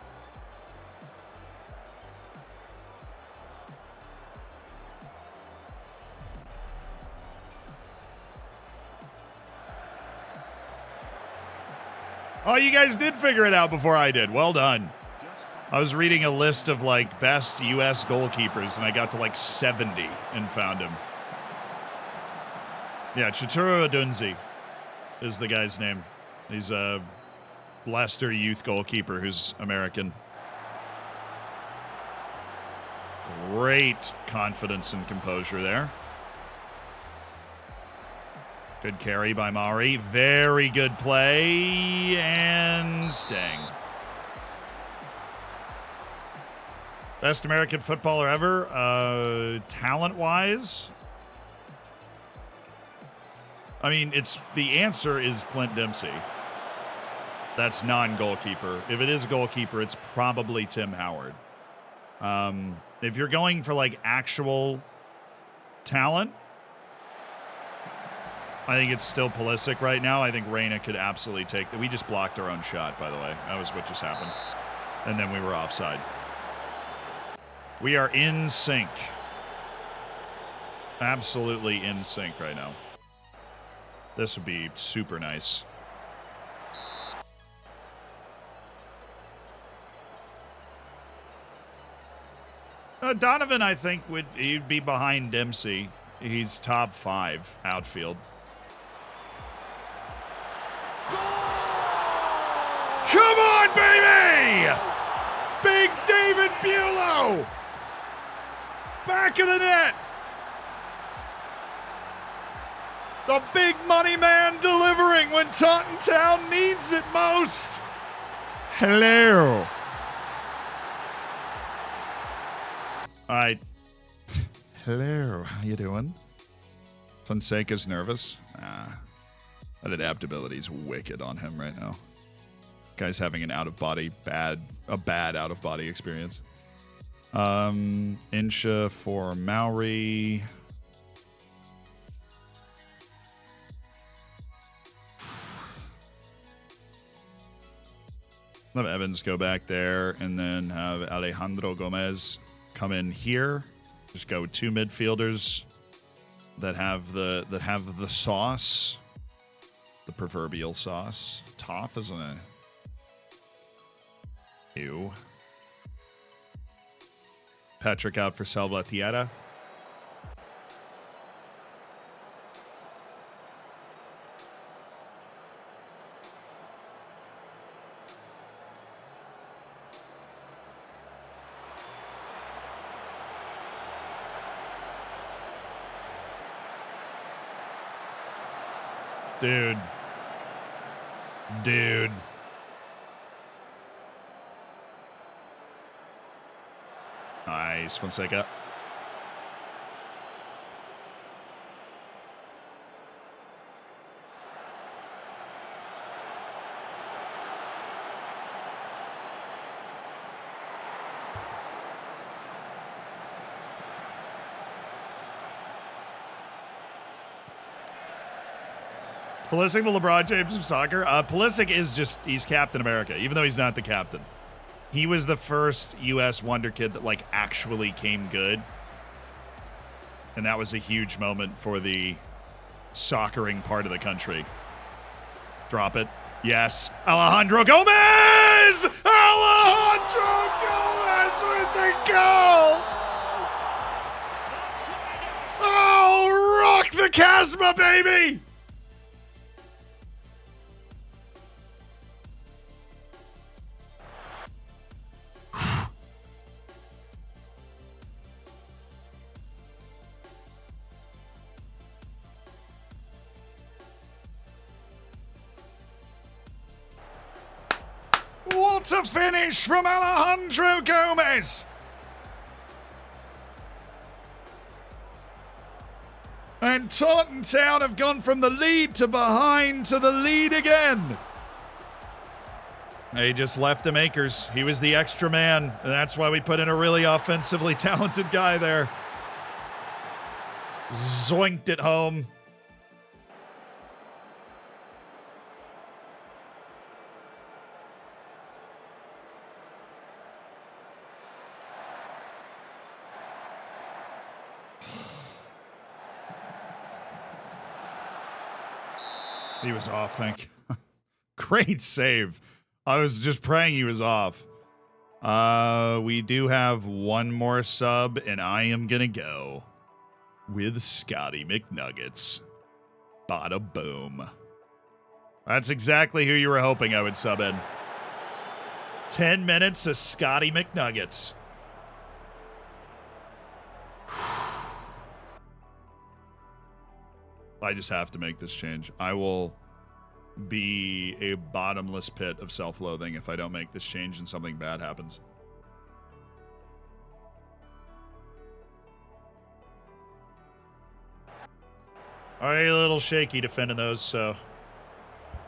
Oh, you guys did figure it out before I did. Well done. I was reading a list of, like, best U.S. goalkeepers, and I got to, like, 70 and found him. Yeah, Chituru Odunzi is the guy's name. He's a Leicester youth goalkeeper who's American. Great confidence and composure there. Good carry by Mari. Very good play. And Stang. Best American footballer ever. Talent-wise, I mean, the answer is Clint Dempsey. That's non-goalkeeper. If it is goalkeeper, it's probably Tim Howard. If you're going for, like, actual talent, I think it's still Pulisic right now. I think Reyna could absolutely take that. We just blocked our own shot, by the way. That was what just happened. And then we were offside. We are in sync. Absolutely in sync right now. This would be super nice. Donovan, I think, he'd be behind Dempsey. He's top 5 outfield. Come on, baby! Big David Bulow! Back of the net! The big money man delivering when Taunton Town needs it most. Hello. All right. Hello. How you doing? Fonseca's nervous. That adaptability's wicked on him right now. Guy's having an bad out-of-body experience. Insha for Maori. Let Evans go back there, and then have Alejandro Gomez come in here. Just go 2 midfielders that have the sauce, the proverbial sauce. Toth isn't it? Ew. Patrick out for Salvatierra. Dude. Nice, Fonseca. Pulisic, the LeBron James of soccer. Pulisic is just, he's Captain America, even though he's not the captain. He was the first U.S. wonder kid that, like, actually came good. And that was a huge moment for the soccering part of the country. Drop it. Yes. Alejandro Gomez! Alejandro Gomez with the goal! Oh, rock the Casma, baby! What a finish from Alejandro Gomez! And Taunton Town have gone from the lead to behind to the lead again. They just left him acres. He was the extra man, and that's why we put in a really offensively talented guy there. Zoinked it home. He was off, thank you. Great save. I was just praying he was off. We do have one more sub, and I am going to go with Scotty McNuggets. Bada boom. That's exactly who you were hoping I would sub in. 10 minutes of Scotty McNuggets. I just have to make this change. I will be a bottomless pit of self-loathing if I don't make this change and something bad happens. Alright, a little shaky defending those, so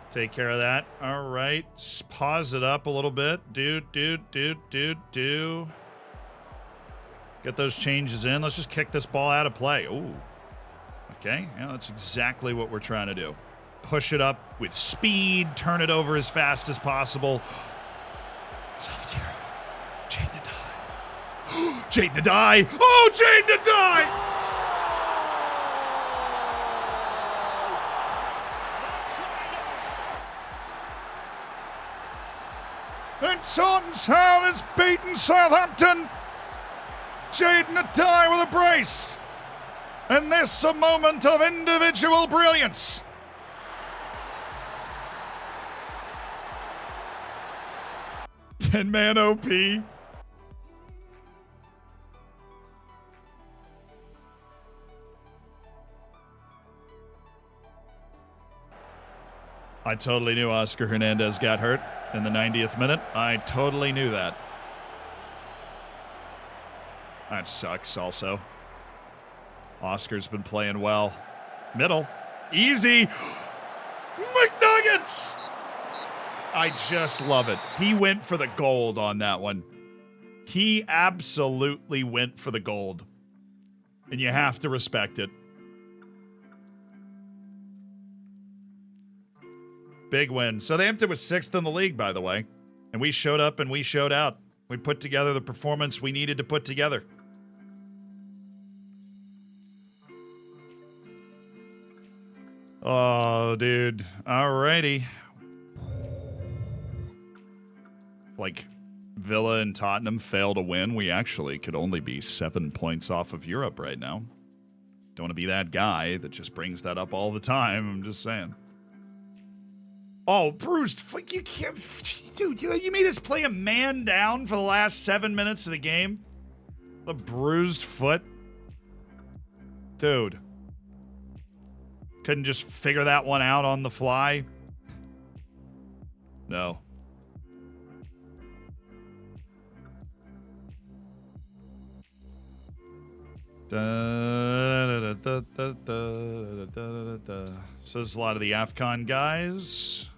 take care of that. All right, pause it up a little bit. Do. Get those changes in. Let's just kick this ball out of play. Ooh. Okay, yeah, that's exactly what we're trying to do. Push it up with speed, turn it over as fast as possible. Salvatierra. Jaden Adai. Jaden Adai. Oh, Jaden Adai! And Taunton Town has beaten Southampton. Jaden Adai with a brace. And this a moment of individual brilliance. Ten-man OP. I totally knew Oscar Hernandez got hurt in the 90th minute. I totally knew that. That sucks also. Oscar's been playing well. Middle. Easy. McNuggets! I just love it. He went for the gold on that one. He absolutely went for the gold. And you have to respect it. Big win. Southampton was 6th in the league, by the way. And we showed up and we showed out. We put together the performance we needed to put together. Oh, dude. Alrighty. Like, Villa and Tottenham fail to win. We actually could only be 7 points off of Europe right now. Don't want to be that guy that just brings that up all the time. I'm just saying. Oh, bruised. You can't. Dude, you made us play a man down for the last 7 minutes of the game? The bruised foot? Dude. Couldn't just figure that one out on the fly? No. Says a lot of the AFCON guys.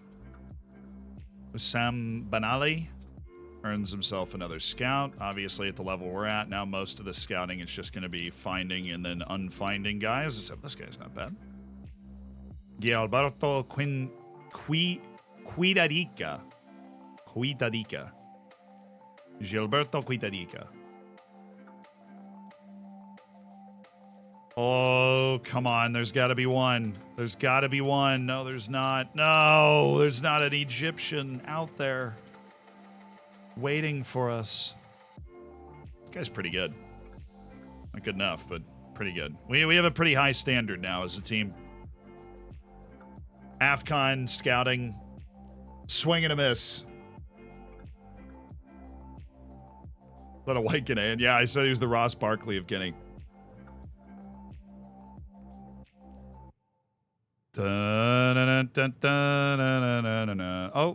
Sam Banali earns himself another scout. Obviously, at the level we're at now, most of the scouting is just going to be finding and then unfinding guys. Except this guy's not bad. Gilberto Quidarica. Gilberto Quidarica. Oh, come on. There's got to be one. There's got to be one. No, there's not. No, there's not an Egyptian out there waiting for us. This guy's pretty good. Not good enough, but pretty good. We have a pretty high standard now as a team. AFCON scouting. Swing and a miss. Is that a white Ghanaian? Yeah, I said he was the Ross Barkley of Guinea. Oh,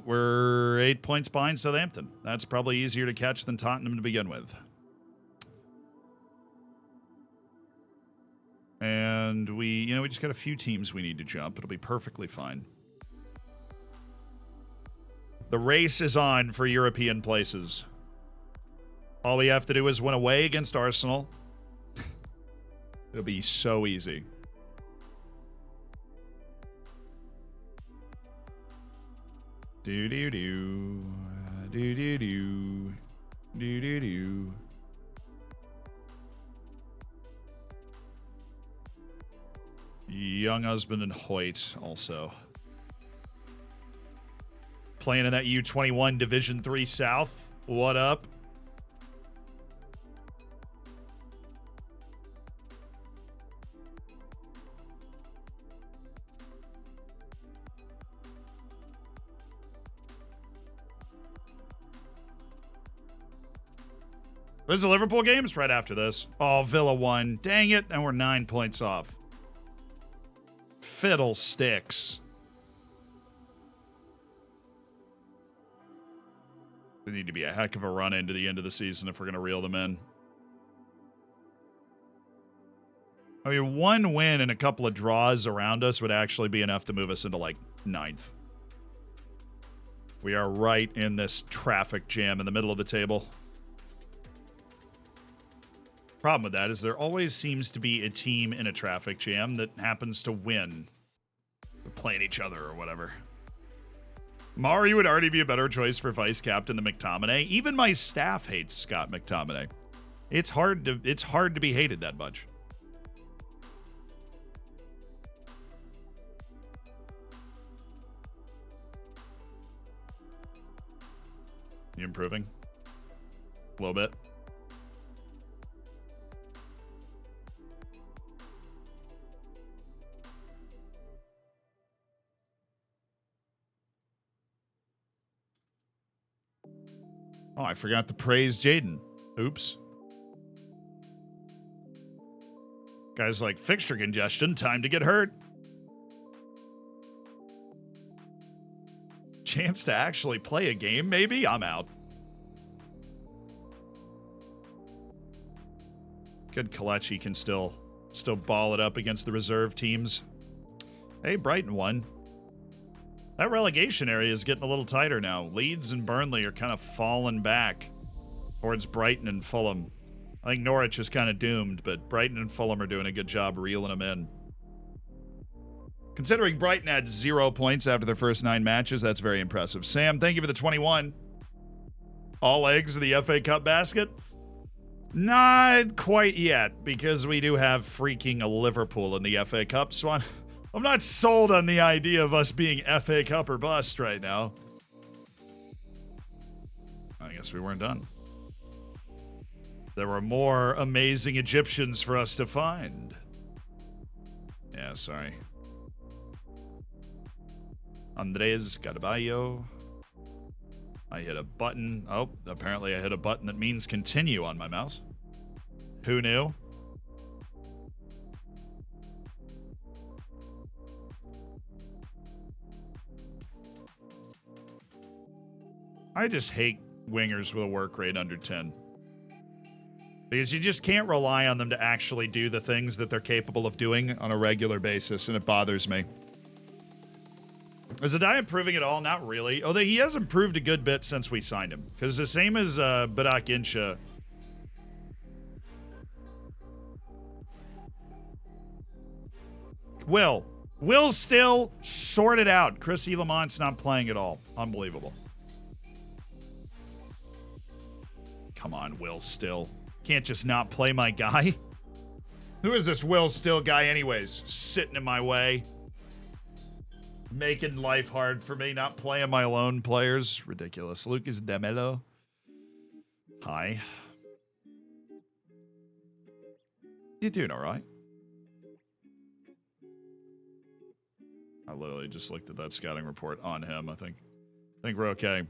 we're 8 points behind Southampton. That's probably easier to catch than Tottenham to begin with. And we just got a few teams we need to jump. It'll be perfectly fine. The race is on for European places. All we have to do is win away against Arsenal. It'll be so easy. Do-do-do. Do-do-do. Do-do-do. Young husband and Hoyt also. Playing in that U21 Division 3 South. What up? There's the Liverpool games right after this. Oh, Villa won. Dang it, and we're 9 points off. Fiddlesticks. There need to be a heck of a run into the end of the season if we're going to reel them in. I mean, one win and a couple of draws around us would actually be enough to move us into, like, 9th. We are right in this traffic jam in the middle of the table. Problem with that is there always seems to be a team in a traffic jam that happens to win. They're playing each other or whatever. Mari would already be a better choice for vice captain than McTominay. Even my staff hates Scott McTominay. It's hard to be hated that much. You improving? A little bit. Oh, I forgot to praise Jaden. Oops. Guys like fixture congestion, time to get hurt. Chance to actually play a game, maybe? I'm out. Good Kelechi can still ball it up against the reserve teams. Hey, Brighton won. That relegation area is getting a little tighter now. Leeds and Burnley are kind of falling back towards Brighton and Fulham. I think Norwich is kind of doomed, but Brighton and Fulham are doing a good job reeling them in. Considering Brighton had 0 points after their first 9 matches, that's very impressive. Sam, thank you for the 21. All eggs in the FA Cup basket? Not quite yet, because we do have freaking Liverpool in the FA Cup, so I'm not sold on the idea of us being FA Cup or bust right now. I guess we weren't done. There were more amazing Egyptians for us to find. Yeah, sorry. Andres Carballo. I hit a button. Oh, apparently I hit a button that means continue on my mouse. Who knew? I just hate wingers with a work rate under 10. Because you just can't rely on them to actually do the things that they're capable of doing on a regular basis, and it bothers me. Is Adai improving at all? Not really. Although he has improved a good bit since we signed him. Because the same as Badak Insha. Will still sort it out. Chrissy Lamont's not playing at all. Unbelievable. Come on, Will Still. Can't just not play my guy. Who is this Will Still guy anyways? Sitting in my way. Making life hard for me. Not playing my lone players. Ridiculous. Lucas Demelo. Hi. You doing all right? I literally just looked at that scouting report on him. I think we're okay.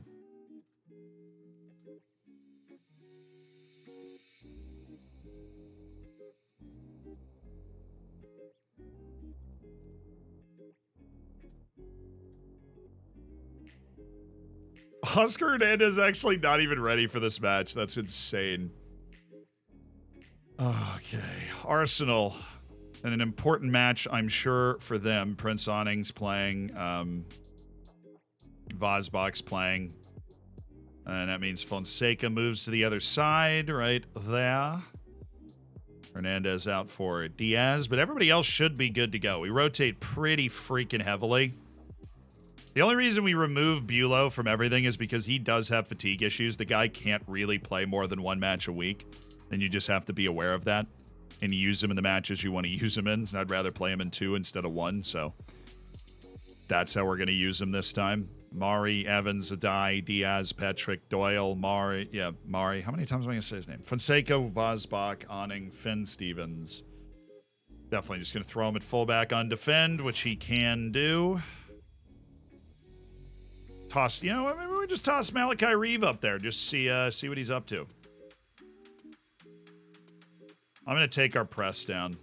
Oscar Hernandez is actually not even ready for this match. That's insane. Okay. Arsenal. And an important match, I'm sure, for them. Prince Awning's playing. Vosbach's playing. And that means Fonseca moves to the other side right there. Hernandez out for Diaz. But everybody else should be good to go. We rotate pretty freaking heavily. The only reason we remove Bulow from everything is because he does have fatigue issues. The guy can't really play more than one match a week. And you just have to be aware of that. And use him in the matches you want to use him in. I'd rather play him in 2 instead of 1. So that's how we're going to use him this time. Mari, Evans, Adai, Diaz, Patrick, Doyle, Mari. Yeah, Mari. How many times am I going to say his name? Fonseca, Vosbach, Awning, Finn Stevens. Definitely just going to throw him at fullback on defend, which he can do. Toss, maybe we just toss Malachi Reeve up there. Just see what he's up to. I'm going to take our press down.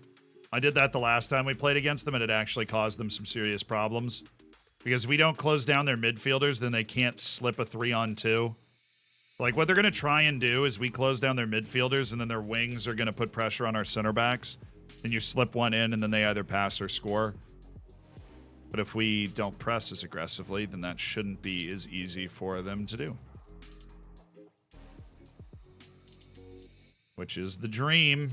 I did that the last time we played against them, and it actually caused them some serious problems. Because if we don't close down their midfielders, then they can't slip a 3-on-2. Like, what they're going to try and do is we close down their midfielders, and then their wings are going to put pressure on our center backs. And you slip one in, and then they either pass or score. But if we don't press as aggressively, then that shouldn't be as easy for them to do. Which is the dream.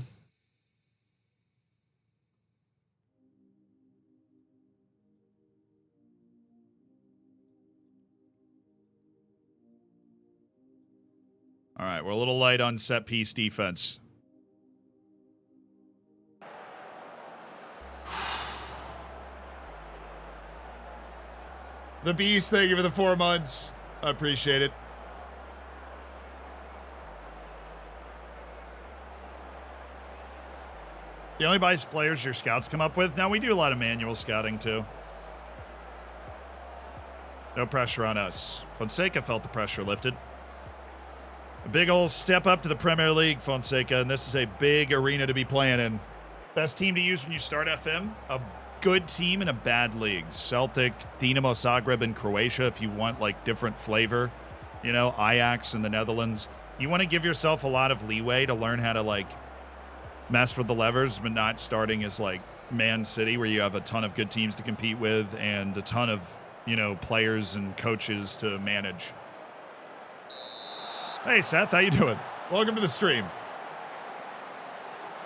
All right, we're a little light on set piece defense. The Beast, thank you for the 4 months. I appreciate it. The only buys players your scouts come up with? Now, we do a lot of manual scouting, too. No pressure on us. Fonseca felt the pressure lifted. A big old step up to the Premier League, Fonseca, and this is a big arena to be playing in. Best team to use when you start FM? A good team in a bad league. Celtic, Dinamo Zagreb in Croatia, if you want, like, different flavor. Ajax in the Netherlands. You want to give yourself a lot of leeway to learn how to, like, mess with the levers, but not starting as, like, Man City, where you have a ton of good teams to compete with and a ton of, players and coaches to manage. Hey, Seth, how you doing? Welcome to the stream.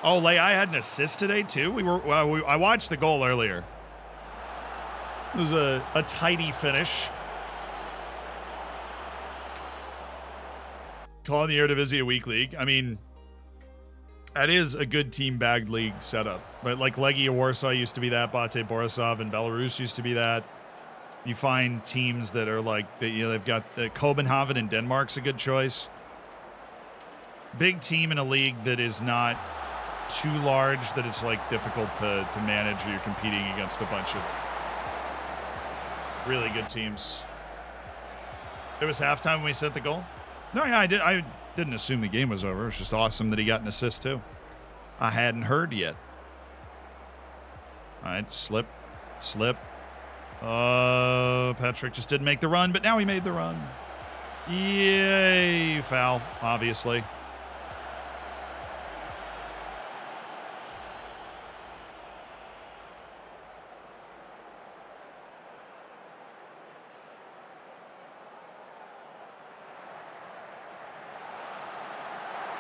Oh, Lay, I had an assist today, too? I watched the goal earlier. It was a tidy finish. Calling the Eredivisie a weak league. I mean, that is a good team bagged league setup. But like Legia Warsaw used to be that. Bate Borisov in Belarus used to be that. You find teams that are like, they've got Copenhagen in Denmark's a good choice. Big team in a league that is not too large that it's like difficult to manage. You're competing against a bunch of really good teams. It was halftime when we set the goal. No, yeah, I didn't assume the game was over. It's just awesome that he got an assist too. I hadn't heard yet. All right, slip. Patrick just didn't make the run, but now he made the run. Yay, foul, obviously.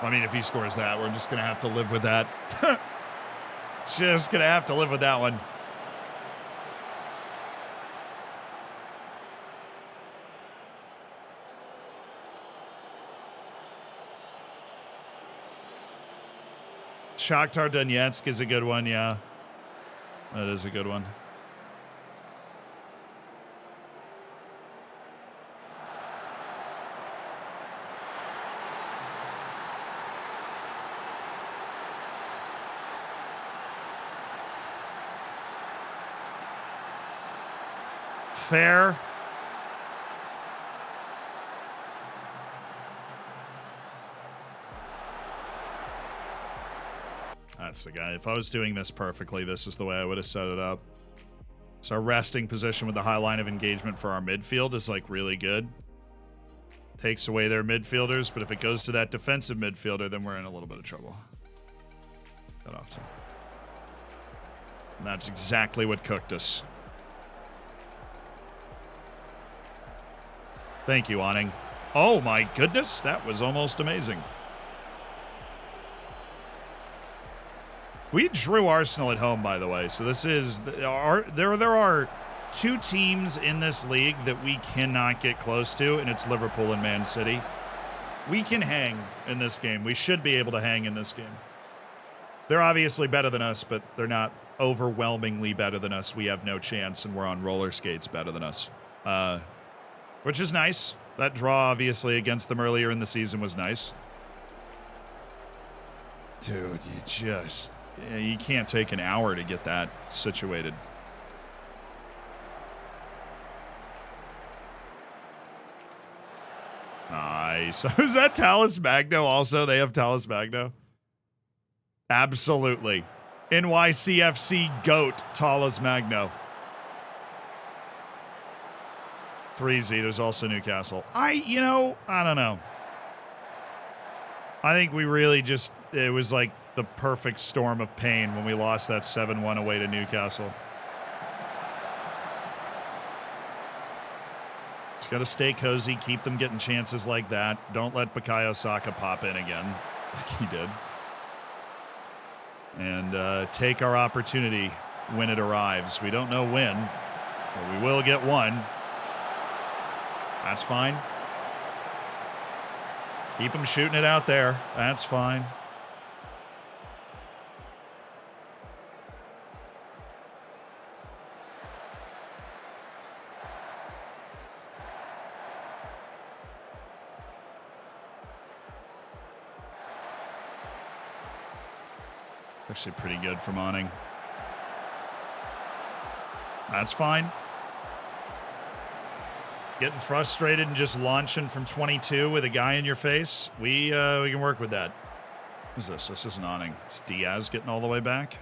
I mean, if he scores that, we're just going to have to live with that. Just going to have to live with that one. Shakhtar Donetsk is a good one, yeah. That is a good one. Fair. That's the guy. If I was doing this perfectly, this is the way I would have set it up. So our resting position with the high line of engagement for our midfield is like really good. Takes away their midfielders, but if it goes to that defensive midfielder, then we're in a little bit of trouble. That often. And that's exactly what cooked us. Thank you, Awning. Oh my goodness, that was almost amazing. We drew Arsenal at home, by the way. So this is there are two teams in this league that we cannot get close to, and it's Liverpool and Man City. We can hang in this game. We should be able to hang in this game. They're obviously better than us, but they're not overwhelmingly better than us. We have no chance, and we're on roller skates better than us. Which is nice. That draw, obviously, against them earlier in the season was nice. Dude, you can't take an hour to get that situated. Nice. Is that Talus Magno also? They have Talus Magno? Absolutely. NYCFC GOAT Talus Magno. 3Z, there's also Newcastle. I don't know. I think we really it was like the perfect storm of pain when we lost that 7-1 away to Newcastle. Just got to stay cozy, keep them getting chances like that. Don't let Bukayo Saka pop in again, like he did. And take our opportunity when it arrives. We don't know when, but we will get one. That's fine. Keep them shooting it out there. That's fine. Actually pretty good from Awning. That's fine. Getting frustrated and just launching from 22 with a guy in your face, we can work with that. Who's this? This isn't Awning. It's Diaz getting all the way back.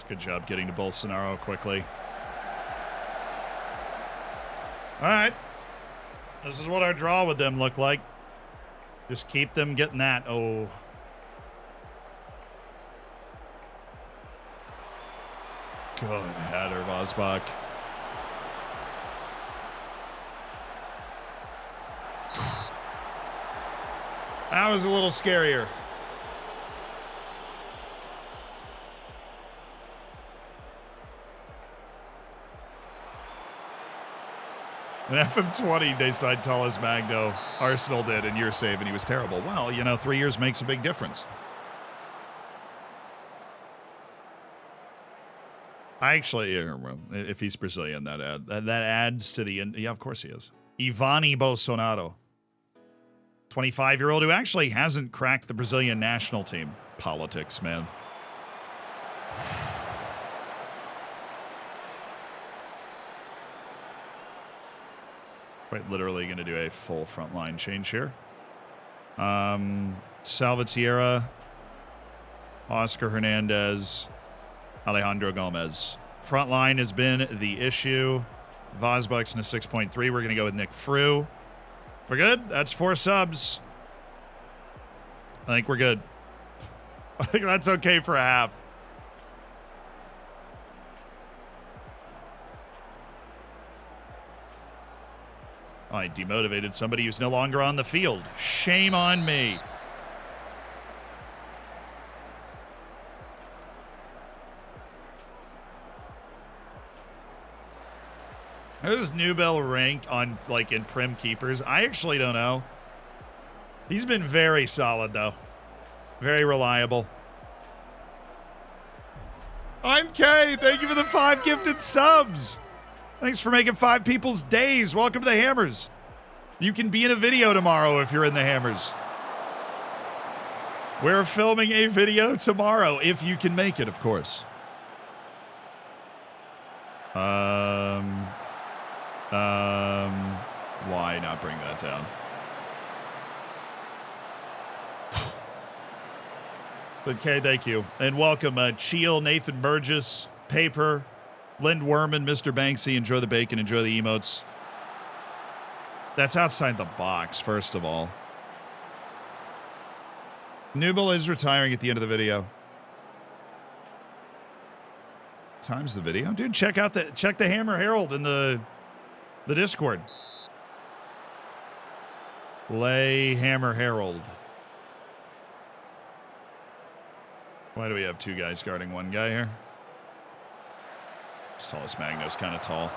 Good job getting to Bolsonaro quickly. All right. This is what our draw with them looked like. Just keep them getting that. Oh. Good header, Vosbach. That was a little scarier. In FM20, they signed Talles Magno. Arsenal did, and you're saying he was terrible. Well, 3 years makes a big difference. I actually, if he's Brazilian, that adds to the... Yeah, of course he is. Ivani Bolsonaro. 25-year-old who actually hasn't cracked the Brazilian national team. Politics, man. Quite literally going to do a full front line change here. Salvatierra, Oscar Hernandez, Alejandro Gomez. Front line has been the issue. Vosbucks in a 6.3. We're going to go with Nick Frew. We're good. That's 4 subs. I think we're good. I think that's okay for a half. I demotivated somebody who's no longer on the field. Shame on me. Who's Newbell ranked on, in Prim Keepers? I actually don't know. He's been very solid, though. Very reliable. I'm Kay. Thank you for the 5 gifted subs. Thanks for making 5 people's days. Welcome to the Hammers. You can be in a video tomorrow if you're in the Hammers. We're filming a video tomorrow, if you can make it, of course. Why not bring that down? Okay, thank you. And welcome, Cheel, Nathan Burgess, Paper, Lind Werman, Mr. Banksy. Enjoy the bacon, enjoy the emotes. That's outside the box, first of all. Newbell is retiring at the end of the video. Time's the video? Dude, check the Hammer Herald in the Discord. Play Hammer Herald. Why do we have 2 guys guarding 1 guy here? This Talles Magno's kind of tall.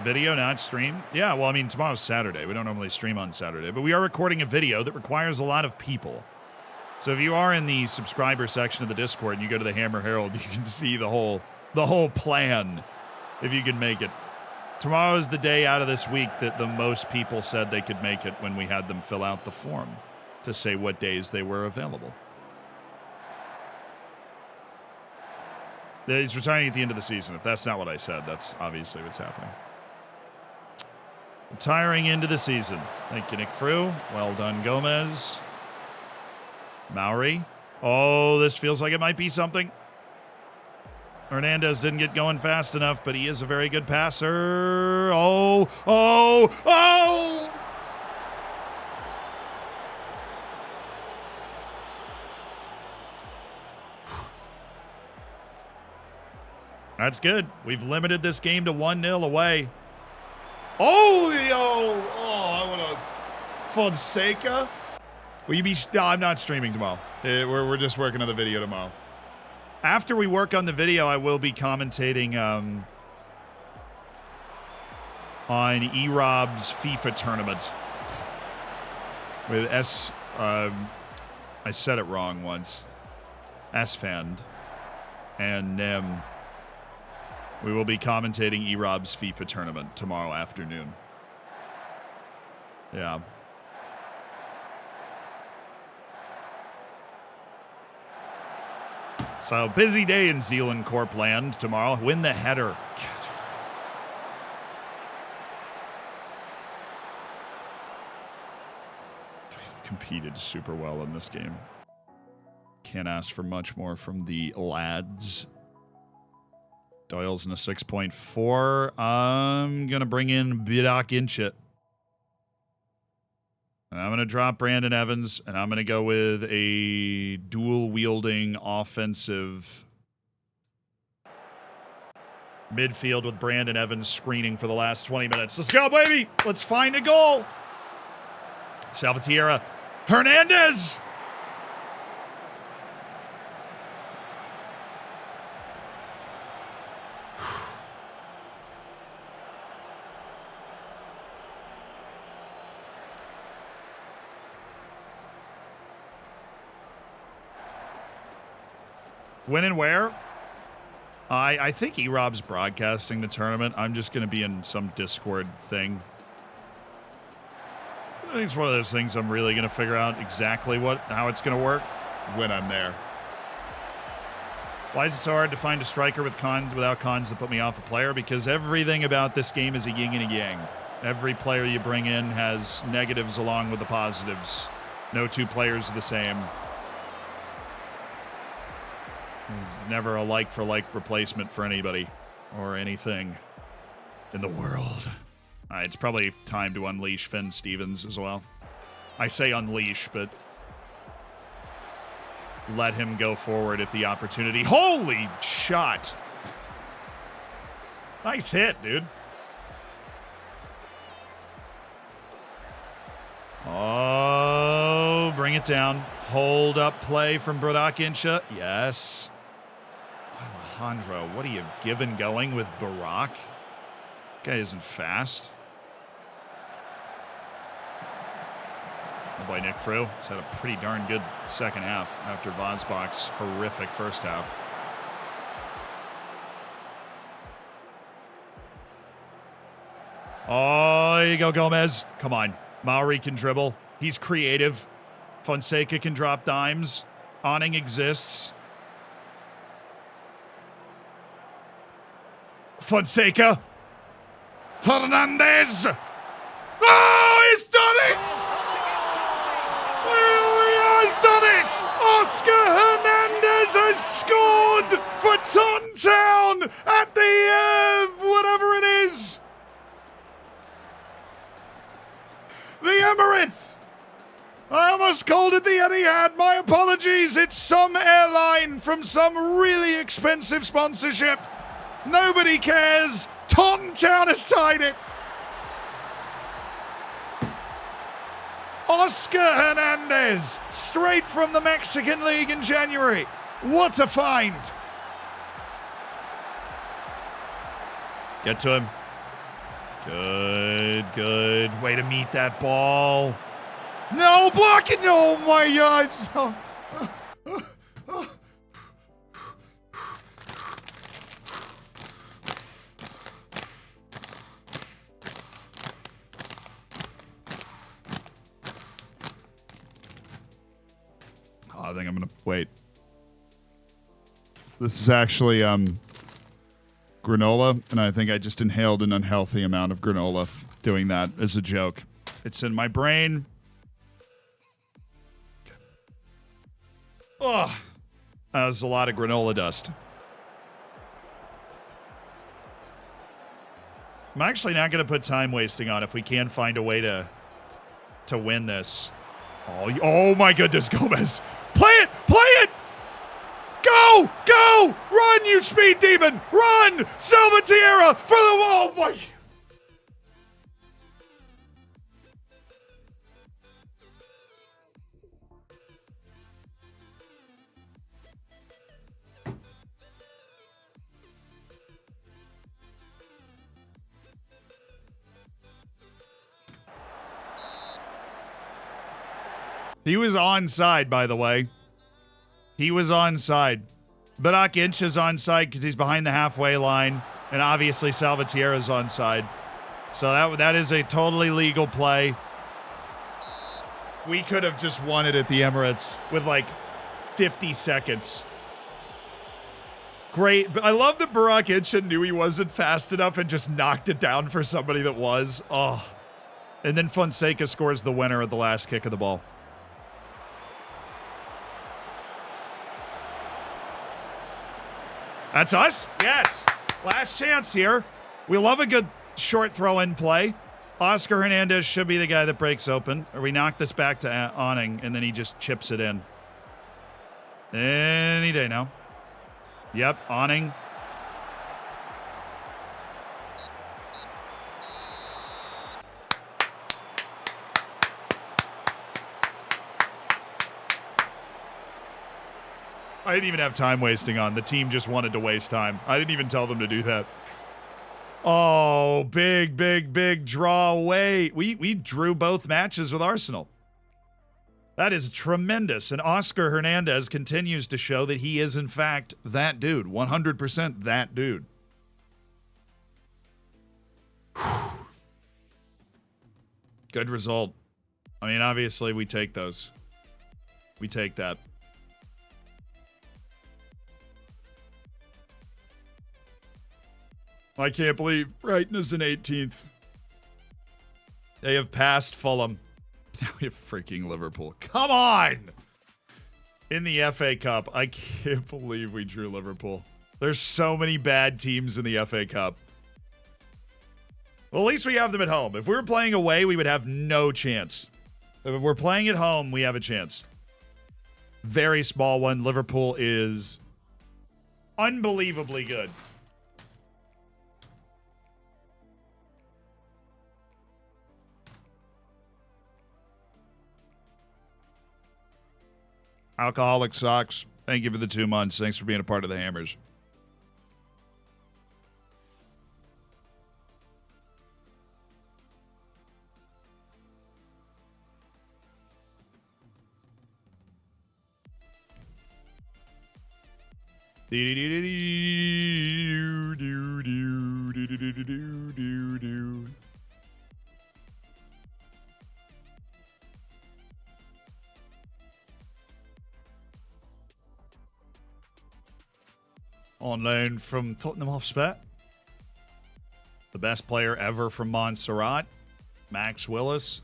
Video not streamed? Yeah, well, I mean, tomorrow's Saturday. We don't normally stream on Saturday, but we are recording a video that requires a lot of people. So if you are in the subscriber section of the Discord and you go to the Hammer Herald, you can see the whole plan, if you can make it. Tomorrow is the day out of this week that the most people said they could make it when we had them fill out the form to say what days they were available. He's retiring at the end of the season. If that's not what I said, that's obviously what's happening. Retiring into the season. Thank you, Nick Frew. Well done, Gomez. Maori. Oh, this feels like it might be something. Hernandez didn't get going fast enough, but he is a very good passer. Oh! That's good. We've limited this game to 1-0 away. I want to... Fonseca? Will you be... No, I'm not streaming tomorrow. We're just working on the video tomorrow. After we work on the video, I will be commentating on E-Rob's FIFA tournament with I said it wrong once. S-Fand and Nem. We will be commentating E-Rob's FIFA tournament tomorrow afternoon. Yeah. So, busy day in Zealand Corp land tomorrow. Win the header. We've competed super well in this game. Can't ask for much more from the lads. Doyle's in a 6.4. I'm going to bring in Bidak Inchit. And I'm going to drop Brandon Evans, and I'm going to go with a dual-wielding offensive midfield with Brandon Evans screening for the last 20 minutes. Let's go, baby! Let's find a goal! Salvatierra. Hernandez! When and where? I think E-Rob's broadcasting the tournament. I'm just going to be in some Discord thing. I think it's one of those things I'm really going to figure out exactly how it's going to work when I'm there. Why is it so hard to find a striker without cons that put me off a player? Because everything about this game is a yin and a yang. Every player you bring in has negatives along with the positives. No two players are the same. Never a like-for-like replacement for anybody or anything in the world. It's probably time to unleash Finn Stevens as well. I say unleash, but let him go forward if the opportunity... Holy shot! Nice hit, dude. Oh, bring it down. Hold up play from Brodak Insha. Yes. Alejandro, what are you giving going with Barak? Guy isn't fast. Oh boy, Nick Frew has had a pretty darn good second half after Vosbach's horrific first half. Oh, there you go, Gomez. Come on. Mauri can dribble. He's creative. Fonseca can drop dimes. Awning exists. Fonseca. Hernandez. Oh, he's done it! Oh, he has done it! Oscar Hernandez has scored for Taunton at the, whatever it is. The Emirates. I almost called it the Etihad. My apologies. It's some airline from some really expensive sponsorship. Nobody cares. Taunton Town has tied it. Oscar Hernandez, straight from the Mexican League in January. What a find. Get to him. Good, good. Way to meet that ball. No, block it. Oh, my God. I think I'm going to wait. This is actually granola, and I think I just inhaled an unhealthy amount of granola doing that as a joke. It's in my brain. Oh, that was a lot of granola dust. I'm actually not going to put time wasting on if we can find a way to win this. Oh my goodness, Gomez. Play it! Play it! Go! Go! Run, you speed demon! Run! Salvatierra for the wall! Oh my... He was onside, by the way. He was onside. Barak Inch is onside because he's behind the halfway line. And obviously Salvatierra's onside. So that is a totally legal play. We could have just won it at the Emirates with like 50 seconds. Great. But I love that Barak Inch knew he wasn't fast enough and just knocked it down for somebody that was. Oh. And then Fonseca scores the winner at the last kick of the ball. That's us? Yes. Last chance here. We love a good short throw-in play. Oscar Hernandez should be the guy that breaks open. Or we knock this back to Awning, and then he just chips it in. Any day now. Yep, Awning. I didn't even have time wasting on. The team just wanted to waste time. I didn't even tell them to do that. Oh, big draw away. We drew both matches with Arsenal. That is tremendous. And Oscar Hernandez continues to show that he is, in fact, that dude. 100% that dude. Good result. I mean, obviously, we take those. We take that. I can't believe Brighton is in 18th. They have passed Fulham. Now we have freaking Liverpool. Come on! In the FA Cup, I can't believe we drew Liverpool. There's so many bad teams in the FA Cup. Well, at least we have them at home. If we were playing away, we would have no chance. If we're playing at home, we have a chance. Very small one. Liverpool is unbelievably good. Alcoholic Socks, thank you for the 2 months. Thanks for being a part of the Hammers. On loan from Tottenham Hotspur. The best player ever from Montserrat, Max Willis.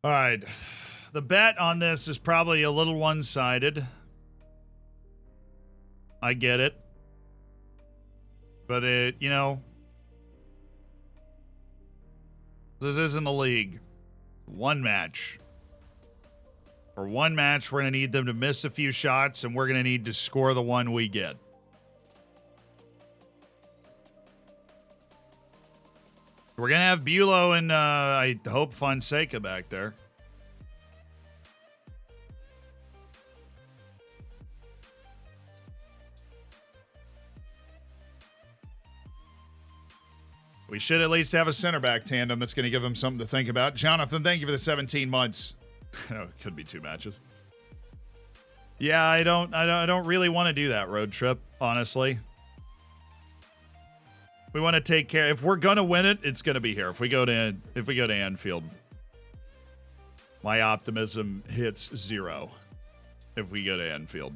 All right. The bet on this is probably a little one-sided. I get it. But this isn't the league. One match. For one match, we're going to need them to miss a few shots, and we're going to need to score the one we get. We're going to have Bulow and, I hope, Fonseca back there. We should at least have a center back tandem that's going to give him something to think about. Jonathan, thank you for the 17 months. It could be 2 matches. Yeah, I don't really want to do that road trip, honestly. We want to take care. If we're gonna win it, it's gonna be here. If we go to Anfield, my optimism hits 0. If we go to Anfield.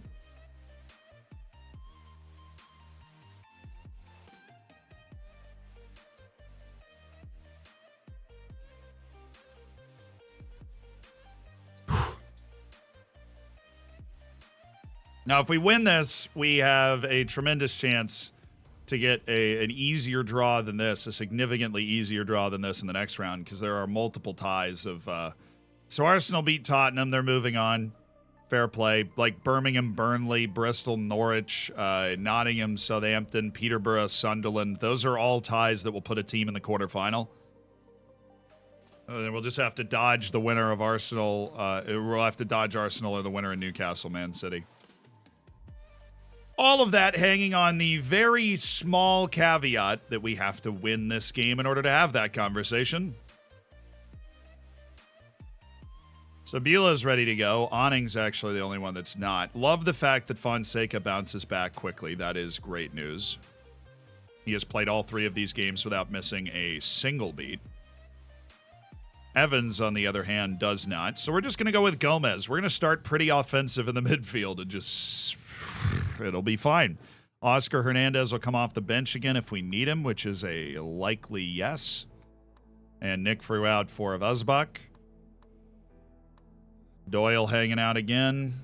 Now, if we win this, we have a tremendous chance to get an easier draw than this, a significantly easier draw than this in the next round, because there are multiple ties of... So Arsenal beat Tottenham. They're moving on. Fair play. Like Birmingham, Burnley, Bristol, Norwich, Nottingham, Southampton, Peterborough, Sunderland. Those are all ties that will put a team in the quarterfinal. We'll just have to dodge the winner of Arsenal. We'll have to dodge Arsenal or the winner of Newcastle, Man City. All of that hanging on the very small caveat that we have to win this game in order to have that conversation. So Beulah's ready to go. Awning's actually the only one that's not. Love the fact that Fonseca bounces back quickly. That is great news. He has played all 3 of these games without missing a single beat. Evans, on the other hand, does not. So we're just going to go with Gomez. We're going to start pretty offensive in the midfield and just... It'll be fine. Oscar Hernandez will come off the bench again if we need him, which is a likely yes. And Nick Fruout for Vazbach. Doyle hanging out again.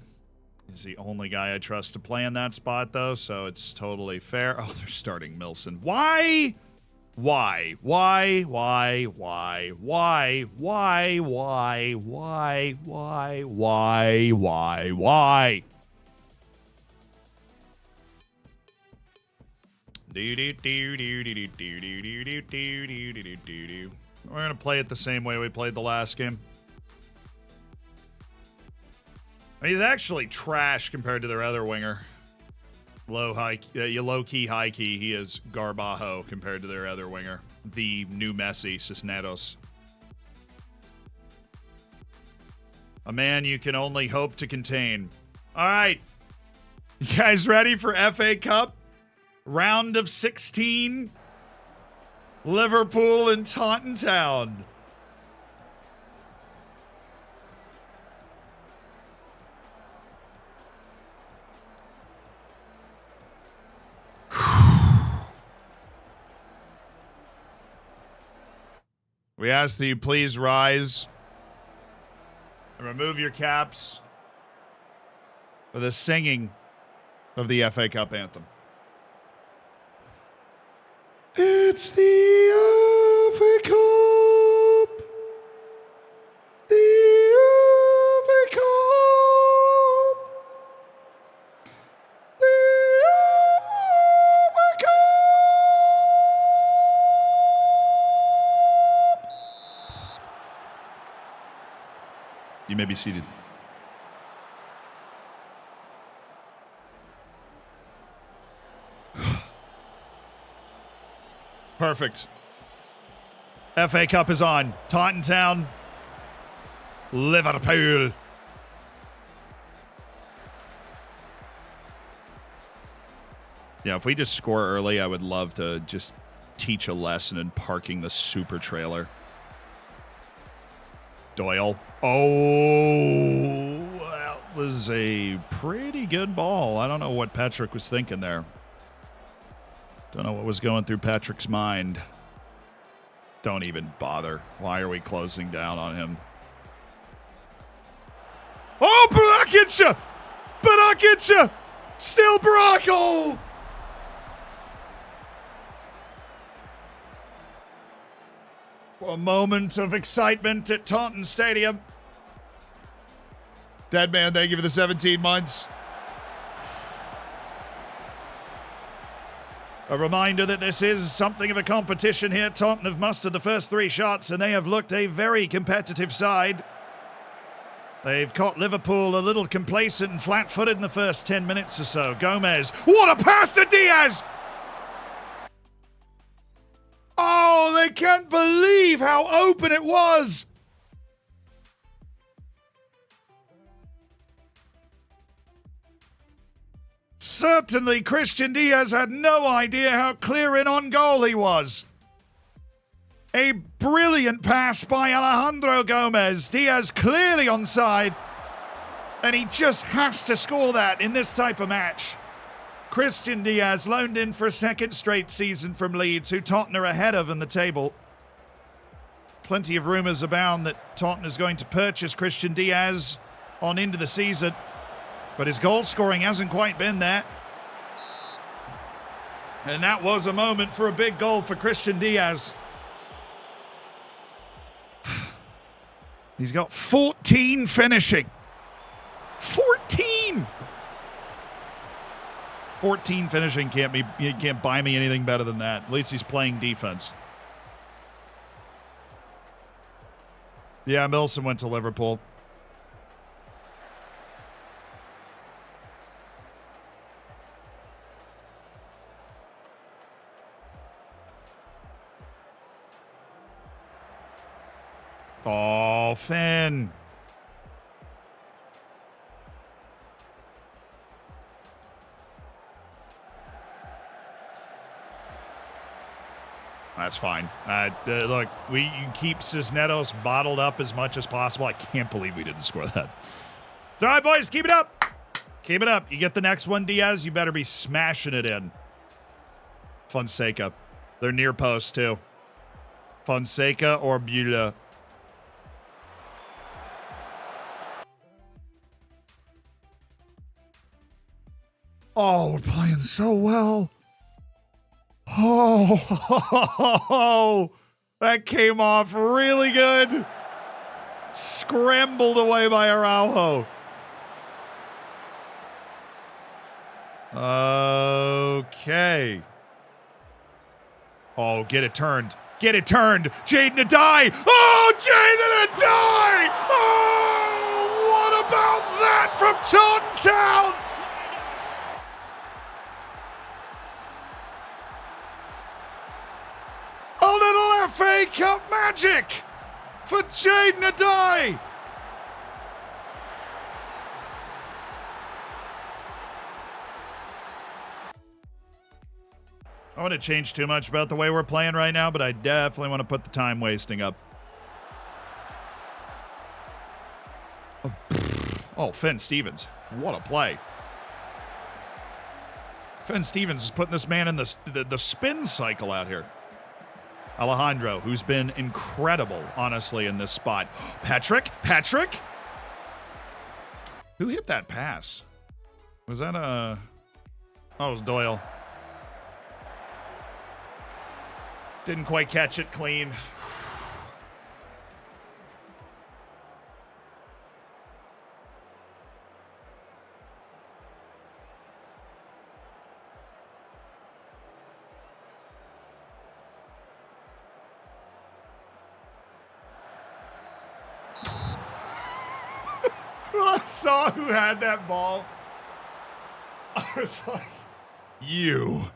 He's the only guy I trust to play in that spot, though, so it's totally fair. Oh, they're starting Milson. Why? Why? Why? Why? Why? Why? Why? Why? Why? Why? Why? Why? Why? We're gonna play it the same way we played the last game. He's actually trash compared to their other winger. Low-key, high-key, he is Garbajo compared to their other winger. The new Messi, Cisneros. A man you can only hope to contain. All right. You guys ready for FA Cup? Round of 16. Liverpool and Taunton Town. We ask that you please rise and remove your caps for the singing of the FA Cup anthem. It's the FA Cup! The FA Cup! The FA Cup! You may be seated. Perfect. FA Cup is on. Taunton Town. Liverpool. Yeah, if we just score early, I would love to just teach a lesson in parking the super trailer. Doyle. Oh, that was a pretty good ball. I don't know what Patrick was thinking there. Don't know what was going through Patrick's mind. Don't even bother. Why are we closing down on him? Oh, Barakic! Barakic! Still Barako! A moment of excitement at Taunton Stadium. Deadman, thank you for the 17 months. A reminder that this is something of a competition here. Taunton have mustered the first 3 shots, and they have looked a very competitive side. They've caught Liverpool a little complacent and flat-footed in the first 10 minutes or so. Gomez. What a pass to Diaz! Oh, they can't believe how open it was! Certainly, Christian Diaz had no idea how clear in on goal he was. A brilliant pass by Alejandro Gomez. Diaz clearly onside. And he just has to score that in this type of match. Christian Diaz loaned in for a second straight season from Leeds, who Taunton are ahead of in the table. Plenty of rumours abound that Taunton is going to purchase Christian Diaz on into the season. But his goal scoring hasn't quite been there. And that was a moment for a big goal for Christian Diaz. He's got 14 finishing. 14! 14 finishing you can't buy me anything better than that. At least he's playing defense. Yeah, Milson went to Liverpool. Oh, Finn. That's fine. Look, you keep Cisneros bottled up as much as possible. I can't believe we didn't score that. It's all right, boys. Keep it up. Keep it up. You get the next one, Diaz. You better be smashing it in. Fonseca. They're near post, too. Fonseca or Bula. Oh, we're playing so well. Oh, that came off really good. Scrambled away by Araujo. Okay. Oh, get it turned. Get it turned. Jaden Adai. Oh, Jaden Adai. Oh, what about that from Taunton Town? A little FA Cup magic for Jaden Adai. I want to change too much about the way we're playing right now, but I definitely want to put the time wasting up. Oh, Finn Stevens. What a play. Finn Stevens is putting this man in the spin cycle out here. Alejandro, who's been incredible, honestly, in this spot. Patrick? Who hit that pass? Was that a... Oh, it was Doyle. Didn't quite catch it clean. When I saw who had that ball, I was like, you.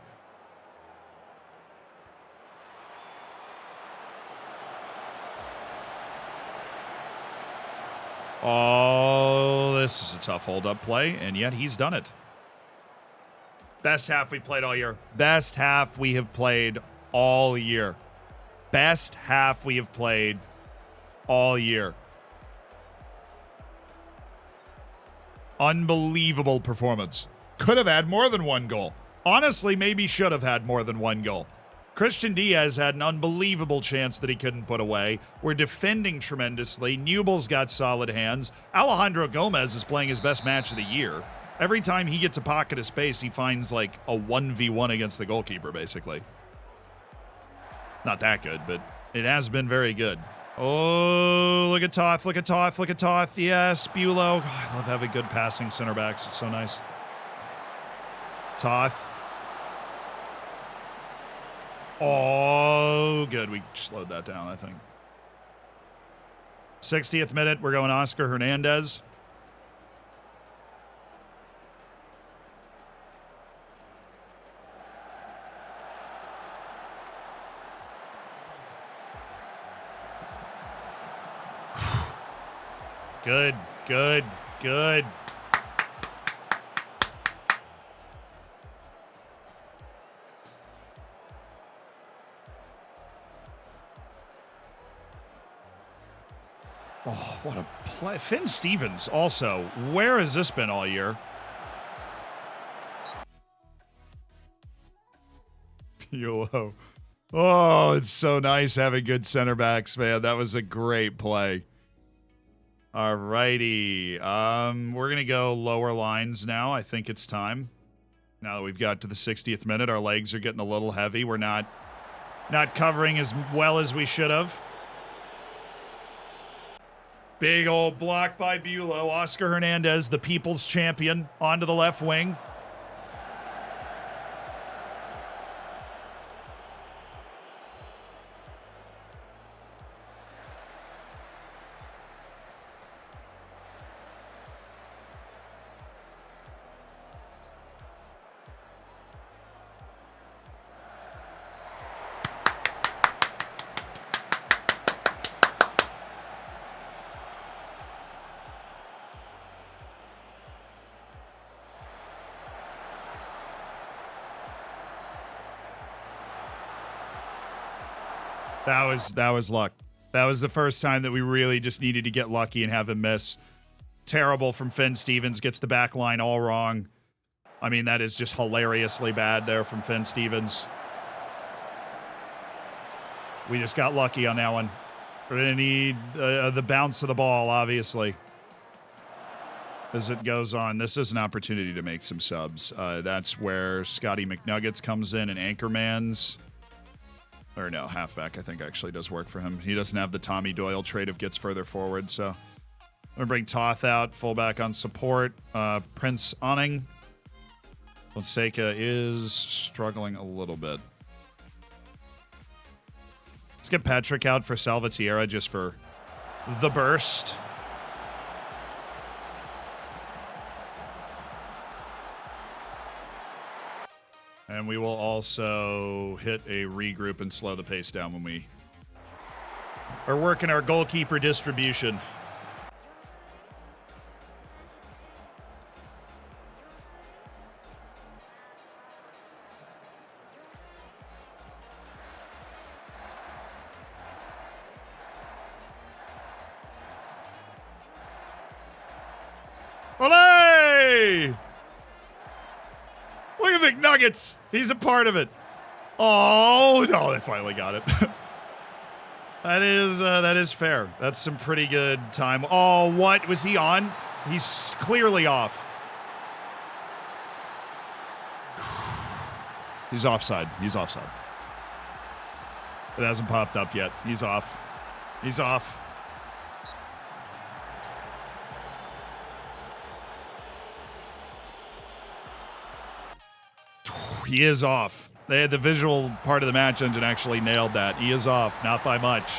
Oh, this is a tough hold-up play, and yet he's done it. Best half we played all year. Best half we have played all year. Best half we have played all year. Unbelievable performance. Could have had more than one goal. Honestly, maybe should have had more than one goal. Christian Diaz had an unbelievable chance that he couldn't put away. We're defending tremendously. Newble's got solid hands. Alejandro Gomez is playing his best match of the year. Every time he gets a pocket of space, he finds like a 1v1 against the goalkeeper, basically. Not that good, but it has been very good. Oh, look at Toth, look at Toth, look at Toth. Yes, Bulow. Oh, I love having good passing center backs. It's so nice. Toth. Oh, good. We slowed that down, I think. 60th minute, we're going Oscar Hernandez. Good, good, good. Oh, what a play. Finn Stevens also. Where has this been all year? YOLO. Oh, it's so nice having good center backs, man. That was a great play. All righty. We're going to go lower lines now. I think it's time. Now that we've got to the 60th minute, our legs are getting a little heavy. We're not covering as well as we should have. Big old block by Bulow. Oscar Hernandez, the people's champion, onto the left wing. That was luck. That was the first time that we really just needed to get lucky and have him miss. Terrible from Finn Stevens. Gets the back line all wrong. I mean, that is just hilariously bad there from Finn Stevens. We just got lucky on that one. We're going to need the bounce of the ball, obviously. as it goes on. This is an opportunity to make some subs. That's where Scotty McNuggets comes in and Anchorman's. Or no, halfback I think actually does work for him. He doesn't have the Tommy Doyle trait of gets further forward, so... I'm going to bring Toth out, fullback on support. Prince Awning. Fonseca is struggling a little bit. Let's get Patrick out for Salvatierra just for the burst. And we will also hit a regroup and slow the pace down when we are working our goalkeeper distribution. Olé! Look at McNuggets. He's a part of it. Oh, no, they finally got it. That is fair. That's some pretty good time. Oh, what? Was he on? He's clearly off. He's offside. He's offside. It hasn't popped up yet. He's off. He's off. He is off. They had the visual part of the match engine actually nailed that. He is off, not by much.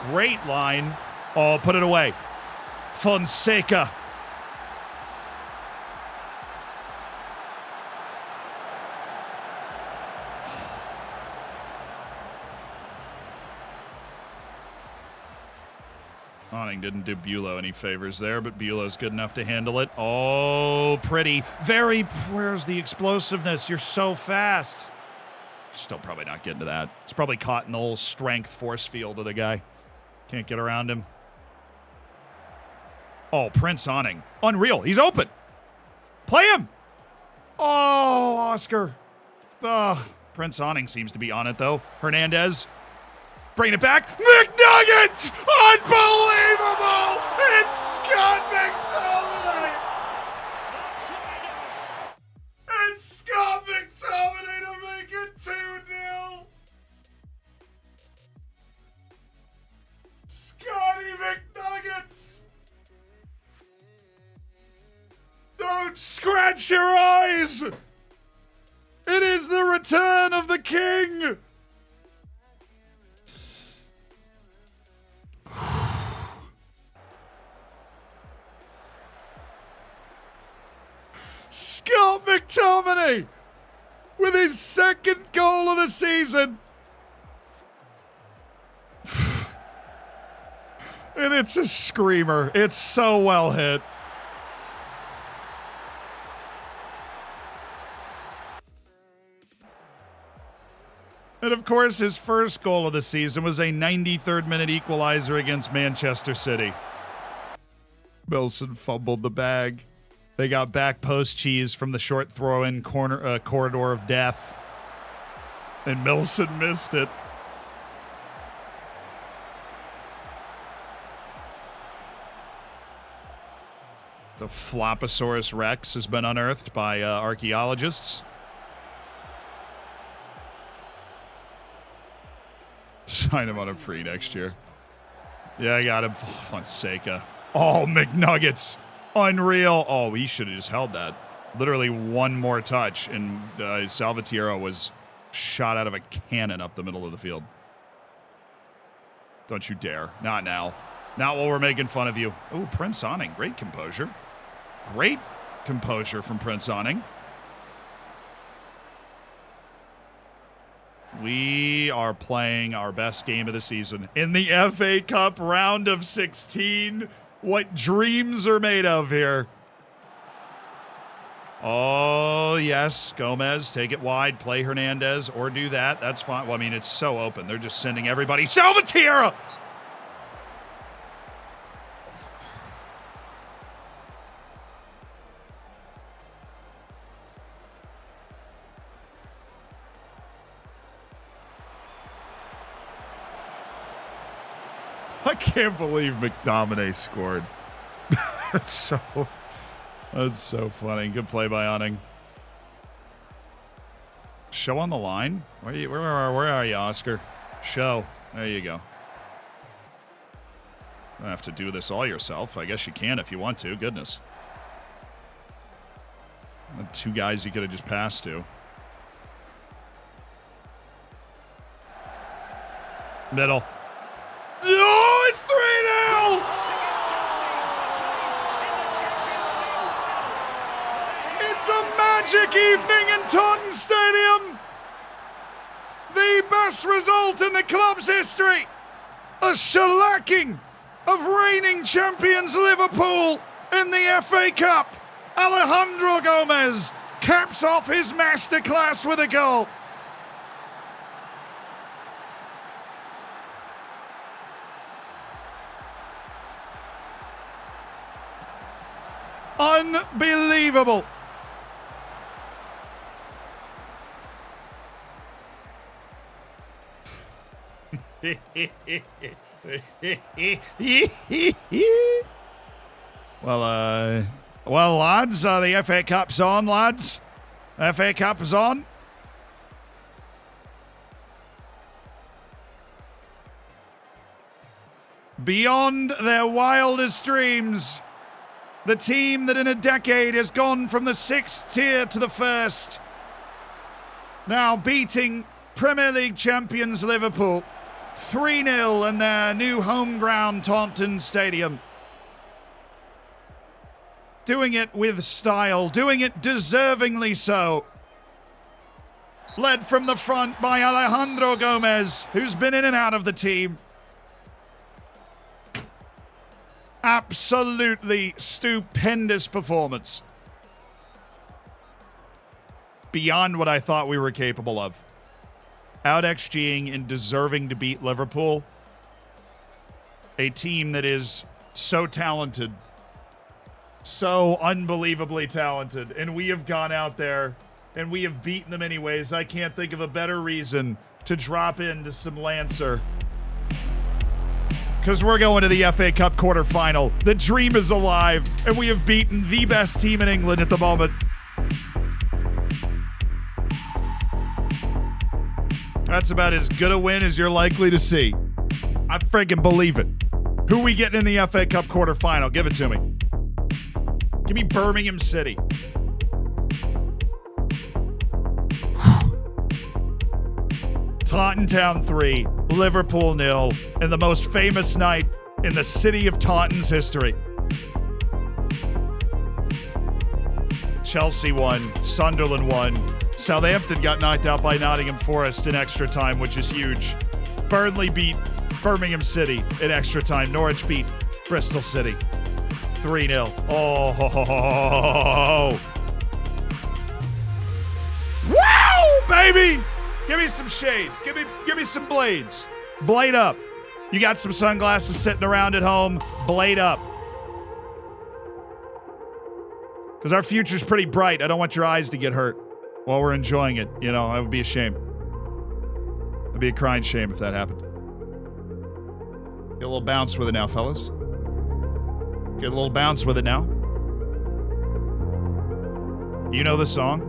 Great line. Oh, put it away. Fonseca. Awning didn't do Bulow any favors there, but Bulow's good enough to handle it. Oh, pretty. Very. Where's the explosiveness? You're so fast. Still probably not getting to that. It's probably caught in the whole strength force field of the guy. Can't get around him. Oh, Prince Awning. Unreal. He's open. Play him. Oh, Oscar. Prince Awning seems to be on it, though. Hernandez. Bringing it back. McNuggets! Unbelievable! It's Scott McTominay! It's Scott McTominay to make it 2-0! Scotty McNuggets! Don't scratch your eyes! It is the return of the king! Scott McTominay with his second goal of the season. And it's a screamer. It's so well hit. And of course, his first goal of the season was a 93rd minute equalizer against Manchester City. Wilson fumbled the bag. They got back post cheese from the short throw-in corridor of death. And Milson missed it. The Flopposaurus Rex has been unearthed by archaeologists. Sign him on a free next year. Yeah, I got him. Fonseca. Oh, McNuggets. Unreal. Oh, he should have just held that. Literally one more touch, and Salvatierra was shot out of a cannon up the middle of the field. Don't you dare. Not now. Not while we're making fun of you. Oh, Prince Awning. Great composure. Great composure from Prince Awning. We are playing our best game of the season in the FA Cup round of 16. What dreams are made of here. Oh, yes. Gomez, take it wide. Play Hernandez or do that. That's fine. Well, I mean, it's so open. They're just sending everybody. Salvatierra! I can't believe McTominay scored. That's so funny. Good play by Awning. Show on the line? Where are you, Oscar? Show. There you go. You don't have to do this all yourself. I guess you can if you want to. Goodness. Two guys you could have just passed to. Middle. Oh, it's 3-0! It's a magic evening in Taunton Stadium. The best result in the club's history. A shellacking of reigning champions Liverpool in the FA Cup. Alejandro Gomez caps off his masterclass with a goal. Unbelievable. Well, lads, the FA Cup's on, lads. FA Cup is on. Beyond their wildest dreams, the team that in a decade has gone from the 6th tier to the 1st, now beating Premier League champions Liverpool 3-0 in their new home ground, Taunton Stadium. Doing it with style, doing it deservingly so. Led from the front by Alejandro Gomez, who's been in and out of the team. Absolutely stupendous performance. Beyond what I thought we were capable of. Out XGing and deserving to beat Liverpool. A team that is so talented. So unbelievably talented. And we have gone out there and we have beaten them anyways. I can't think of a better reason to drop into some Lancer. Because we're going to the FA Cup quarterfinal. The dream is alive, and we have beaten the best team in England at the moment. That's about as good a win as you're likely to see. I freaking believe it. Who we getting in the FA Cup quarterfinal? Give it to me. Give me Birmingham City. Taunton Town 3, Liverpool 0, in the most famous night in the city of Taunton's history. Chelsea won, Sunderland won, Southampton got knocked out by Nottingham Forest in extra time, which is huge. Burnley beat Birmingham City in extra time. Norwich beat Bristol City 3-0. Oh, ho, ho, ho, ho. Wow, baby! Give me some shades. Give me some blades. Blade up. You got some sunglasses sitting around at home. Blade up. Because our future's pretty bright. I don't want your eyes to get hurt while we're enjoying it. You know, that would be a shame. It'd be a crying shame if that happened. Get a little bounce with it now, fellas. Get a little bounce with it now. You know the song.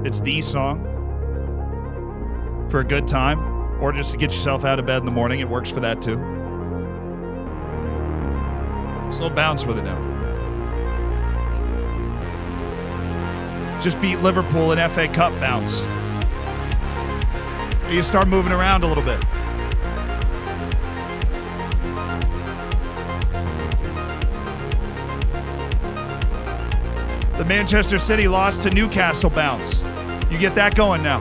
It's the song. For a good time, or just to get yourself out of bed in the morning. It works for that too. Just a little bounce with it now. Just beat Liverpool in FA Cup bounce. You start moving around a little bit. The Manchester City lost to Newcastle bounce. You get that going now.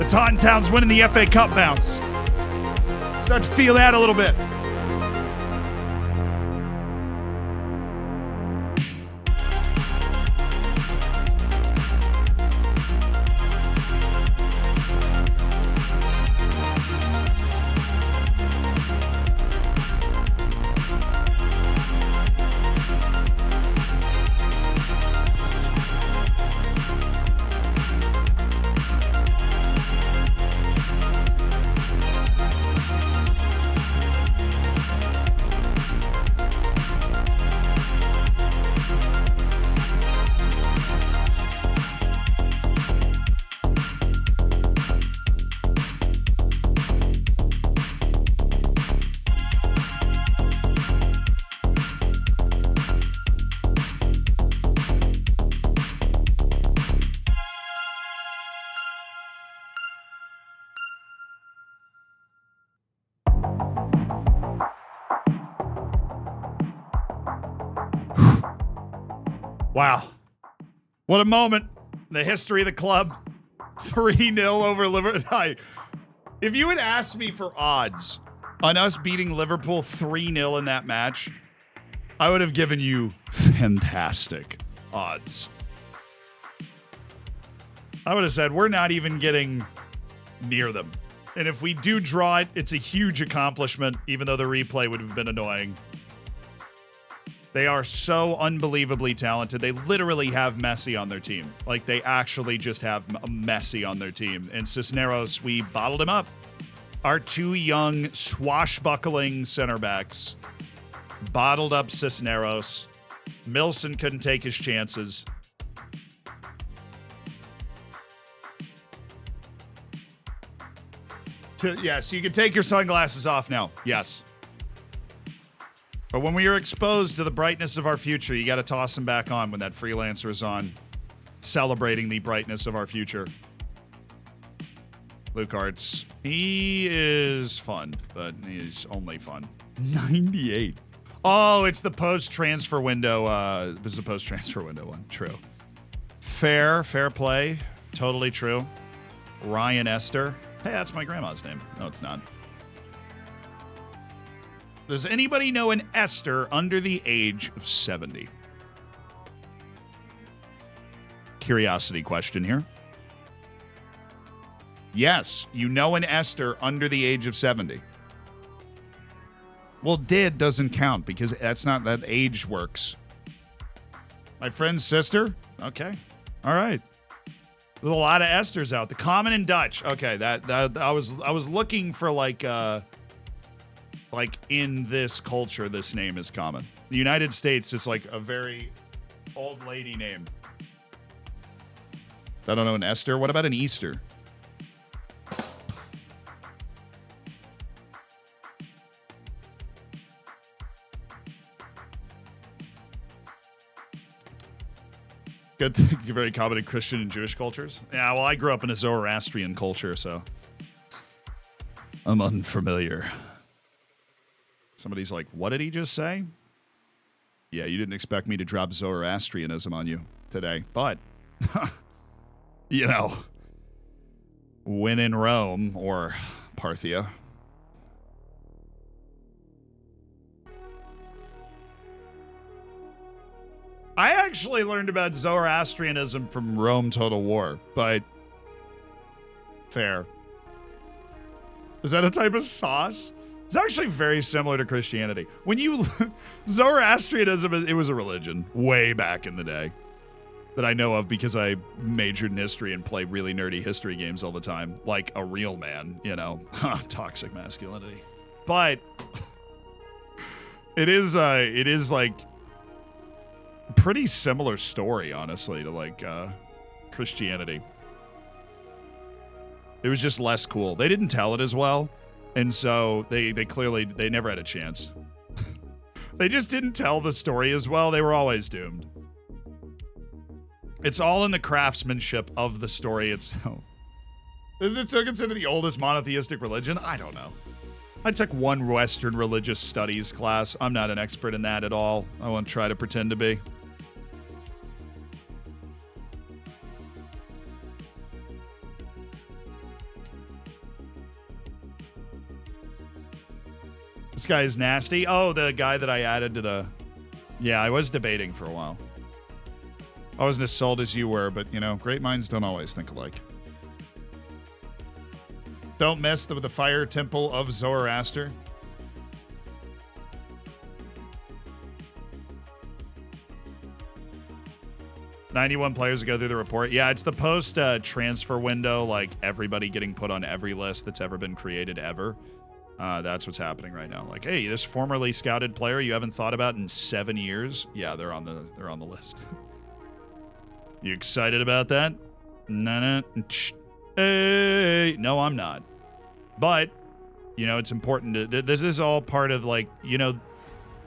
Taunton Town's winning the FA Cup bounce. Start to feel that a little bit. Wow. What a moment. The history of the club. 3-0 over Liverpool. If you had asked me for odds on us beating Liverpool 3-0 in that match, I would have given you fantastic odds. I would have said, we're not even getting near them. And if we do draw it, it's a huge accomplishment, even though the replay would have been annoying. They are so unbelievably talented. They literally have Messi on their team. Like, they actually just have Messi on their team. And Cisneros, we bottled him up. Our two young, swashbuckling center backs bottled up Cisneros. Milson couldn't take his chances. Yes, you can take your sunglasses off now. Yes. But when we are exposed to the brightness of our future, you got to toss them back on when that freelancer is on, celebrating the brightness of our future. Luke Arts, he is fun, but he's only fun. 98. Oh, it's the post-transfer window. This is the post-transfer window one. True. Fair play. Totally true. Ryan Esther. Hey, that's my grandma's name. No, it's not. Does anybody know an Esther under the age of 70? Curiosity question here. Yes, you know an Esther under the age of 70. Well, doesn't count because that's not that age works. My friend's sister? Okay. All right. There's a lot of Esthers out. The common in Dutch. Okay, that I was looking for like in this culture, this name is common. The United States is like a very old lady name. I don't know an Esther. What about an Easter? Good thing, very common in Christian and Jewish cultures. Yeah, well, I grew up in a Zoroastrian culture, so I'm unfamiliar. Somebody's like, what did he just say? Yeah, you didn't expect me to drop Zoroastrianism on you today, but, you know, when in Rome or Parthia. I actually learned about Zoroastrianism from Rome Total War, but fair. Is that a type of sauce? It's actually very similar to Christianity. When you Zoroastrianism, it was a religion way back in the day that I know of because I majored in history and play really nerdy history games all the time, like a real man, you know, toxic masculinity. But it is like pretty similar story, honestly, to like Christianity. It was just less cool. They didn't tell it as well, and so they clearly never had a chance. They just didn't tell the story as well. They were always doomed. It's all in the craftsmanship of the story itself. Is it still considered the oldest monotheistic religion? I don't know. I took one Western religious studies class. I'm not an expert in that at all. I won't try to pretend to be. This guy is nasty. Oh, the guy that I added to the... Yeah, I was debating for a while. I wasn't as sold as you were, but, you know, great minds don't always think alike. Don't mess with the fire temple of Zoroaster. $91 players go through the report. Yeah, it's the post-transfer window, like everybody getting put on every list that's ever been created ever. That's what's happening right now. Like, hey, this formerly scouted player you haven't thought about in 7 years. Yeah, they're on the list. You excited about that? No. Hey, no, I'm not. But, you know, it's important to... This is all part of, like, you know,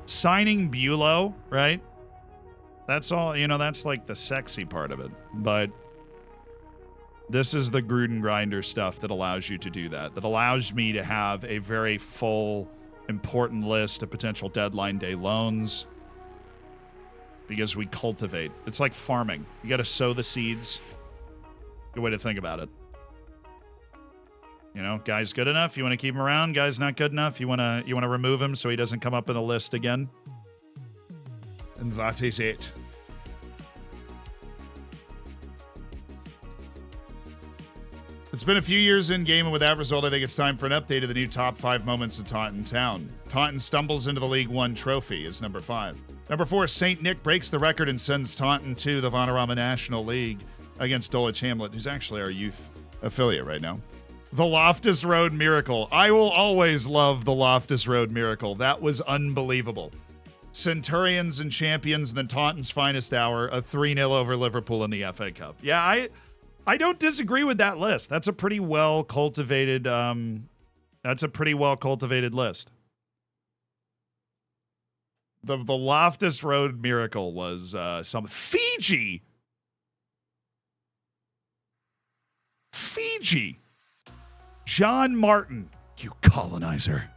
signing Bulow, right? That's all, you know, that's like the sexy part of it. But this is the Gruden grinder stuff that allows you to do that. That allows me to have a very full, important list of potential deadline day loans. because we cultivate. It's like farming. You got to sow the seeds. Good way to think about it. You know, guy's good enough, you want to keep him around. Guy's not good enough, you want to remove him so he doesn't come up in a list again. And that is it. It's been a few years in game, and with that result, I think it's time for an update of the new top 5 moments of Taunton Town. Taunton stumbles into the League One trophy is number 5. Number 4, St. Nick breaks the record and sends Taunton to the Vanarama National League against Dulwich Hamlet, who's actually our youth affiliate right now. The Loftus Road Miracle. I will always love the Loftus Road Miracle. That was unbelievable. Centurions and champions, and then Taunton's finest hour, a 3-0 over Liverpool in the FA Cup. Yeah, I don't disagree with that list. That's a pretty well cultivated list. The Loftus Road Miracle was some Fiji. John Martin, you colonizer.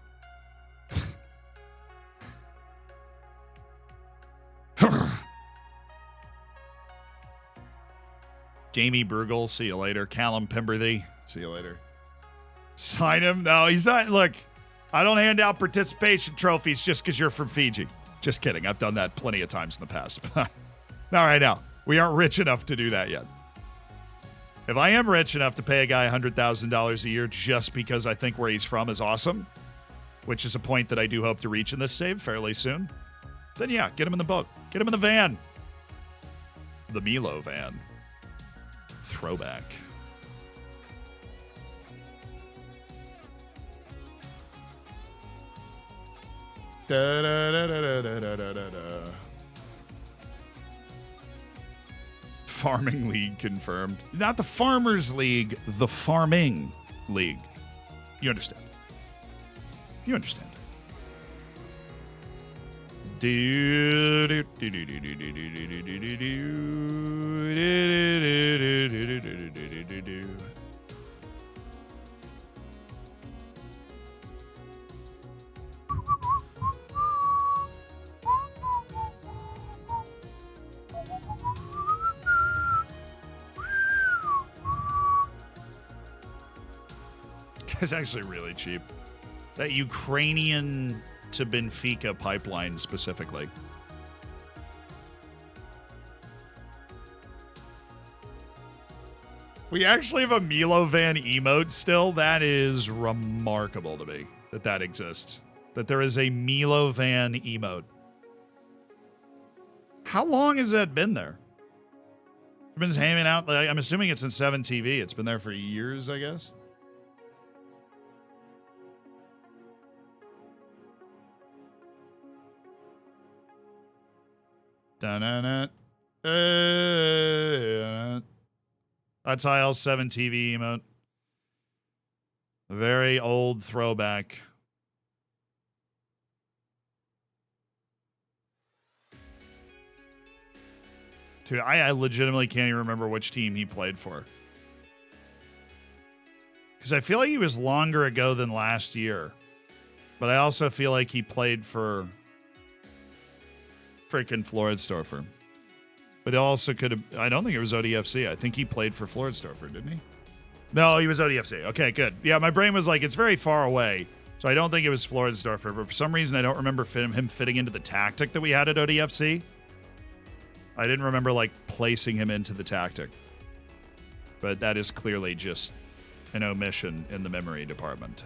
Jamie Bruegel, see you later. Callum Pemberthy, see you later. Sign him? No, he's not. Look, I don't hand out participation trophies just because you're from Fiji. Just kidding. I've done that plenty of times in the past. Not right now. We aren't rich enough to do that yet. If I am rich enough to pay a guy $100,000 a year just because I think where he's from is awesome, which is a point that I do hope to reach in this save fairly soon, then yeah, get him in the boat. Get him in the van. The Milo van. Throwback. Da, da, da, da, da, da, da, da, da. Farming League confirmed. Not the Farmers League, the Farming League. You understand. You understand. It's actually really cheap. That Ukrainian to Benfica pipeline specifically. We actually have a Milo Van emote still. That is remarkable to me that exists. That there is a Milo Van emote. How long has that been there? It's been hanging out. I'm assuming it's in 7TV. It's been there for years, I guess. Da-na-na. That's IL 7 TV emote. A very old throwback. Dude, I legitimately can't even remember which team he played for. Because I feel like he was longer ago than last year. But I also feel like he played for freaking Floridsdorfer. But it also could have... I don't think it was ODFC. I think he played for Floridsdorfer, didn't he? No, he was ODFC. Okay, good. Yeah, my brain was like, it's very far away. So I don't think it was Floridsdorfer. But for some reason, I don't remember him fitting into the tactic that we had at ODFC. I didn't remember, like, placing him into the tactic. But that is clearly just an omission in the memory department.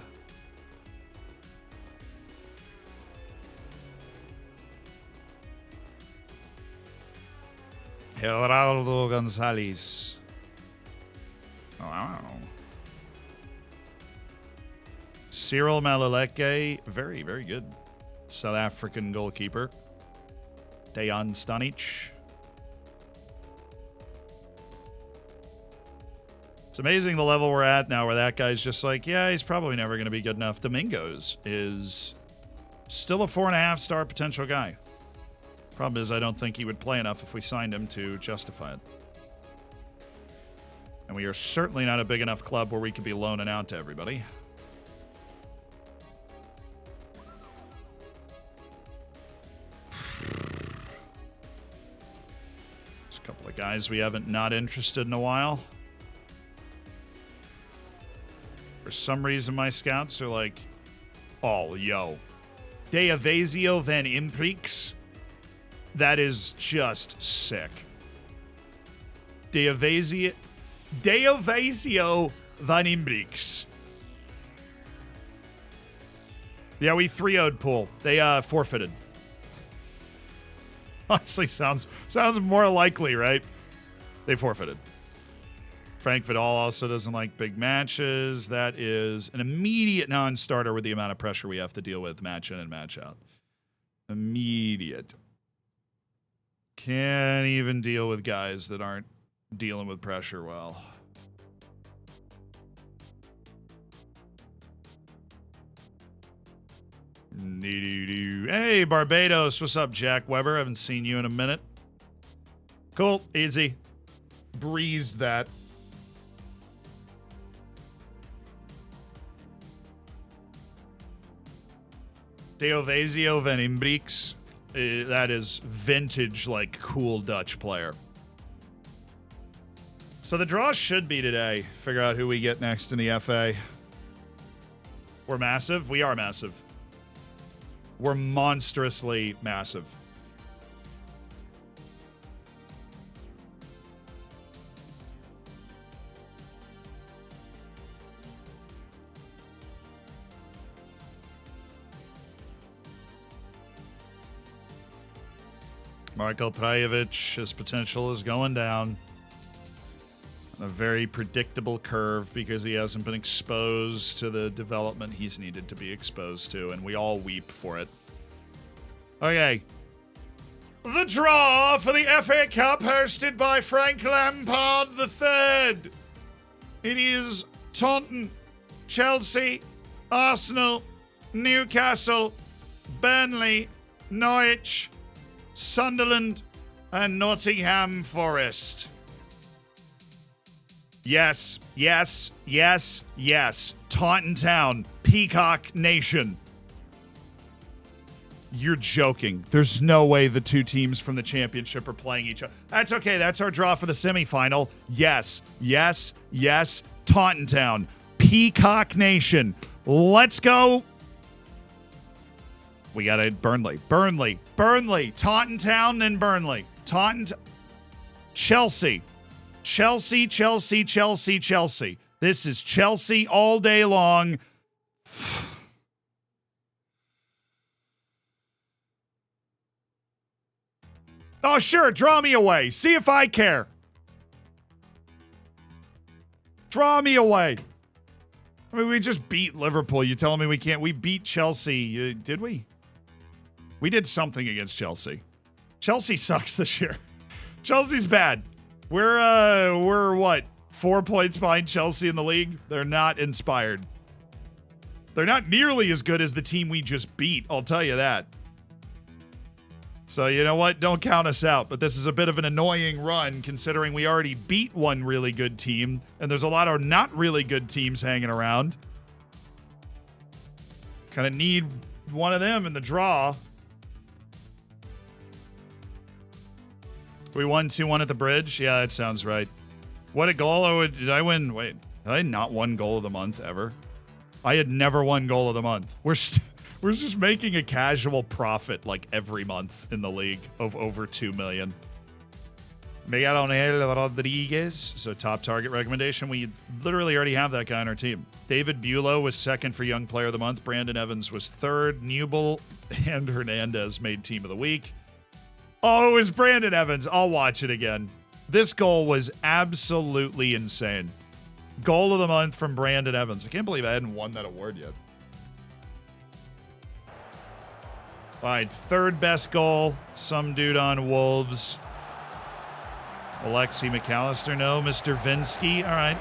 Geraldo Gonzalez. Oh, I don't know. Cyril Malaleke. Very, very good. South African goalkeeper. Dejan Stanic. It's amazing the level we're at now where that guy's just like, yeah, he's probably never going to be good enough. Domingos is still a 4.5-star potential guy. Problem is, I don't think he would play enough if we signed him to justify it. And we are certainly not a big enough club where we could be loaning out to everybody. Guys we haven't not interested in a while. For some reason, my scouts are like, oh, yo. De Evasio van Imprix. That is just sick. De Evasio van Imprix. Yeah, we 3-0'd Pool. They forfeited. Honestly, sounds more likely, right? They forfeited. Frank Vidal also doesn't like big matches. That is an immediate non-starter with the amount of pressure we have to deal with match in and match out. Immediate. Can't even deal with guys that aren't dealing with pressure well. Hey, Barbados. What's up, Jack Weber? Haven't seen you in a minute. Cool. Easy. Breezed that. Deovazio van Imbrix. That is vintage, like, cool Dutch player. So the draw should be today. Figure out who we get next in the FA. We're massive. We are massive. We're monstrously massive. Marko Prajovic, his potential is going down. On a very predictable curve because he hasn't been exposed to the development he's needed to be exposed to, and we all weep for it. Okay. The draw for the FA Cup hosted by Frank Lampard III. It is Taunton, Chelsea, Arsenal, Newcastle, Burnley, Norwich, Sunderland, and Nottingham Forest. Yes, yes, yes, yes. Taunton Town, Peacock Nation. You're joking. There's no way the two teams from the championship are playing each other. That's okay. That's our draw for the semifinal. Yes, yes, yes. Taunton Town, Peacock Nation. Let's go. We got a Burnley, Taunton Town, and Burnley. Chelsea. Chelsea. This is Chelsea all day long. Oh, sure, draw me away. See if I care. Draw me away. I mean, we just beat Liverpool. You telling me we can't? We beat Chelsea. Did we? We did something against Chelsea. Chelsea sucks this year. Chelsea's bad. We're what? 4 points behind Chelsea in the league? They're not inspired. They're not nearly as good as the team we just beat, I'll tell you that. So you know what? Don't count us out. But this is a bit of an annoying run considering we already beat one really good team. And there's a lot of not really good teams hanging around. Kind of need one of them in the draw. We won 2-1 at the bridge? Yeah, that sounds right. What a goal. Did I win? Wait, did I not won goal of the month ever? I had never won goal of the month. We're just making a casual profit like every month in the league of over 2 million. Miguel Angel Rodriguez. So top target recommendation. We literally already have that guy on our team. David Bulow was second for Young Player of the Month. Brandon Evans was third. Newell and Hernandez made Team of the Week. Oh, it was Brandon Evans. I'll watch it again. This goal was absolutely insane. Goal of the month from Brandon Evans. I can't believe I hadn't won that award yet. All right, third best goal. Some dude on Wolves. Alexi McAllister. No, Mr. Vinsky. All right.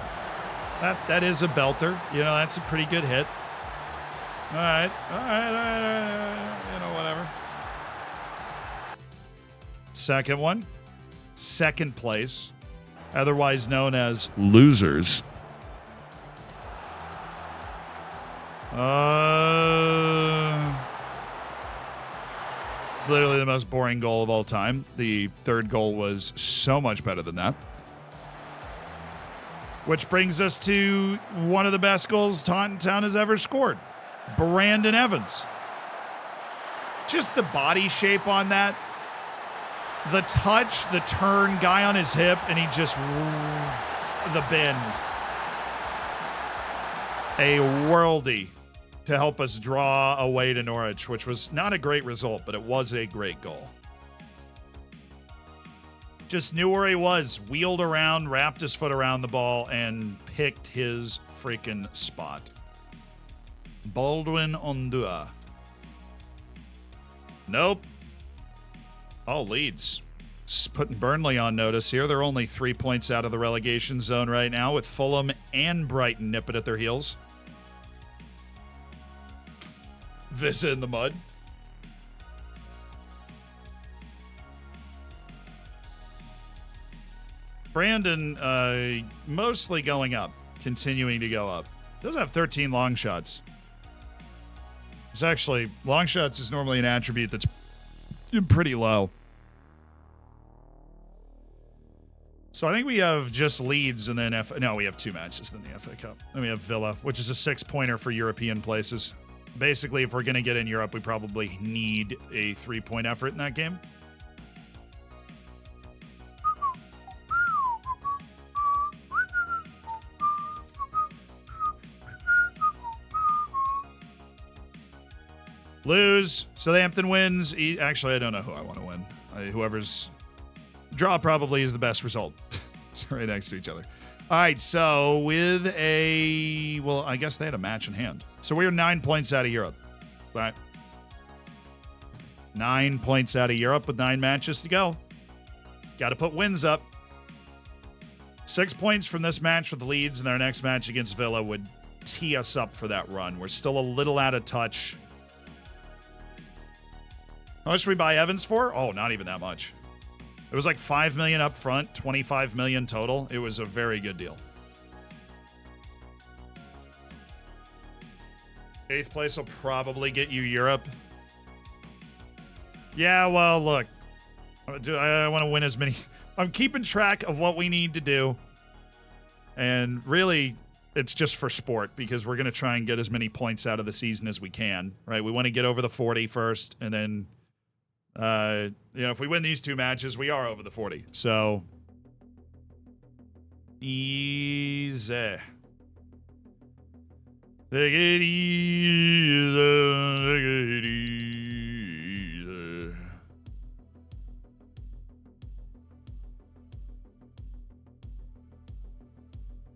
That is a belter. You know, that's a pretty good hit. All right. You know, whatever. Second one. Second place. Otherwise known as losers. Literally the most boring goal of all time. The third goal was so much better than that. Which brings us to one of the best goals Taunton Town has ever scored. Brandon Evans. Just the body shape on that. The touch, the turn, guy on his hip, and he just... the bend. A worldie to help us draw away to Norwich, which was not a great result, but it was a great goal. Just knew where he was, wheeled around, wrapped his foot around the ball, and picked his freaking spot. Baldwin Ondua. Nope. Oh, Leeds. Putting Burnley on notice here. They're only 3 points out of the relegation zone right now, with Fulham and Brighton nipping at their heels. Visa in the mud. Brandon, mostly going up, continuing to go up. Does have 13 long shots. It's actually, long shots is normally an attribute that's pretty low. So I think we have just Leeds and then no, we have 2 matches in the FA Cup. Then we have Villa, which is a 6-pointer for European places. Basically, if we're going to get in Europe, we probably need a 3-point effort in that game. Lose. Southampton wins. Actually, I don't know who I want to win. Whoever's draw probably is the best result. It's right next to each other. All right, so with a... well, I guess they had a match in hand. So we're 9 points out of Europe. All right. 9 points out of Europe with 9 matches to go. Got to put wins up. 6 points from this match with Leeds, and their next match against Villa would tee us up for that run. We're still a little out of touch. How much should we buy Evans for? Oh, not even that much. It was like $5 million up front, $25 million total. It was a very good deal. 8th place will probably get you Europe. Yeah, well, look. I want to win as many. I'm keeping track of what we need to do. And really, it's just for sport because we're going to try and get as many points out of the season as we can, right? We want to get over the 40 first, and then... if we win these 2 matches, we are over the 40. So, easy. Take it easy. Take it easy.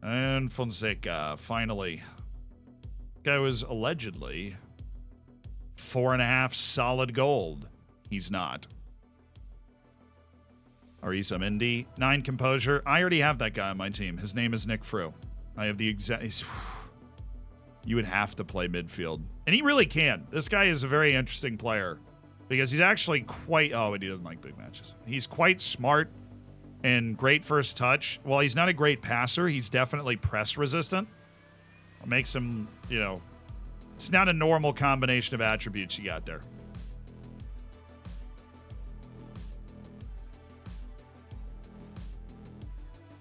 And Fonseca, finally. Guy was allegedly 4.5 solid gold. He's not. Arisa Mindy, 9 composure. I already have that guy on my team. His name is Nick Frew. I have the exact... You would have to play midfield. And he really can. This guy is a very interesting player. Because he's actually quite... oh, and he doesn't like big matches. He's quite smart and great first touch. While he's not a great passer, he's definitely press resistant. It makes him, it's not a normal combination of attributes you got there.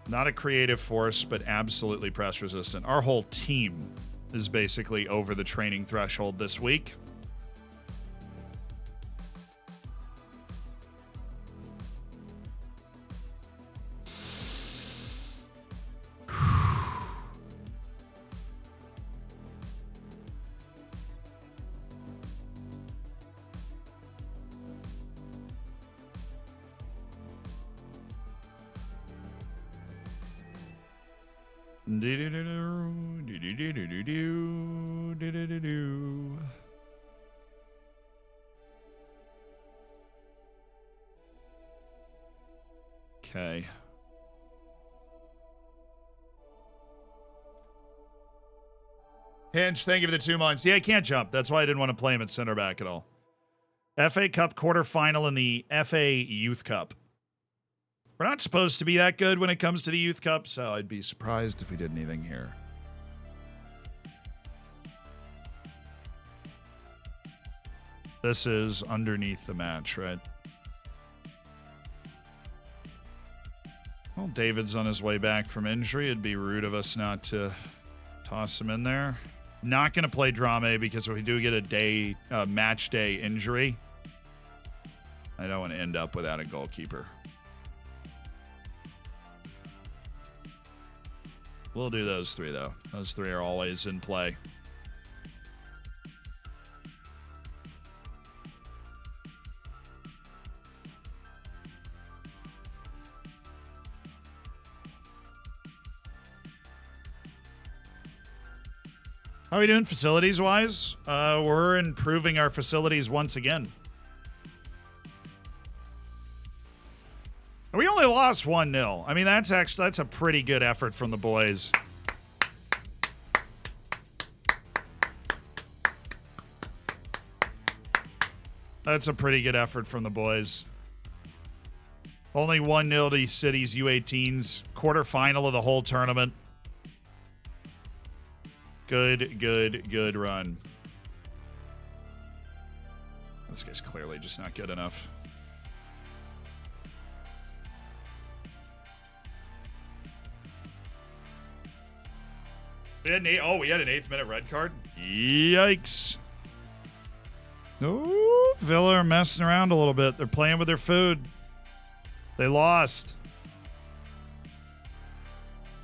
Not a creative force, but absolutely press resistant. Our whole team is basically over the training threshold this week. Okay. Hinch, thank you for the 2 months. Yeah, he can't jump. That's why I didn't want to play him at center back at all. FA Cup quarterfinal in the FA Youth Cup. We're not supposed to be that good when it comes to the Youth Cup, so I'd be surprised if we did anything here. This is underneath the match, right? Well, David's on his way back from injury. It'd be rude of us not to toss him in there. Not going to play Drame because if we do get a match day injury, I don't want to end up without a goalkeeper. We'll do those three, though. Those three are always in play. How are we doing facilities-wise? We're improving our facilities once again. We only lost 1-0. I mean, that's a pretty good effort from the boys. That's a pretty good effort from the boys. Only 1-0 to City's U18s. Quarterfinal of the whole tournament. Good run. This guy's clearly just not good enough. We had an 8th minute red card. Yikes. Oh, Villa are messing around a little bit. They're playing with their food. They lost.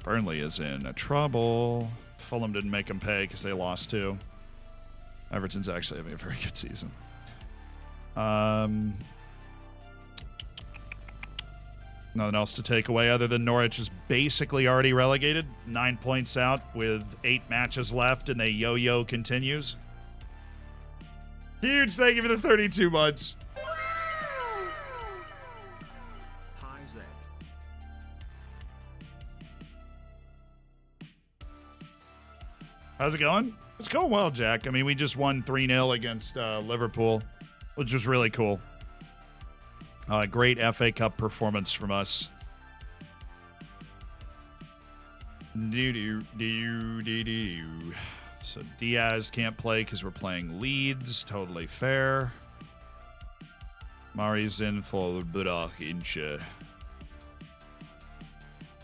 Burnley is in trouble. Fulham didn't make them pay because they lost too. Everton's actually having a very good season. Nothing else to take away other than Norwich is basically already relegated. 9 points out with 8 matches left, and the yo-yo continues. Huge thank you for the 32 months. Hi, Zed. How's it going? It's going well, Jack. I mean, we just won 3-0 against Liverpool, which was really cool. Great FA Cup performance from us. So Diaz can't play because we're playing Leeds. Totally fair. Mari's in for Burak.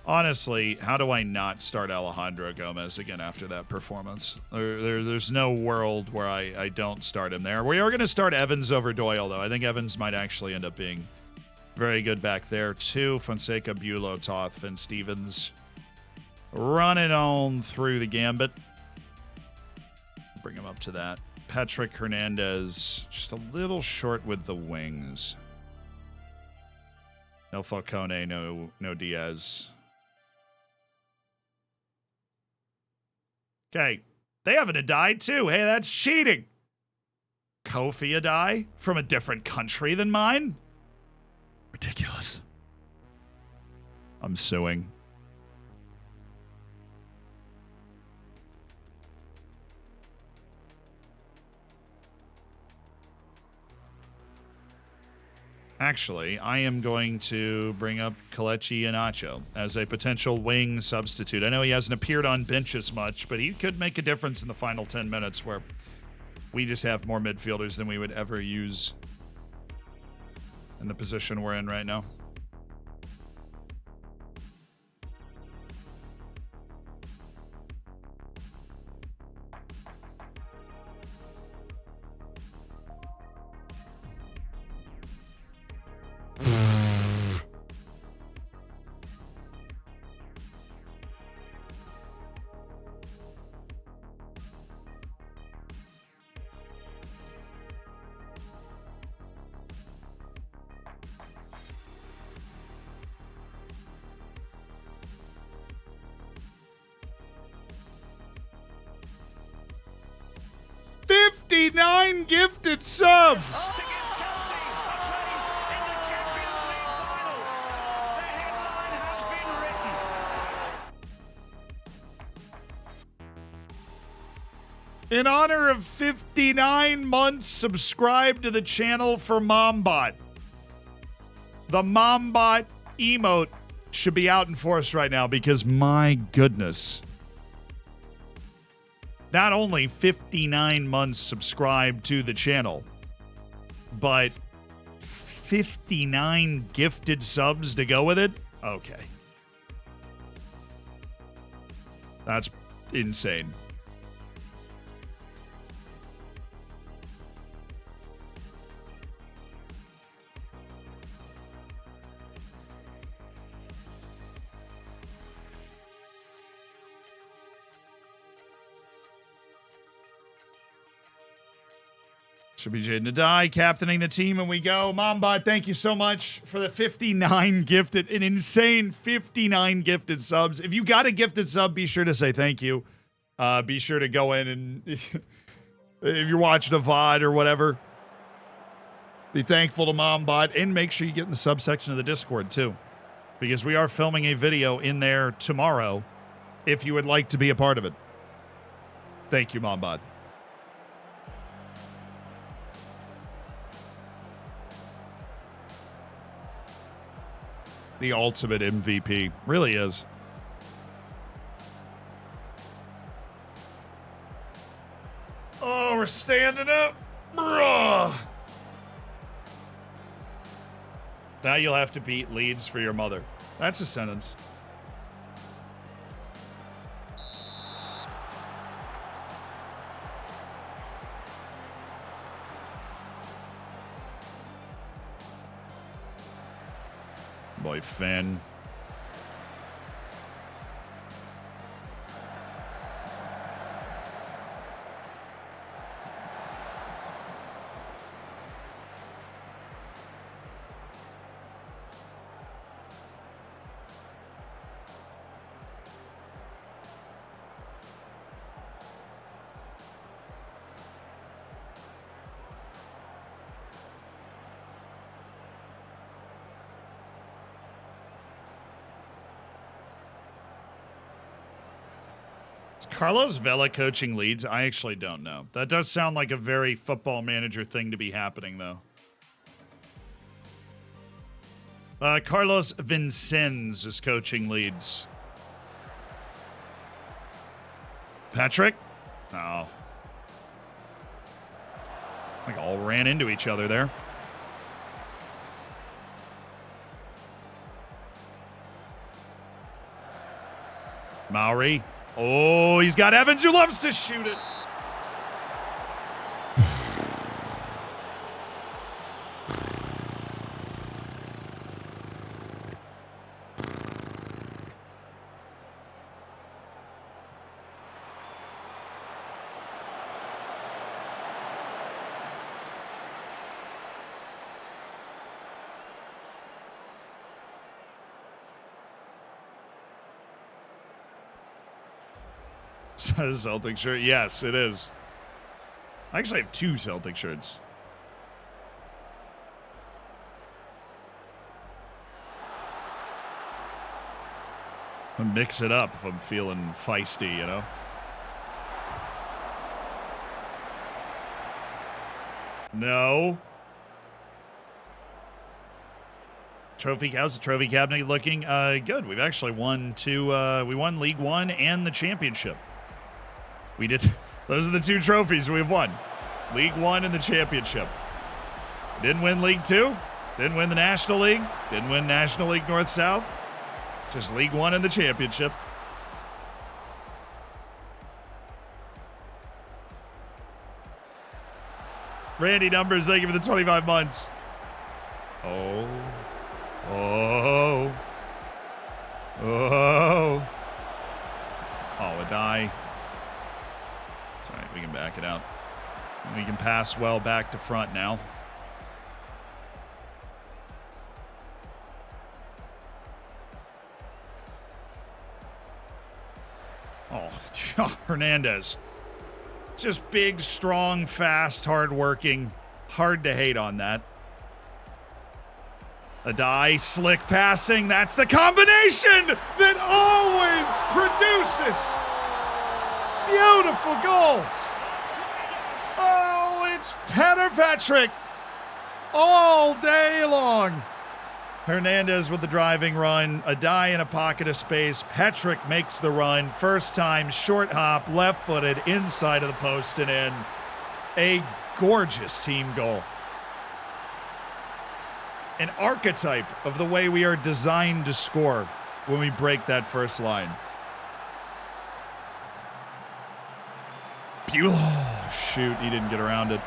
Honestly, how do I not start Alejandro Gomez again after that performance? There's no world where I don't start him there. We are going to start Evans over Doyle, though. I think Evans might actually end up being very good back there, too. Fonseca, Bulow, Toth, Finn Stevens running on through the gambit. Bring him up to that. Patrick Hernandez, just a little short with the wings. No Falcone, no Diaz. Okay, they have an Adai too. Hey, that's cheating. Kofi Adai from a different country than mine? Ridiculous. I'm suing. Actually, I am going to bring up Kelechi Iheanacho as a potential wing substitute. I know he hasn't appeared on bench as much, but he could make a difference in the final 10 minutes where we just have more midfielders than we would ever use in the position we're in right now. Gifted subs. In honor of 59 months subscribed to the channel for Mombot. The Mombot emote should be out in force right now because my goodness. Not only 59 months subscribed to the channel, but 59 gifted subs to go with it? Okay. That's insane. Should be Jaden Adai captaining the team, and we go. Mombot, thank you so much for the 59 gifted, an insane 59 gifted subs. If you got a gifted sub, be sure to say thank you. Be sure to go in and if you're watching a VOD or whatever, be thankful to Mombot, and make sure you get in the subsection of the Discord too, because we are filming a video in there tomorrow if you would like to be a part of it. Thank you, Mombot. The ultimate MVP. Really is. Oh, we're standing up. Bruh. Now you'll have to beat Leeds for your mother. That's a sentence. Boy, Finn. Carlos Vela coaching Leeds? I actually don't know. That does sound like a very football manager thing to be happening, though. Carlos Vincennes is coaching Leeds. Patrick? Oh. Like all ran into each other there. Maori. Oh, he's got Evans who loves to shoot it. Is that a Celtic shirt? Yes, it is. I actually have two Celtic shirts. I'll mix it up if I'm feeling feisty, you know? No. How's the trophy cabinet looking? Good. We've actually won we won League One and the championship. We did. Those are the two trophies we've won. League One and the championship. Didn't win League Two. Didn't win the National League. Didn't win National League North-South. Just League One and the championship. Randy Numbers, thank you for the 25 months. Oh. Oh. Oh. Oh, a die. It's all right. We can back it out. We can pass well back to front now. Oh, Hernandez. Just big, strong, fast, hard-working. Hard to hate on that. Adai, slick passing. That's the combination that always produces beautiful goals. Oh, it's Patrick all day long. Hernandez with the driving run. Adai in a pocket of space. Patrick makes the run. First time, short hop, left-footed, inside of the post and in. A gorgeous team goal. an archetype of the way we are designed to score when we break that first line. Oh, shoot, he didn't get around it.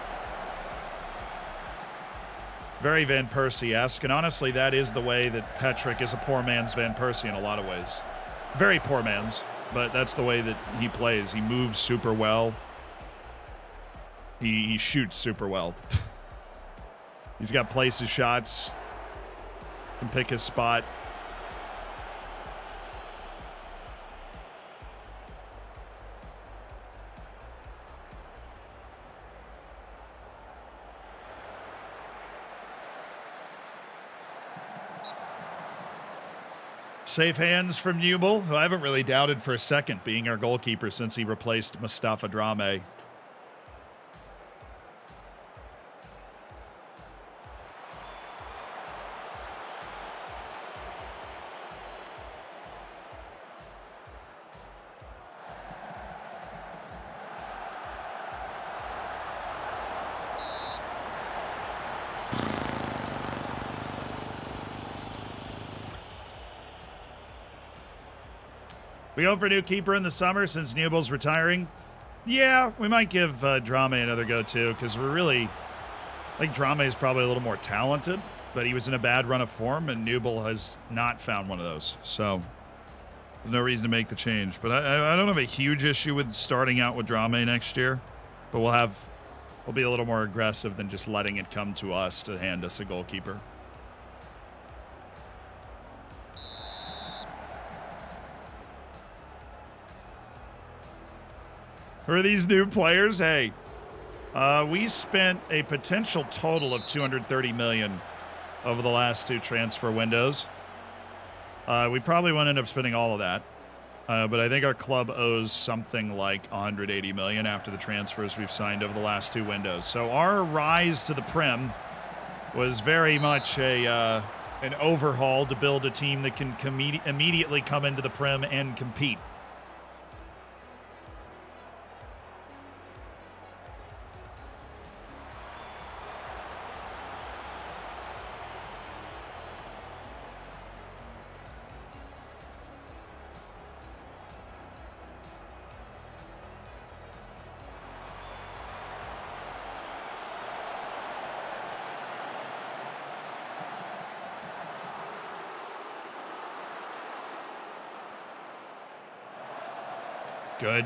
Very Van Persie-esque, and honestly, that is the way that Patrick is a poor man's Van Persie in a lot of ways. Very poor man's, but that's the way that he plays. He moves super well. He shoots super well. He's got places, shots, can pick his spot. Safe hands from Nubel, who I haven't really doubted for a second being our goalkeeper since he replaced Mustafa Drame. We go for a new keeper in the summer since Nubel's retiring. Yeah, we might give Drame another go too, because we're really, I think Drame is probably a little more talented, but he was in a bad run of form, and Nubel has not found one of those. So there's no reason to make the change. But I don't have a huge issue with starting out with Drame next year, but we'll be a little more aggressive than just letting it come to us to hand us a goalkeeper. Who are these new players? Hey, we spent a potential total of $230 million over the last two transfer windows. We probably won't end up spending all of that, but I think our club owes something like $180 million after the transfers we've signed over the last two windows. So our rise to the Prem was very much an overhaul to build a team that can immediately come into the Prem and compete. Good.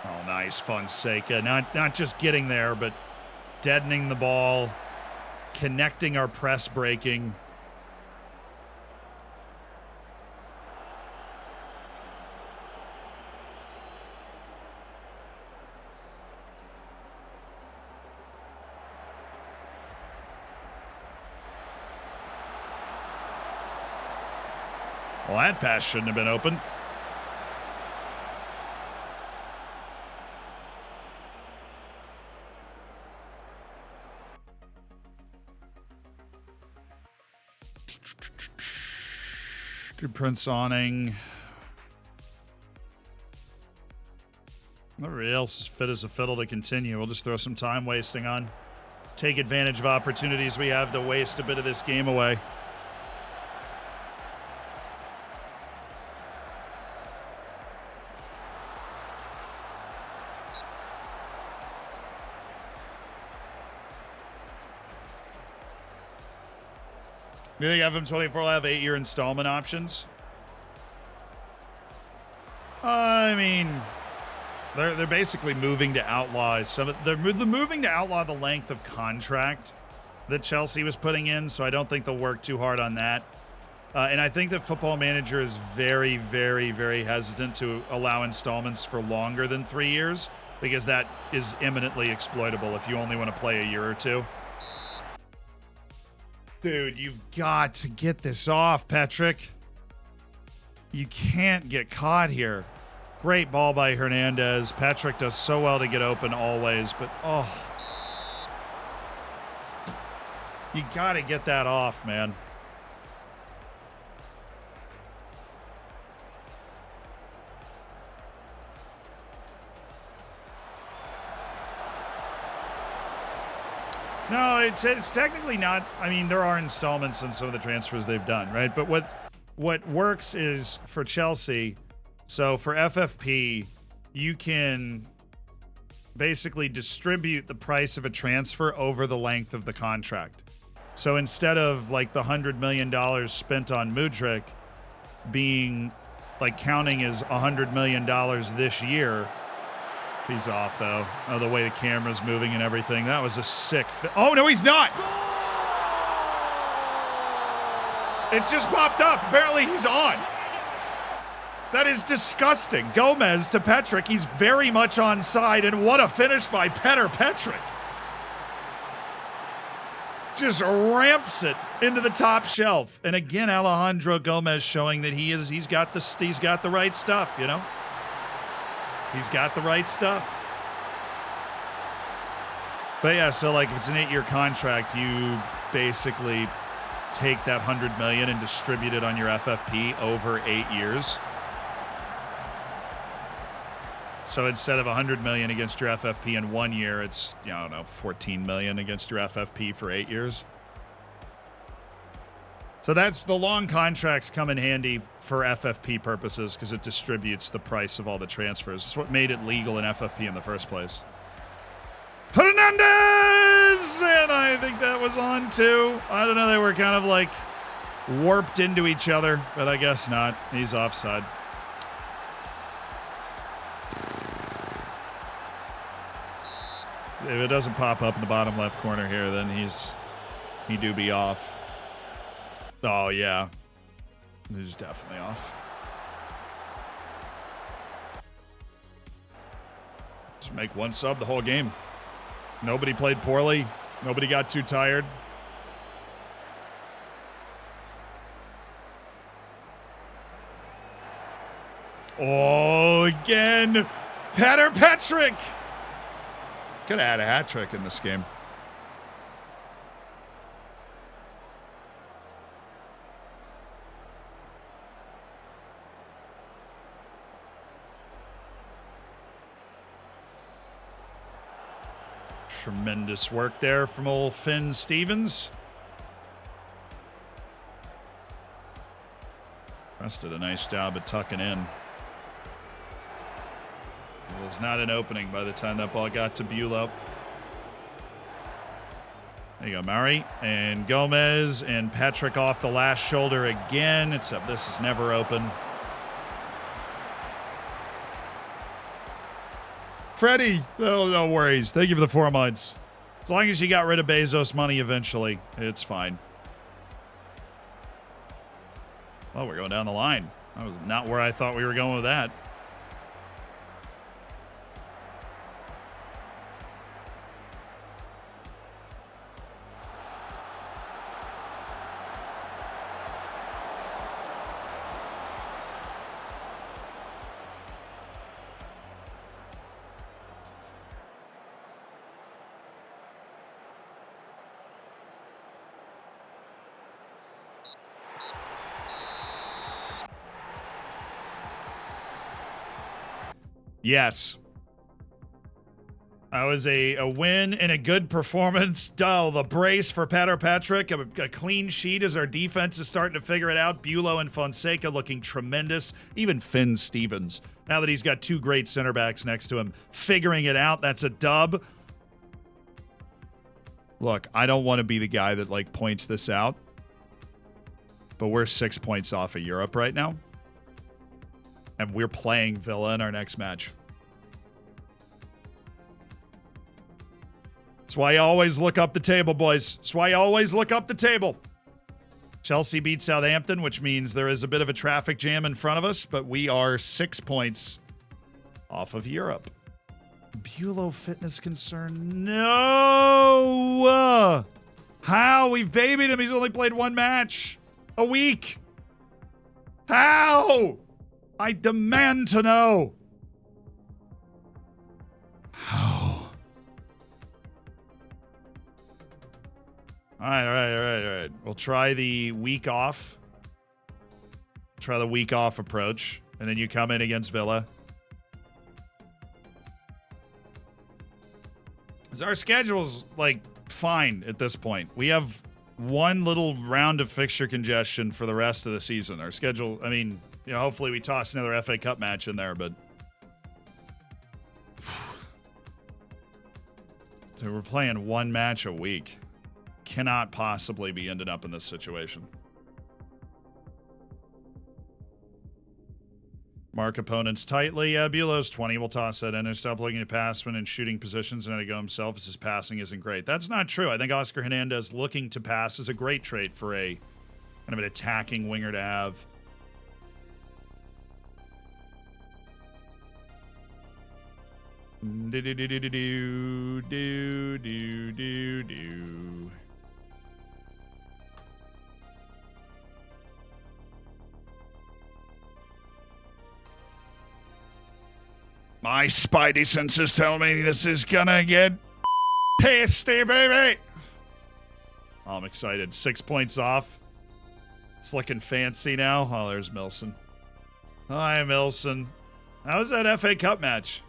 Oh, nice, Fonseca. Not just getting there, but deadening the ball, connecting our press breaking. Well, that pass shouldn't have been open. To Prince Awning. Nobody else is fit as a fiddle to continue. We'll just throw some time wasting on. Take advantage of opportunities we have to waste a bit of this game away. You think FM24 will have 8-year installment options? I mean, they're basically moving to outlaw they're moving to outlaw the length of contract that Chelsea was putting in, so I don't think they'll work too hard on that. And I think that Football Manager is very, very, very hesitant to allow installments for longer than 3 years, because that is imminently exploitable if you only want to play a year or two. Dude, you've got to get this off, Patrick. You can't get caught here. Great ball by Hernandez. Patrick does so well to get open always, but oh. You got to get that off, man. No, it's technically not. I mean, there are installments on some of the transfers they've done, right? But what works is for Chelsea, so for FFP, you can basically distribute the price of a transfer over the length of the contract. So instead of like the $100 million spent on Mudryk being like counting as $100 million this year, he's off, though. Oh, the way the camera's moving and everything. That was a sick... Oh, no, he's not! It just popped up. Apparently, he's on. That is disgusting. Gomez to Petric. He's very much onside, and what a finish by Petr Petric. Just ramps it into the top shelf. And again, Alejandro Gomez showing that he's got the right stuff, you know? He's got the right stuff. But yeah, so like if it's an 8-year contract, you basically take that $100 million and distribute it on your FFP over 8 years. So instead of $100 million against your FFP in 1 year, it's, I don't know, $14 million against your FFP for 8 years. So that's the long contracts come in handy for FFP purposes because it distributes the price of all the transfers. It's what made it legal in FFP in the first place. Hernandez! And I think that was on too. I don't know, they were kind of like warped into each other, but I guess not. He's offside. If it doesn't pop up in the bottom left corner here, then he do be off. Oh, yeah. He's definitely off. Just make one sub the whole game. Nobody played poorly. Nobody got too tired. Oh, again. Petr Petric. Could have had a hat trick in this game. Tremendous work there from old Finn Stevens. Rest did a nice job at tucking in. It was not an opening by the time that ball got to Bulow. There you go, Murray and Gomez and Petric off the last shoulder again, except this is never open. Freddie, no worries. Thank you for the 4 months. As long as you got rid of Bezos money eventually, it's fine. Well, we're going down the line. That was not where I thought we were going with that. Yes. That was a win and a good performance. Dull, the brace for Petr Petric. A clean sheet as our defense is starting to figure it out. Bulow and Fonseca looking tremendous. Even Finn Stevens, now that he's got 2 great center backs next to him, figuring it out. That's a dub. Look, I don't want to be the guy that like points this out, but we're 6 points off of Europe right now. And we're playing Villa in our next match. That's why you always look up the table, boys. That's why you always look up the table. Chelsea beat Southampton, which means there is a bit of a traffic jam in front of us, but we are 6 points off of Europe. Bulow fitness concern. No! How? We've babied him. He's only played 1 match a week. How? I demand to know. How? All right. We'll try the week off. Try the week off approach. And then you come in against Villa. Our schedule's, like, fine at this point. We have one little round of fixture congestion for the rest of the season. Our schedule, I mean, you know, hopefully we toss another FA Cup match in there, but... So we're playing one match a week. Cannot possibly be ended up in this situation. Mark opponents tightly. Bulow's 20. We'll toss that in there. Stop looking at passmen and shooting positions and let it go himself as his passing isn't great. That's not true. I think Oscar Hernandez looking to pass is a great trait for a kind of an attacking winger to have. Do. My spidey senses tell me this is gonna get tasty, baby. Oh, I'm excited. 6 points off. It's looking fancy now. Oh, there's Milson. Hi, Milson. How was that FA Cup match?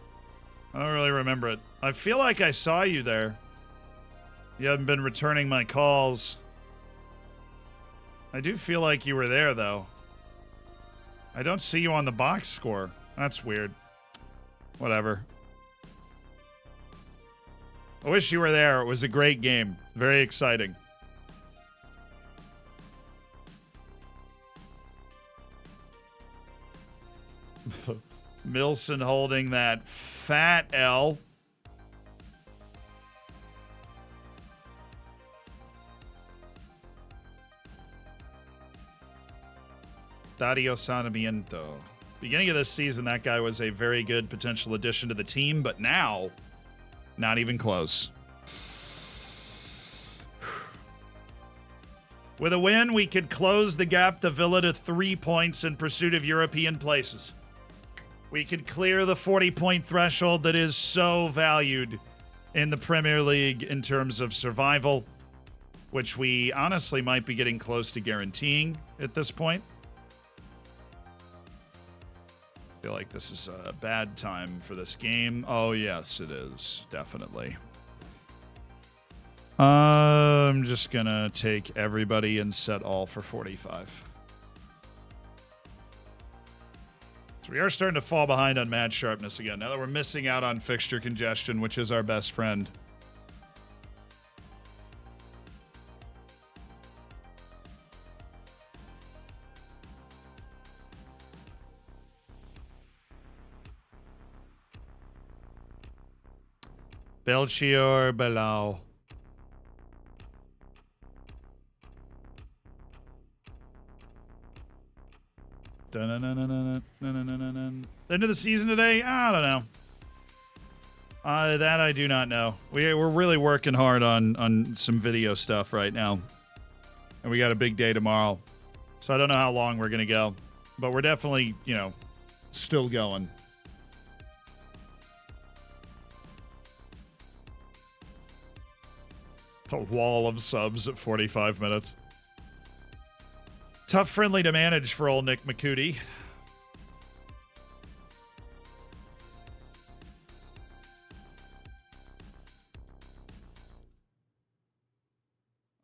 I don't really remember it. I feel like I saw you there. You haven't been returning my calls. I do feel like you were there, though. I don't see you on the box score. That's weird. Whatever. I wish you were there. It was a great game. Very exciting. Milson holding that fat L. Dario Sanamiento. Beginning of this season, that guy was a very good potential addition to the team, but now, not even close. With a win, we could close the gap to Villa to 3 points in pursuit of European places. We could clear the 40-point threshold that is so valued in the Premier League in terms of survival, which we honestly might be getting close to guaranteeing at this point. I feel like this is a bad time for this game. Oh, yes, it is. Definitely. I'm just going to take everybody and set all for 45. So we are starting to fall behind on match sharpness again. Now that we're missing out on fixture congestion, which is our best friend. Belchior Belau. End of the season today? I don't know. That I do not know. We're really working hard on some video stuff right now. And we got a big day tomorrow. So I don't know how long we're going to go. But we're definitely, you know, still going. A wall of subs at 45 minutes. Tough friendly to manage for old Nick McCooty.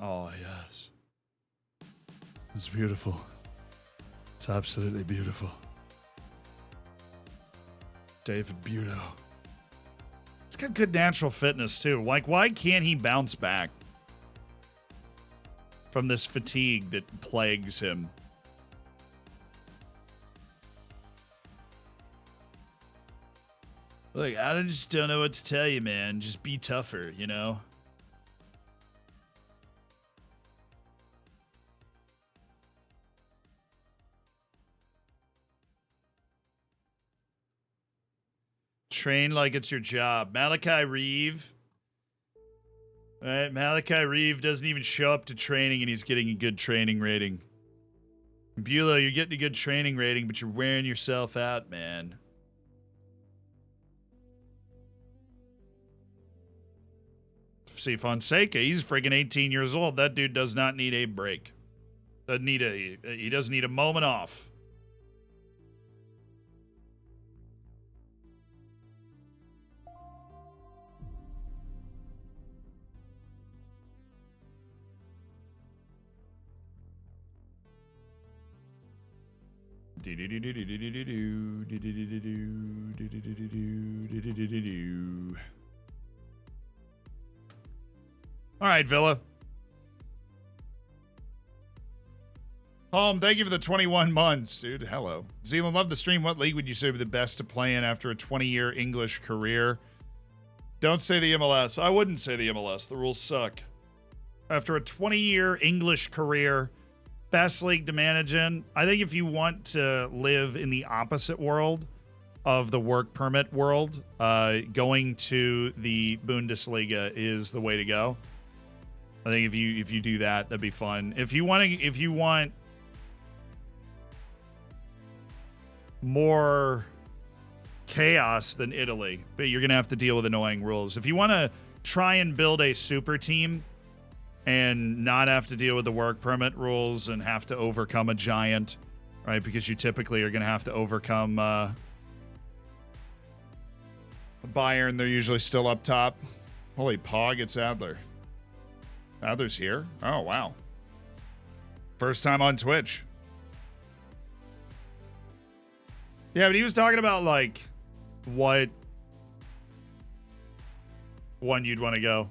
Oh, yes. It's beautiful. It's absolutely beautiful. David Budo. He's got good natural fitness, too. Like, why can't he bounce back from this fatigue that plagues him? Look, I just don't know what to tell you, man. Just be tougher, you know? Train like it's your job. Malachi Reeve. All right, Malachi Reeve doesn't even show up to training and he's getting a good training rating. Bulow, you're getting a good training rating, but you're wearing yourself out, man. See, Fonseca, he's friggin' 18 years old. That dude does not need a break. He doesn't need a moment off. All right, Villa. Thank you for the 21 months, dude. Hello. Zealand, love the stream. What league would you say would be the best to play in after a 20-year English career? Don't say the MLS. I wouldn't say the MLS. The rules suck. After a 20-year English career, best league to manage in, I think if you want to live in the opposite world of the work permit world, going to the Bundesliga is the way to go. I think if you do that, that'd be fun. If you want more chaos than Italy, but you're gonna have to deal with annoying rules. If you want to try and build a super team and not have to deal with the work permit rules and have to overcome a giant, right? Because you typically are gonna have to overcome Bayern. They're usually still up top. Holy pog, it's Adler. Adler's here? Oh, wow. First time on Twitch. Yeah, but he was talking about, like, what one you'd want to go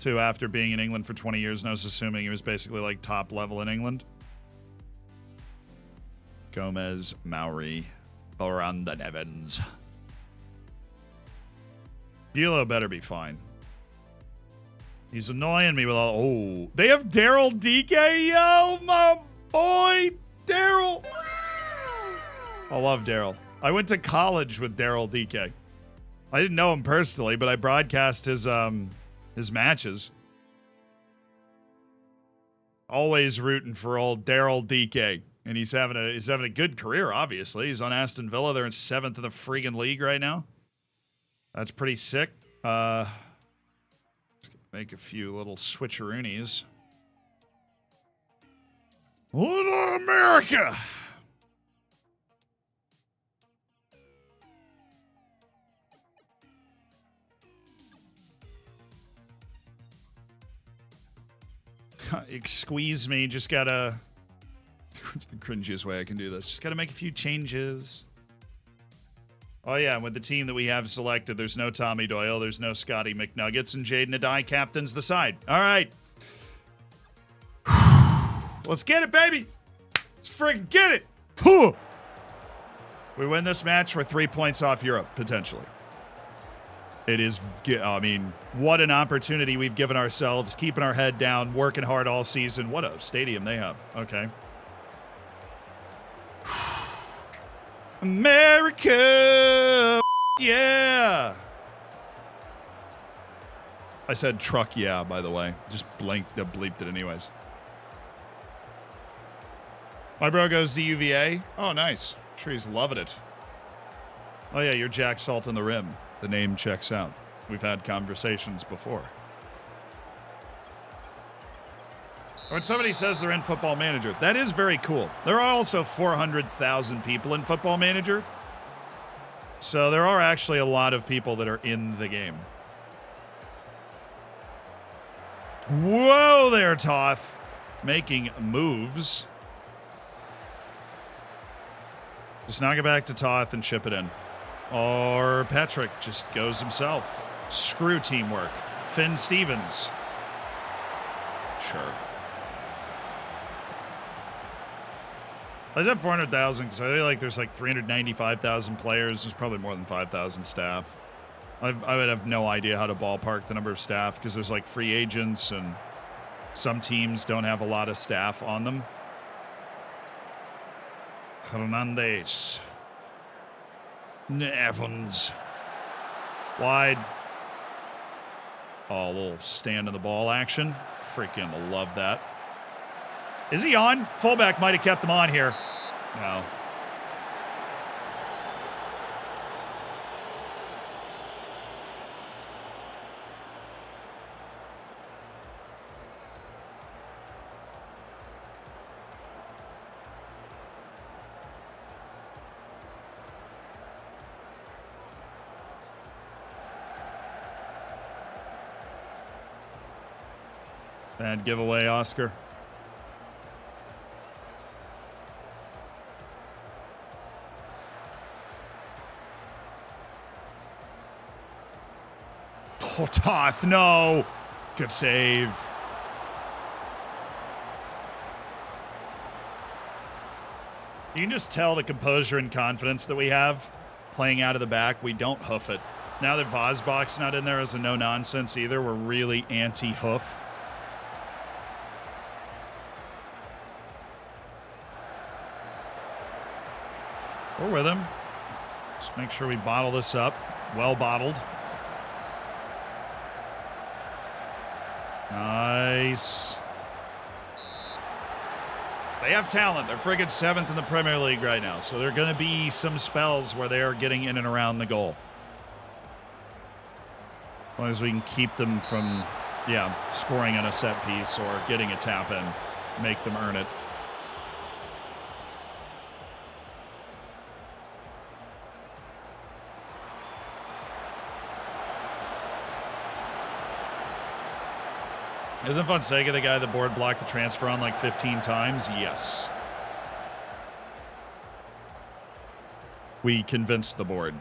to after being in England for 20 years, and I was assuming he was basically, like, top level in England. Gomez, Maori, Brandon Evans. Gilo better be fine. He's annoying me with all... Oh, they have Daryl DK? Yo, my boy, Daryl. I love Daryl. I went to college with Daryl DK. I didn't know him personally, but I broadcast his matches. Always rooting for old Daryl DK. And he's having a good career, obviously. He's on Aston Villa. They're in 7th in the friggin' league right now. That's pretty sick. Make a few little switcheroonies. Little America! Squeeze me, just gotta... What's the cringiest way I can do this? Just gotta make a few changes. Oh, yeah, with the team that we have selected, there's no Tommy Doyle, there's no Scotty McNuggets, and Jaden Adai captains the side. All right. Let's get it, baby. Let's friggin' get it. Huh. We win this match, we're 3 points off Europe, potentially. It is, I mean, what an opportunity we've given ourselves, keeping our head down, working hard all season. What a stadium they have. Okay. America, yeah. I said truck, yeah, by the way. Just bleeped it anyways. My bro goes to UVA. Oh, nice. I'm sure he's loving it. Oh, yeah, you're Jack Salt on the Rim. The name checks out. We've had conversations before. When somebody says they're in Football Manager, that is very cool. There are also 400,000 people in Football Manager. So there are actually a lot of people that are in the game. Whoa there, Toth. Making moves. Just knock it back to Toth and chip it in. Or Patrick just goes himself. Screw teamwork. Finn Stevens. Sure. I said 400,000 because I feel like there's like 395,000 players. There's probably more than 5,000 staff. I would have no idea how to ballpark the number of staff because there's like free agents and some teams don't have a lot of staff on them. Hernandez. Evans. Wide. Oh, a little stand in the ball action. Freaking love that. Is he on? Fullback might have kept him on here. No. Bad giveaway, Oscar. Oh, Toth, no. Good save. You can just tell the composure and confidence that we have playing out of the back. We don't hoof it. Now that Vozbach's not in there as a no-nonsense either, we're really anti-hoof. We're with him. Just make sure we bottle this up. Well bottled. Nice. They have talent. They're friggin' 7th in the Premier League right now. So there are going to be some spells where they are getting in and around the goal. As long as we can keep them from, scoring on a set piece or getting a tap in. Make them earn it. Isn't Fonseca the guy the board blocked the transfer on like 15 times? Yes. We convinced the board.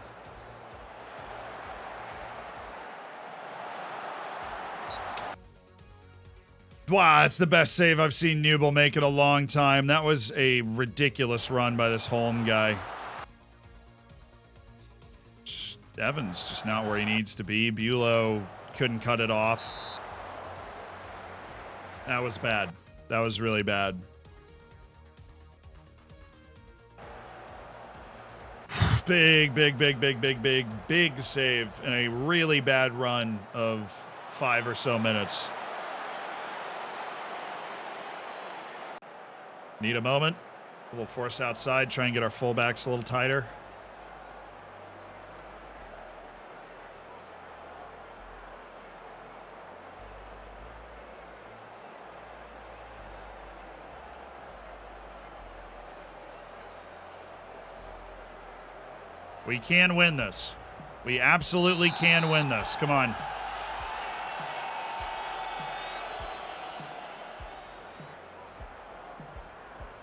Wow, that's the best save I've seen Newble make in a long time. That was a ridiculous run by this Holm guy. Evans just not where he needs to be. Bulow couldn't cut it off. That was bad. That was really bad. Big save in a really bad run of 5 or so minutes. Need a moment. A little force outside. Try and get our fullbacks a little tighter. We can win this. We absolutely can win this. Come on.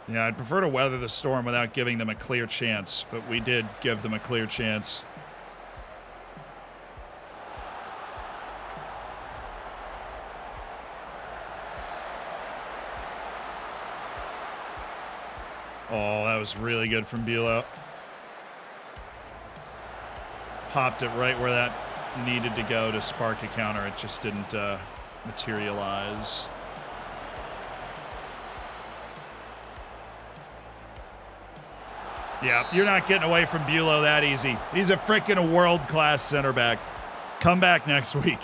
Yeah, I'd prefer to weather the storm without giving them a clear chance, but we did give them a clear chance. Oh, that was really good from Bulow. Popped it right where that needed to go to spark a counter. It just didn't materialize. Yeah, you're not getting away from Bulow that easy. He's a freaking world-class center back. Come back next week.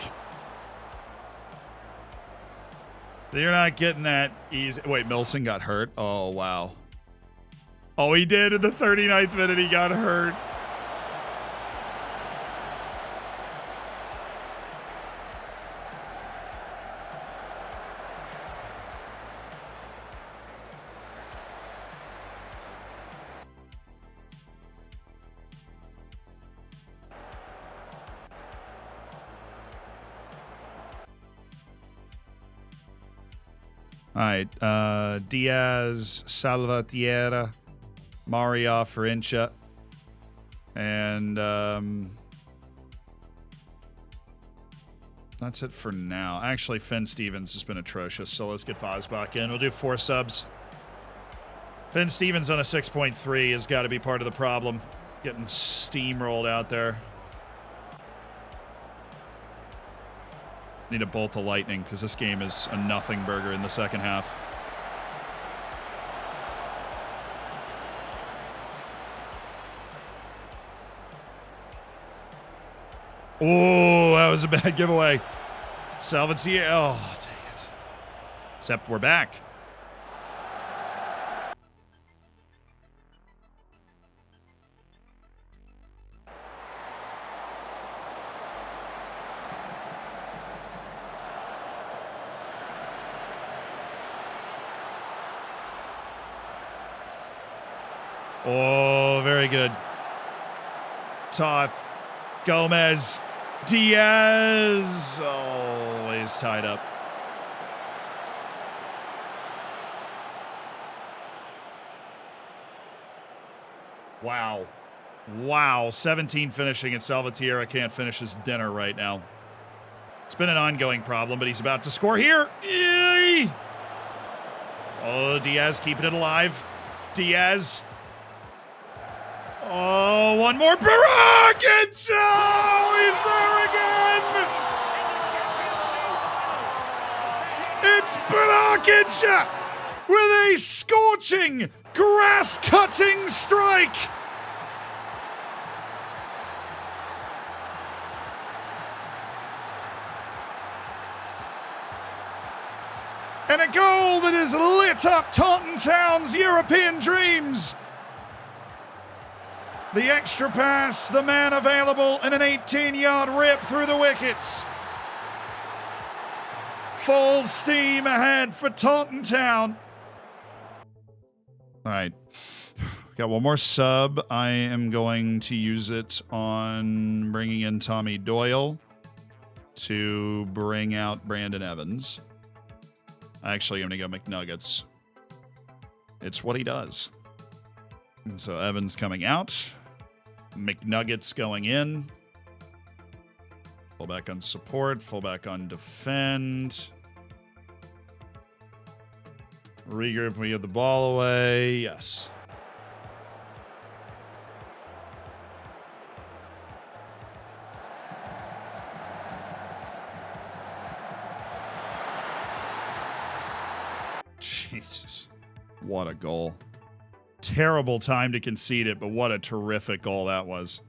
You're not getting that easy. Wait, Milson got hurt? Oh, wow. Oh, he did in the 39th minute. He got hurt. All right, Diaz, Salvatierra, Maria for Incha, and that's it for now. Actually, Finn Stevens has been atrocious, so let's get Vozbach in. We'll do 4 subs. Finn Stevens on a 6.3 has got to be part of the problem. Getting steamrolled out there. Need a bolt of lightning because this game is a nothing burger in the second half. Oh, that was a bad giveaway. Salvatierra. Oh, dang it. Except we're back. Oh, very good. Toth, Gomez, Diaz. Always tied up. Wow. Wow. 17 finishing, and Salvatierra can't finish his dinner right now. It's been an ongoing problem, but he's about to score here. Yay! Oh, Diaz keeping it alive. Diaz. Oh, one more. Barak! And he's there again! It's Barak with a scorching, grass-cutting strike! And a goal that has lit up Taunton Town's European dreams. The extra pass, the man available, and an 18-yard rip through the wickets. Full steam ahead for Taunton Town. All right. Got one more sub. I am going to use it on bringing in Tommy Doyle to bring out Brandon Evans. Actually, I'm going to go McNuggets. It's what he does. And so Evans coming out. McNuggets going in. Fullback on support. Fullback on defend. Regroup when we get the ball away. Yes. Jesus. What a goal. Terrible time to concede it, but what a terrific goal that was.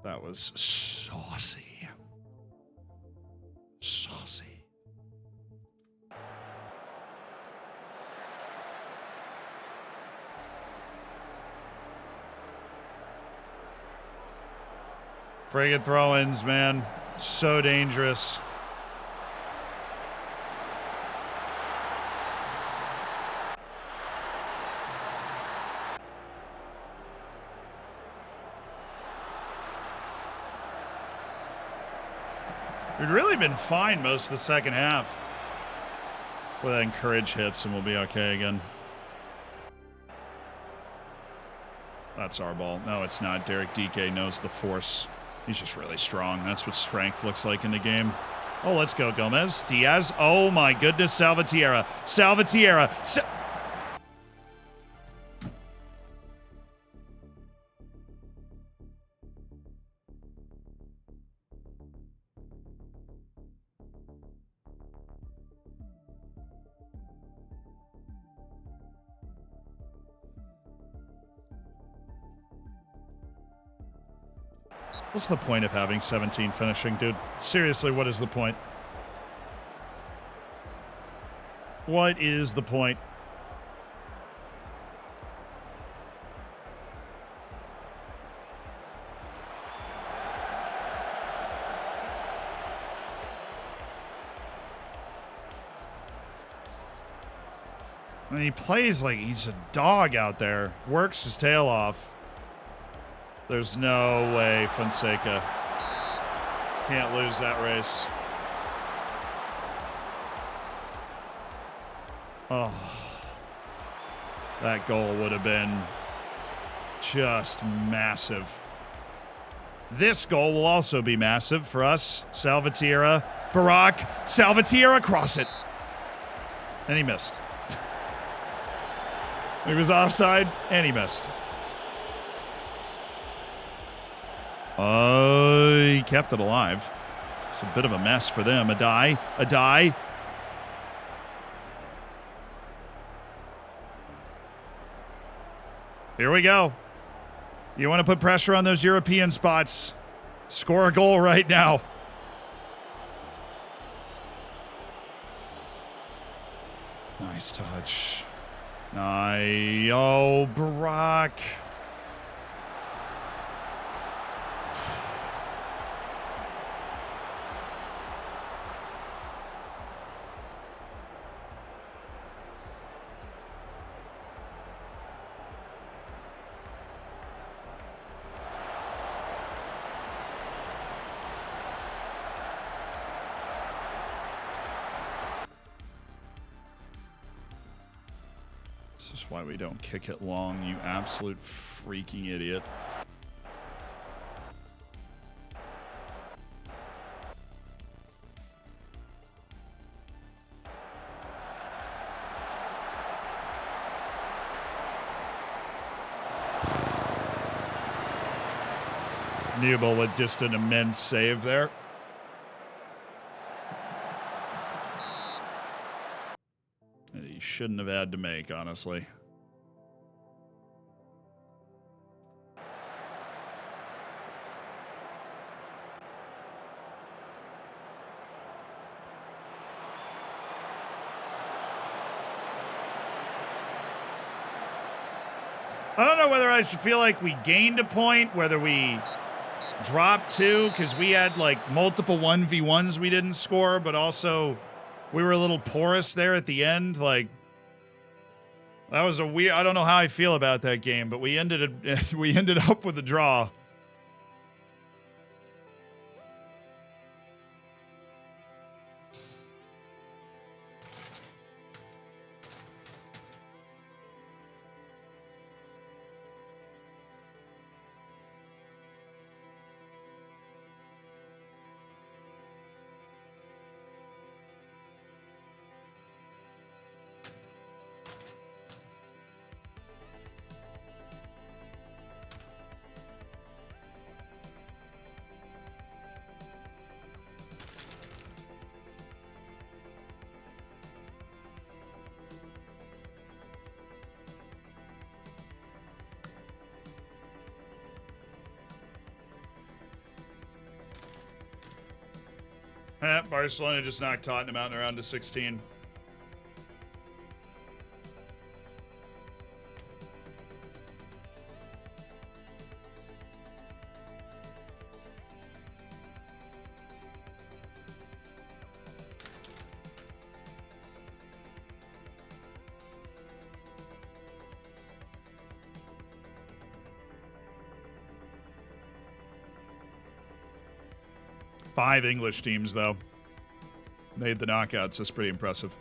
That was saucy. Saucy. Friggin' throw-ins, man. So dangerous. We've really been fine most of the second half. Well, that encourage hits and we'll be okay again. That's our ball. No, it's not. Derek DK knows the force. He's just really strong. That's what strength looks like in the game. Oh, let's go, Gomez. Diaz. Oh, my goodness. Salvatierra. Salvatierra. What's the point of having 17 finishing, dude? Seriously, what is the point? What is the point? And he plays like he's a dog out there. Works his tail off. There's no way Fonseca can't lose that race. Oh, that goal would have been just massive. This goal will also be massive for us. Salvatierra, Barak, Salvatierra, cross it. And he missed. He was offside, and he missed. He kept it alive. It's a bit of a mess for them. Adai. Here we go. You want to put pressure on those European spots. Score a goal right now. Nice touch. Oh, Barak. This is why we don't kick it long, you absolute freaking idiot. Newble with just an immense save there. That he shouldn't have had to make, honestly. I don't know whether I should feel like we gained a point, whether we dropped two, because we had like multiple 1v1s we didn't score, but also we were a little porous there at the end. Like, that was a weird, I don't know how I feel about that game, but we ended up with a draw. Barcelona just knocked Tottenham out in a round of 16. Five English teams, though, made the knockouts. That's pretty impressive.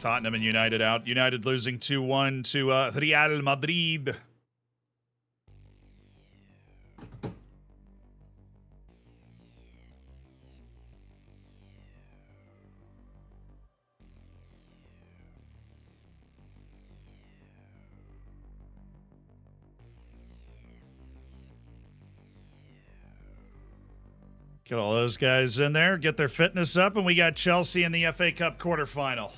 Tottenham and United out. United losing 2-1 to Real Madrid. Get all those guys in there, get their fitness up, and we got Chelsea in the FA Cup quarterfinal.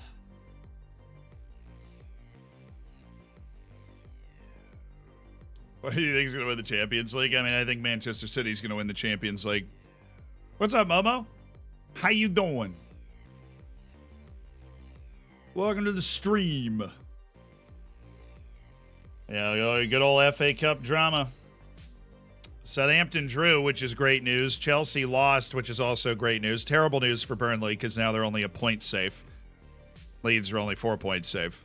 What do you think is going to win the Champions League? I mean, I think Manchester City's going to win the Champions League. What's up, Momo? How you doing? Welcome to the stream. Yeah, good old FA Cup drama. Southampton drew, which is great news. Chelsea lost, which is also great news. Terrible news for Burnley, because now they're only a point safe. Leeds are only 4 points safe.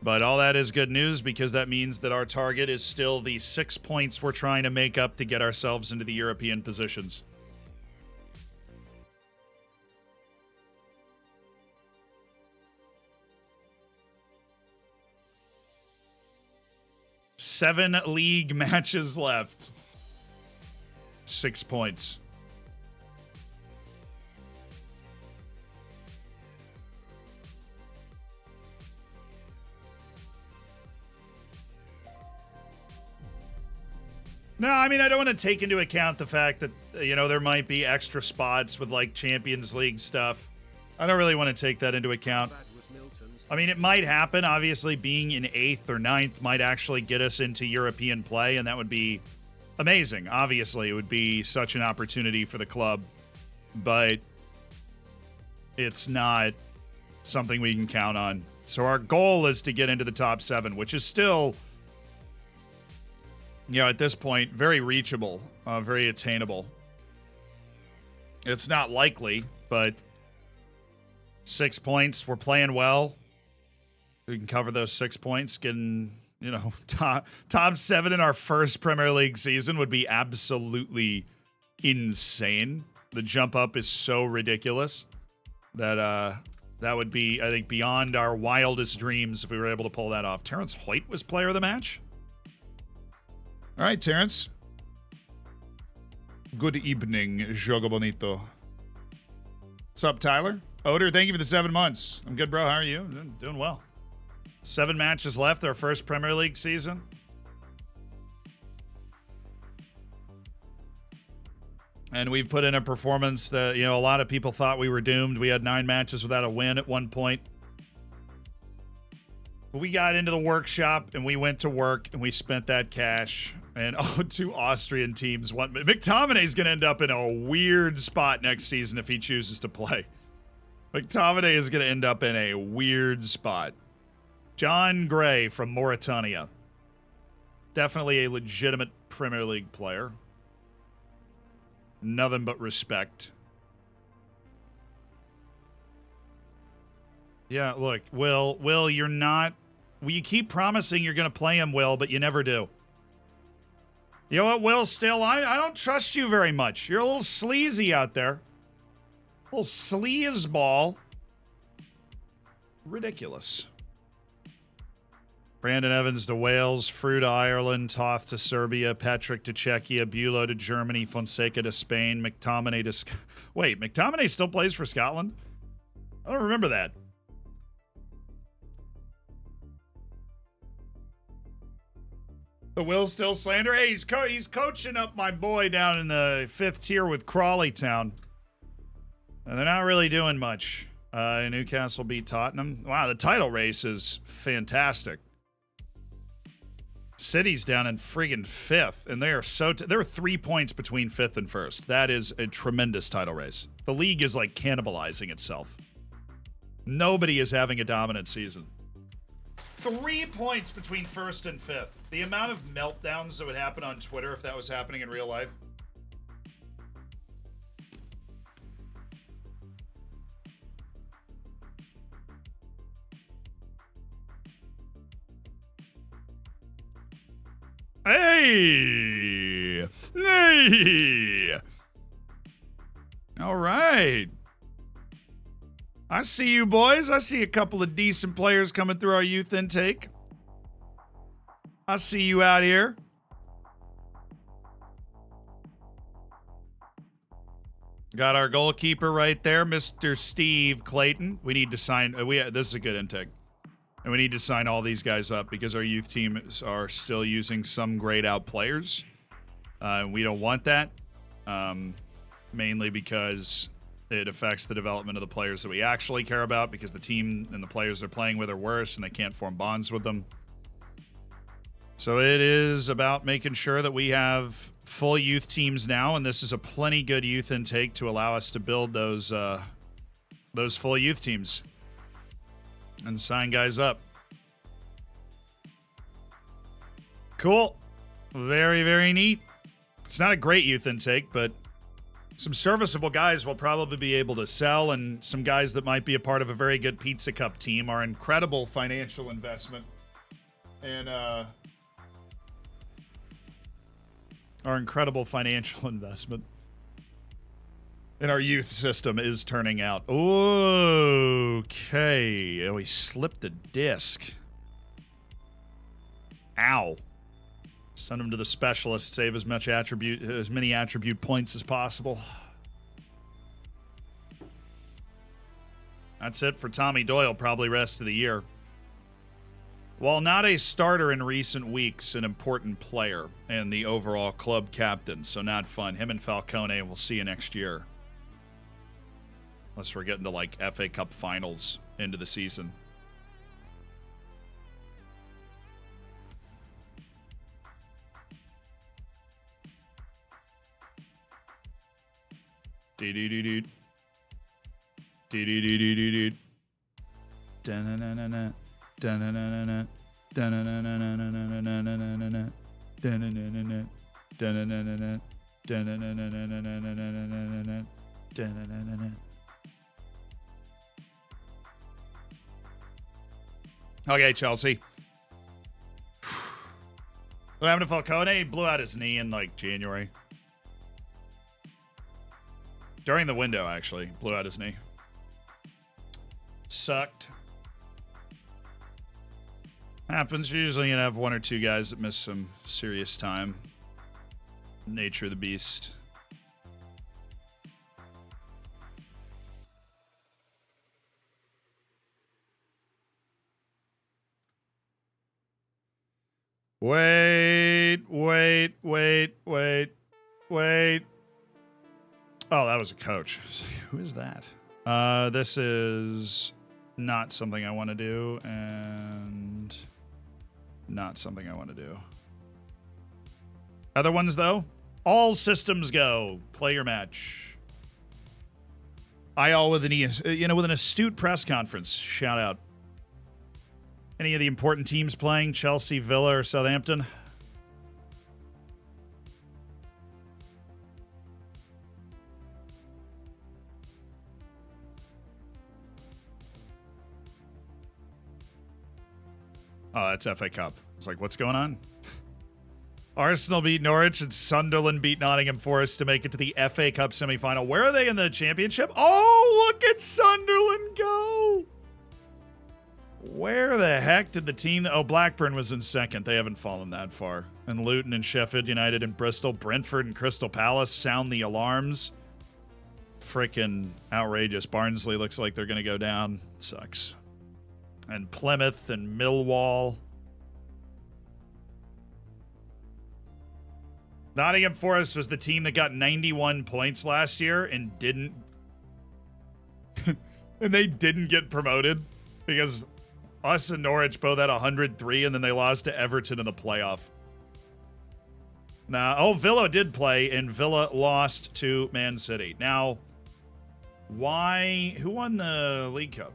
But all that is good news, because that means that our target is still the 6 points we're trying to make up to get ourselves into the European positions. Seven league matches left. 6 points. No, I mean, I don't want to take into account the fact that, you know, there might be extra spots with, like, Champions League stuff. I don't really want to take that into account. I mean, it might happen. Obviously, being in 8th or 9th might actually get us into European play, and that would be amazing. Obviously, it would be such an opportunity for the club, but it's not something we can count on. So our goal is to get into the top 7, which is still, you know, at this point, very reachable, very attainable. It's not likely, but 6 points. We're playing well. We can cover those 6 points. Getting, you know, top 7 in our first Premier League season would be absolutely insane. The jump up is so ridiculous. That would be, I think, beyond our wildest dreams if we were able to pull that off. Terrence Hoyt was player of the match. All right, Terrence. Good evening, Jogo Bonito. What's up, Tyler? Oder, thank you for the 7 months. I'm good, bro. How are you? Doing well. 7 matches left, our first Premier League season. And we've put in a performance that, a lot of people thought we were doomed. We had 9 matches without a win at one point. But we got into the workshop, and we went to work, and we spent that cash. And, 2 Austrian teams won. McTominay's going to end up in a weird spot next season if he chooses to play. McTominay is going to end up in a weird spot. John Gray from Mauritania. Definitely a legitimate Premier League player. Nothing but respect. Yeah, look, Will, you're not... Well, you keep promising you're going to play him, Will, but you never do. You know what, Will, still, I don't trust you very much. You're a little sleazy out there. A little sleazeball. Ridiculous. Brandon Evans to Wales, Frew to Ireland, Toth to Serbia, Patrick to Czechia, Bulow to Germany, Fonseca to Spain, McTominay to... Wait, McTominay still plays for Scotland? I don't remember that. The Will still slander? Hey, he's coaching up my boy down in the 5th tier with Crawley Town. And they're not really doing much. Newcastle beat Tottenham. Wow, the title race is fantastic. City's down in friggin' 5th, and they are there are 3 points between 5th and 1st. That is a tremendous title race. The league is like cannibalizing itself. Nobody is having a dominant season. 3 points between 1st and 5th. The amount of meltdowns that would happen on Twitter if that was happening in real life. Hey! Hey! All right. I see you boys. I see a couple of decent players coming through our youth intake. I see you out here. Got our goalkeeper right there, Mr. Steve Clayton. We need to sign... this is a good intake. And we need to sign all these guys up because our youth teams are still using some grayed out players. We don't want that. Mainly because it affects the development of the players that we actually care about because the team and the players they're playing with are worse and they can't form bonds with them. So it is about making sure that we have full youth teams now, and this is a plenty good youth intake to allow us to build those full youth teams. And sign guys up. Cool. Very, very neat. It's not a great youth intake, but some serviceable guys will probably be able to sell, and some guys that might be a part of a very good Pizza Cup team. Our incredible financial investment. And our incredible financial investment in our youth system is turning out. Okay. Oh, he slipped the disc. Ow. Send him to the specialist. Save as many attribute points as possible. That's it for Tommy Doyle, probably rest of the year. While not a starter in recent weeks, an important player and the overall club captain, so not fun. Him and Falcone, we'll see you next year. Unless we're getting to, like, FA Cup finals into the season. Dee-dee-dee-dee. Dee-dee-dee-dee-dee. Da-na-na-na-na. Da-na-na-na-na. Da-na-na-na-na-na-na-na-na-na. Da-na-na-na-na. Da-na-na-na-na. Da-na-na-na-na-na-na-na-na-na. Da-na-na-na-na. Okay, Chelsea. What happened to Falcone? He blew out his knee in, like, January. During the window, actually. Blew out his knee. Sucked. Happens. You're usually going to have one or two guys that miss some serious time. Nature of the beast. Wait. Oh, that was a coach. Who is that? This is not something I want to do, and not something I want to do. Other ones, though? All systems go. Play your match. IL with an astute press conference. Shout out. Any of the important teams playing? Chelsea, Villa, or Southampton? Oh, that's FA Cup. It's like, what's going on? Arsenal beat Norwich and Sunderland beat Nottingham Forest to make it to the FA Cup semifinal. Where are they in the championship? Oh, look at Sunderland go! Where the heck did the team... Oh, Blackburn was in second. They haven't fallen that far. And Luton and Sheffield United and Bristol. Brentford and Crystal Palace sound the alarms. Freaking outrageous. Barnsley looks like they're going to go down. Sucks. And Plymouth and Millwall. Nottingham Forest was the team that got 91 points last year and didn't... and they didn't get promoted because us and Norwich both had 103 and then they lost to Everton in the playoff. Now, oh, Villa did play and Villa lost to Man City. Now, why... Who won the League Cup?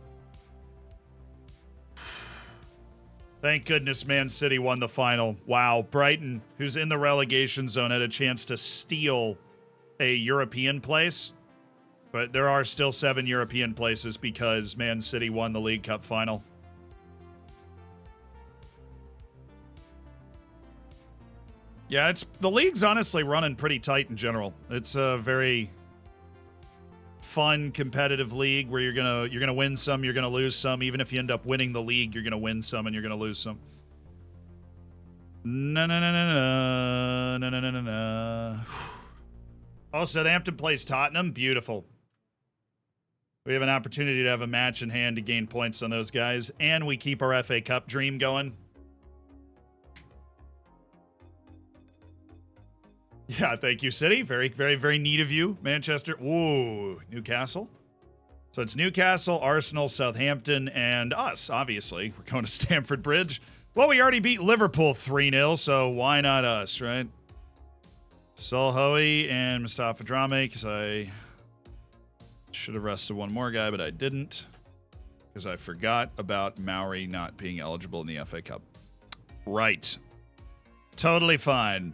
Thank goodness Man City won the final. Wow. Brighton, who's in the relegation zone, had a chance to steal a European place. But there are still 7 European places because Man City won the League Cup final. Yeah, the league's honestly running pretty tight in general. It's a very fun, competitive league where you're gonna win some, you're gonna lose some. Even if you end up winning the league, you're gonna win some and you're gonna lose some. No. Oh, Southampton plays Tottenham. Beautiful. We have an opportunity to have a match in hand to gain points on those guys, and we keep our FA Cup dream going. Yeah, thank you, City. Very, very, very neat of you, Manchester. Ooh, Newcastle. So it's Newcastle, Arsenal, Southampton, and us, obviously. We're going to Stamford Bridge. Well, we already beat Liverpool 3-0, so why not us, right? Solhoe and Mustafa Drame, because I should have rested one more guy, but I didn't, because I forgot about Maori not being eligible in the FA Cup. Right. Totally fine.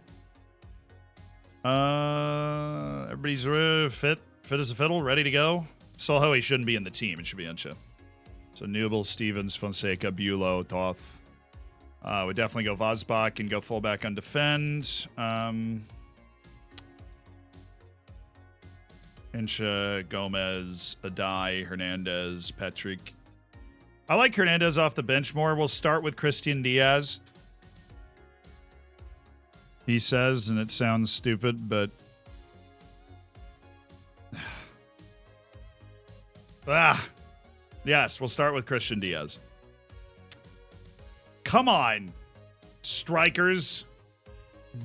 Everybody's fit as a fiddle, ready to go. Solhoe shouldn't be in the team. It should be Uncha. So Newell, Stevens, Fonseca, Bulow, Toth. We definitely go Vazbach and go fullback on defend. Incha, Gomez, Adai, Hernandez, Petrick. I like Hernandez off the bench more. We'll start with Christian Diaz. He says, and it sounds stupid, but... Yes, we'll start with Christian Diaz. Come on, strikers.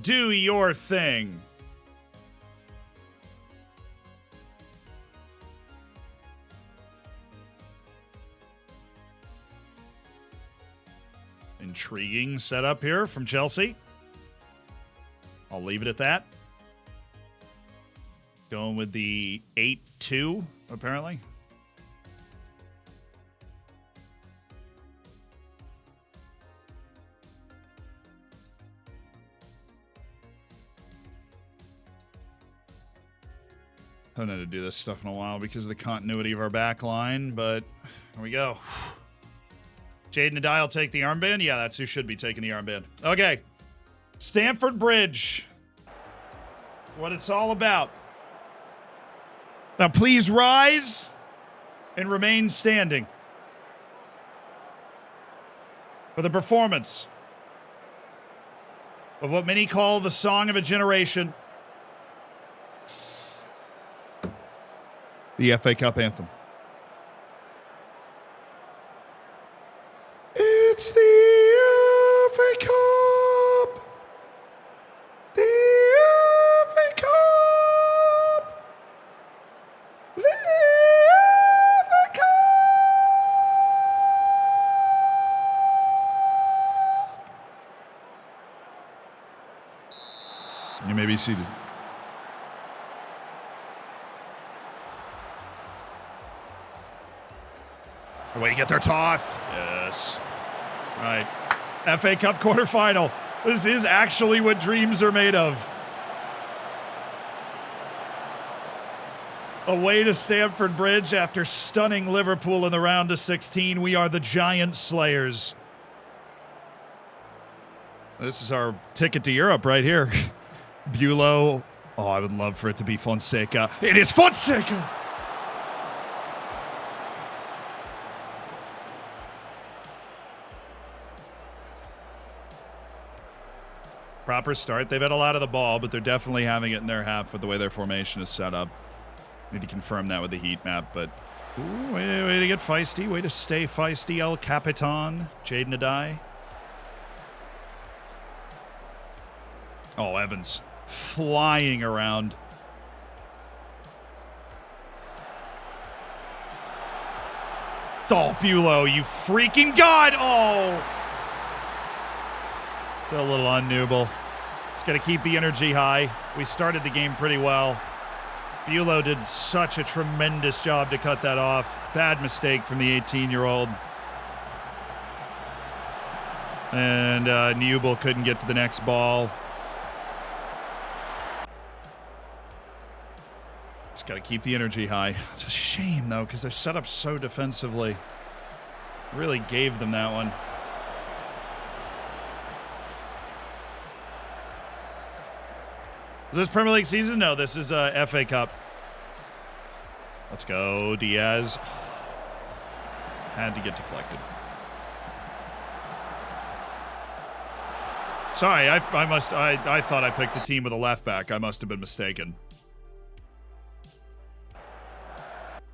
Do your thing. Intriguing setup here from Chelsea. I'll leave it at that. Going with the 8-2, apparently. I haven't had to do this stuff in a while because of the continuity of our back line, but here we go. Jaden Adai will take the armband. Yeah, that's who should be taking the armband. Okay. Stamford Bridge. What it's all about. Now please rise and remain standing. for the performance of what many call the song of a generation, the FA Cup anthem. It's the FA Cup! The FA Cup! The FA Cup! You may be seated. Way to get their toss. Yes. Right. FA Cup quarterfinal. This is actually what dreams are made of. Away to Stamford Bridge after stunning Liverpool in the round of 16. We are the Giant Slayers. This is our ticket to Europe right here. Bulow. Oh, I would love for it to be Fonseca. It is Fonseca! Proper start. They've had a lot of the ball, but they're definitely having it in their half with the way their formation is set up. Need to confirm that with the heat map, but ooh, way to get feisty. Way to stay feisty, El Capitan. Jaden Adai. Oh, Evans flying around. Oh, Bulow, you freaking god! Oh! It's a little unnewable. Just got to keep the energy high. We started the game pretty well. Bulow did such a tremendous job to cut that off. Bad mistake from the 18-year-old. And Newble couldn't get to the next ball. Just got to keep the energy high. It's a shame, though, because they're set up so defensively. Really gave them that one. Is this Premier League season? No, this is FA Cup. Let's go, Diaz. Had to get deflected. Sorry, I thought I picked the team with a left back. I must have been mistaken.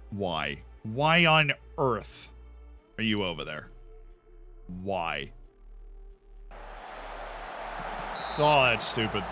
Why? Why on earth are you over there? Why? Oh, that's stupid.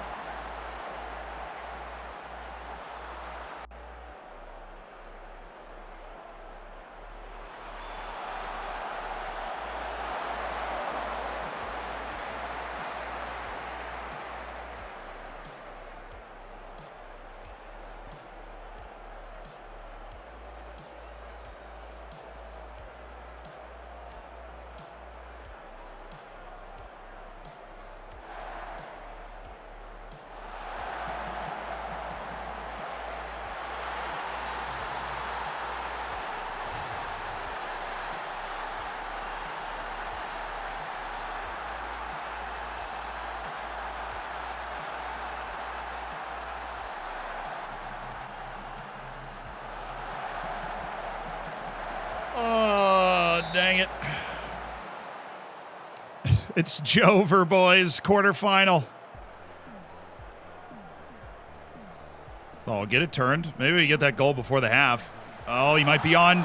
Dang it. It's Jover, boys. Quarterfinal. Oh, get it turned. Maybe we get that goal before the half. Oh, he might be on.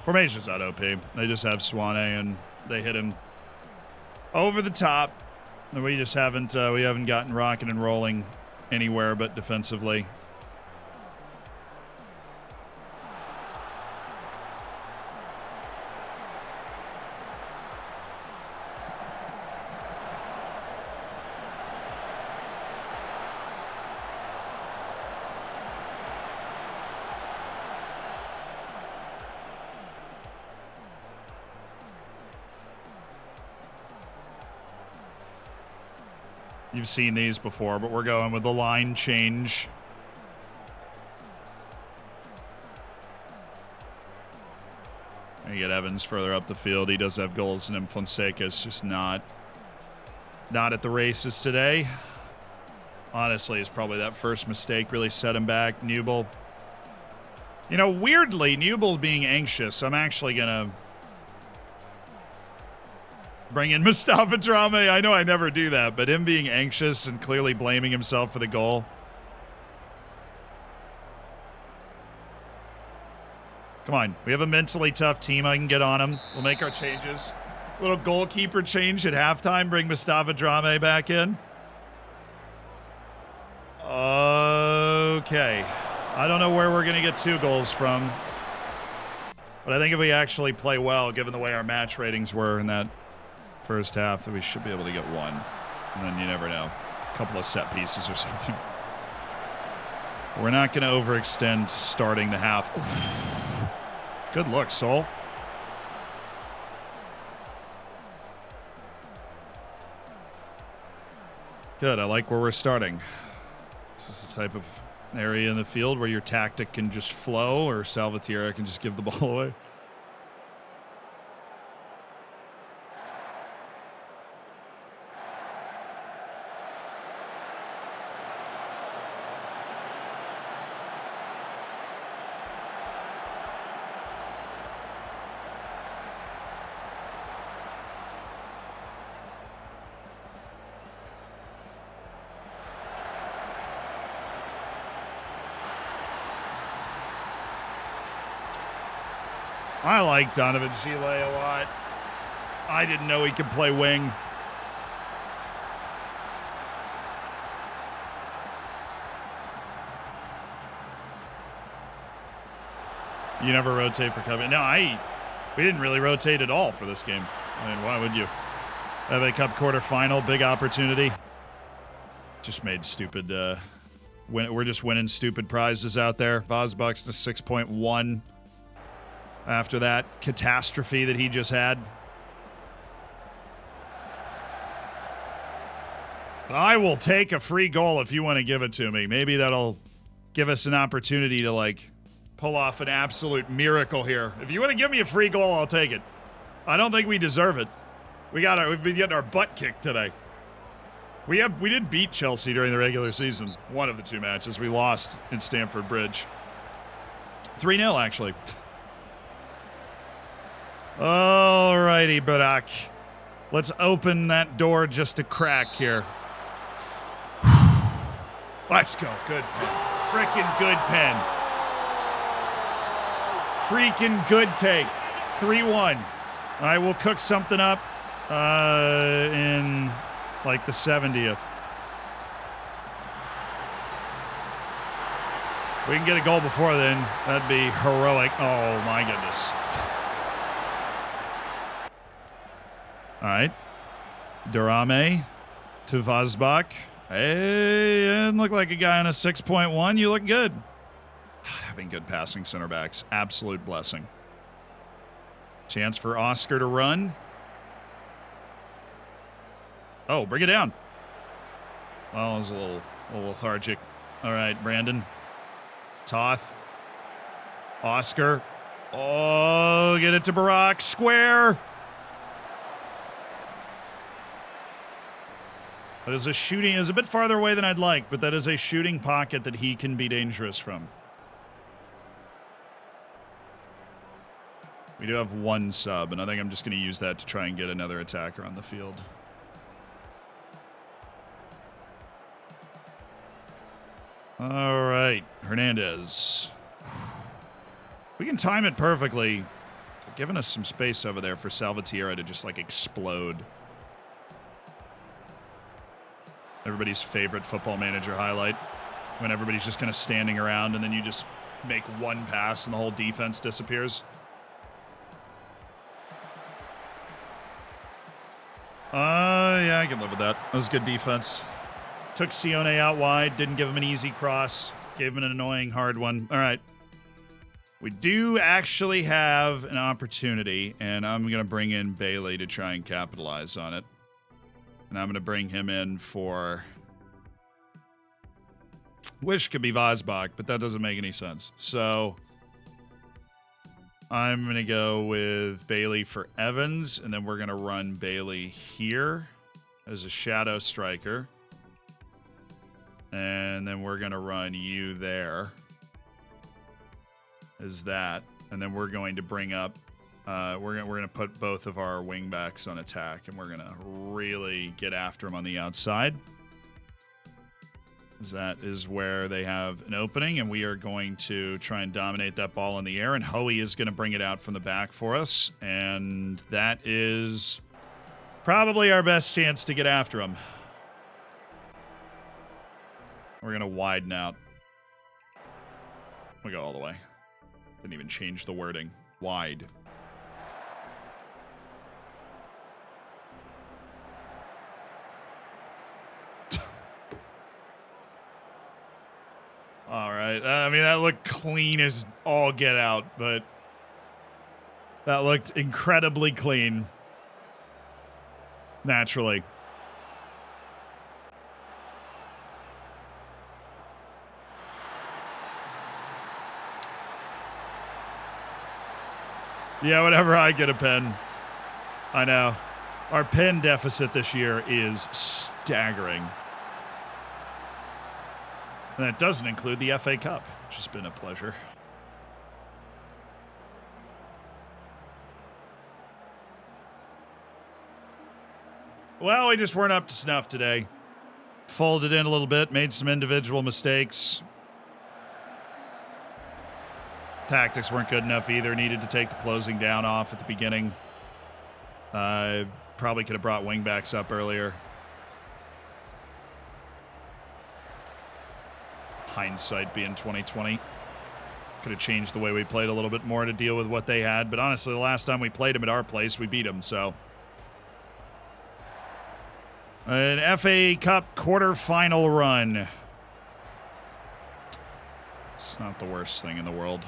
Formation's not OP. They just have Swane and they hit him over the top. And we just haven't gotten rocking and rolling anywhere but defensively. You've seen these before, but we're going with the line change. You get Evans further up the field. He does have goals in him. Fonseca's just not at the races today. Honestly, is probably that first mistake really set him back. Nubel. You know, weirdly, Nubel's being anxious. I'm actually going to bring in Mustafa Drame. I know I never do that, but him being anxious and clearly blaming himself for the goal. Come on. We have a mentally tough team. I can get on him. We'll make our changes. Little goalkeeper change at halftime. Bring Mustafa Drame back in. Okay. I don't know where we're going to get 2 goals from. But I think if we actually play well, given the way our match ratings were in that first half, that we should be able to get 1. And then you never know. A couple of set pieces or something. We're not going to overextend starting the half. Good look, Sol. Good. I like where we're starting. This is the type of area in the field where your tactic can just flow, or Salvatierra can just give the ball away. I like Donovan Gile a lot. I didn't know he could play wing. You never rotate for Cup. No, we didn't really rotate at all for this game. I mean, why would you? FA Cup quarterfinal, big opportunity. Just made stupid. We're just winning stupid prizes out there. Vosbucks to 6.1. After that catastrophe that he just had. I will take a free goal if you want to give it to me. Maybe that'll give us an opportunity to, like, pull off an absolute miracle here. If you want to give me a free goal, I'll take it. I don't think we deserve it. We've been getting our butt kicked today. We did beat Chelsea during the regular season. One of the 2 matches. We lost in Stamford Bridge. 3-0, actually. Alrighty, Barak. Let's open that door just a crack here. Let's go. Good pen. Frickin' good pen. Freaking good take. 3-1. I will cook something up in like the 70th. We can get a goal before then. That'd be heroic. Oh, my goodness. All right. Durame to Vosbach. Hey, didn't look like a guy on a 6.1. You look good. Having good passing center backs. Absolute blessing. Chance for Oscar to run. Oh, bring it down. Well, it was a little lethargic. All right, Brandon. Toth. Oscar. Oh, get it to Barak. Square. That is a shooting. Is a bit farther away than I'd like, but that is a shooting pocket that he can be dangerous from. We do have 1 sub, and I think I'm just going to use that to try and get another attacker on the field. All right, Hernandez. We can time it perfectly. They're giving us some space over there for Salvatierra to just, like, explode. Everybody's favorite Football Manager highlight. When everybody's just kind of standing around and then you just make 1 pass and the whole defense disappears. Yeah, I can live with that. That was good defense. Took Sione out wide, didn't give him an easy cross. Gave him an annoying hard one. All right. We do actually have an opportunity, and I'm going to bring in Bailey to try and capitalize on it. And I'm going to bring him in for... Wish could be Vosbach, but that doesn't make any sense. So I'm going to go with Bailey for Evans, and then we're going to run Bailey here as a shadow striker. And then we're going to run you there. Is that. And then we're going to bring up, we're going to put both of our wingbacks on attack, and we're going to really get after them on the outside. That is where they have an opening, and we are going to try and dominate that ball in the air, and Hoey is going to bring it out from the back for us, and that is probably our best chance to get after him. We're going to widen out. We go all the way. Didn't even change the wording. Wide. All right. I mean, that looked clean as all get out, but that looked incredibly clean. Naturally. Yeah, whenever I get a pen. I know. Our pen deficit this year is staggering. And that doesn't include the FA Cup, which has been a pleasure. Well, we just weren't up to snuff today. Folded in a little bit, made some individual mistakes. Tactics weren't good enough either. Needed to take the closing down off at the beginning. Probably could have brought wingbacks up earlier. Hindsight being 2020. Could have changed the way we played a little bit more to deal with what they had. But honestly, the last time we played them at our place, we beat them. So an FA Cup quarterfinal run. It's not the worst thing in the world.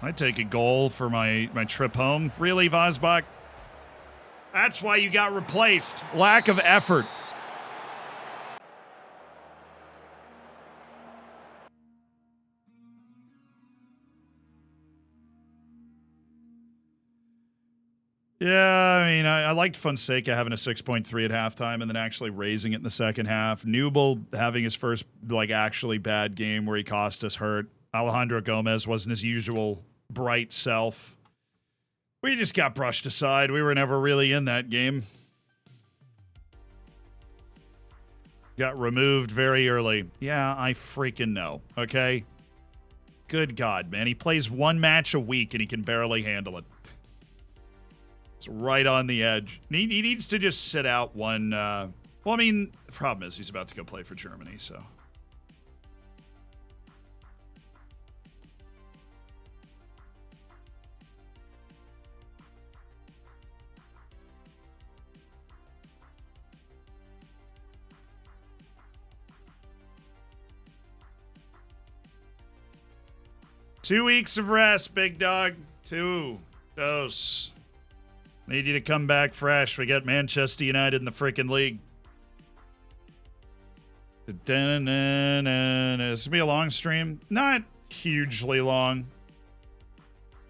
I'd take a goal for my trip home. Really, Vosbach? That's why you got replaced. Lack of effort. Yeah, I mean, I liked Fonseca having a 6.3 at halftime and then actually raising it in the second half. Newble having his first, actually bad game where he cost us hurt. Alejandro Gomez wasn't his usual bright self. We just got brushed aside. We were never really in that game. Got removed very early. Yeah, I freaking know, okay? Good God, man. He plays one match a week and he can barely handle it. It's right on the edge. He needs to just sit out one. Well, I mean, the problem is he's about to go play for Germany, so. Two weeks of rest, big dog. 2 dose. Need you to come back fresh. We got Manchester United in the freaking league. It's going to be a long stream. Not hugely long.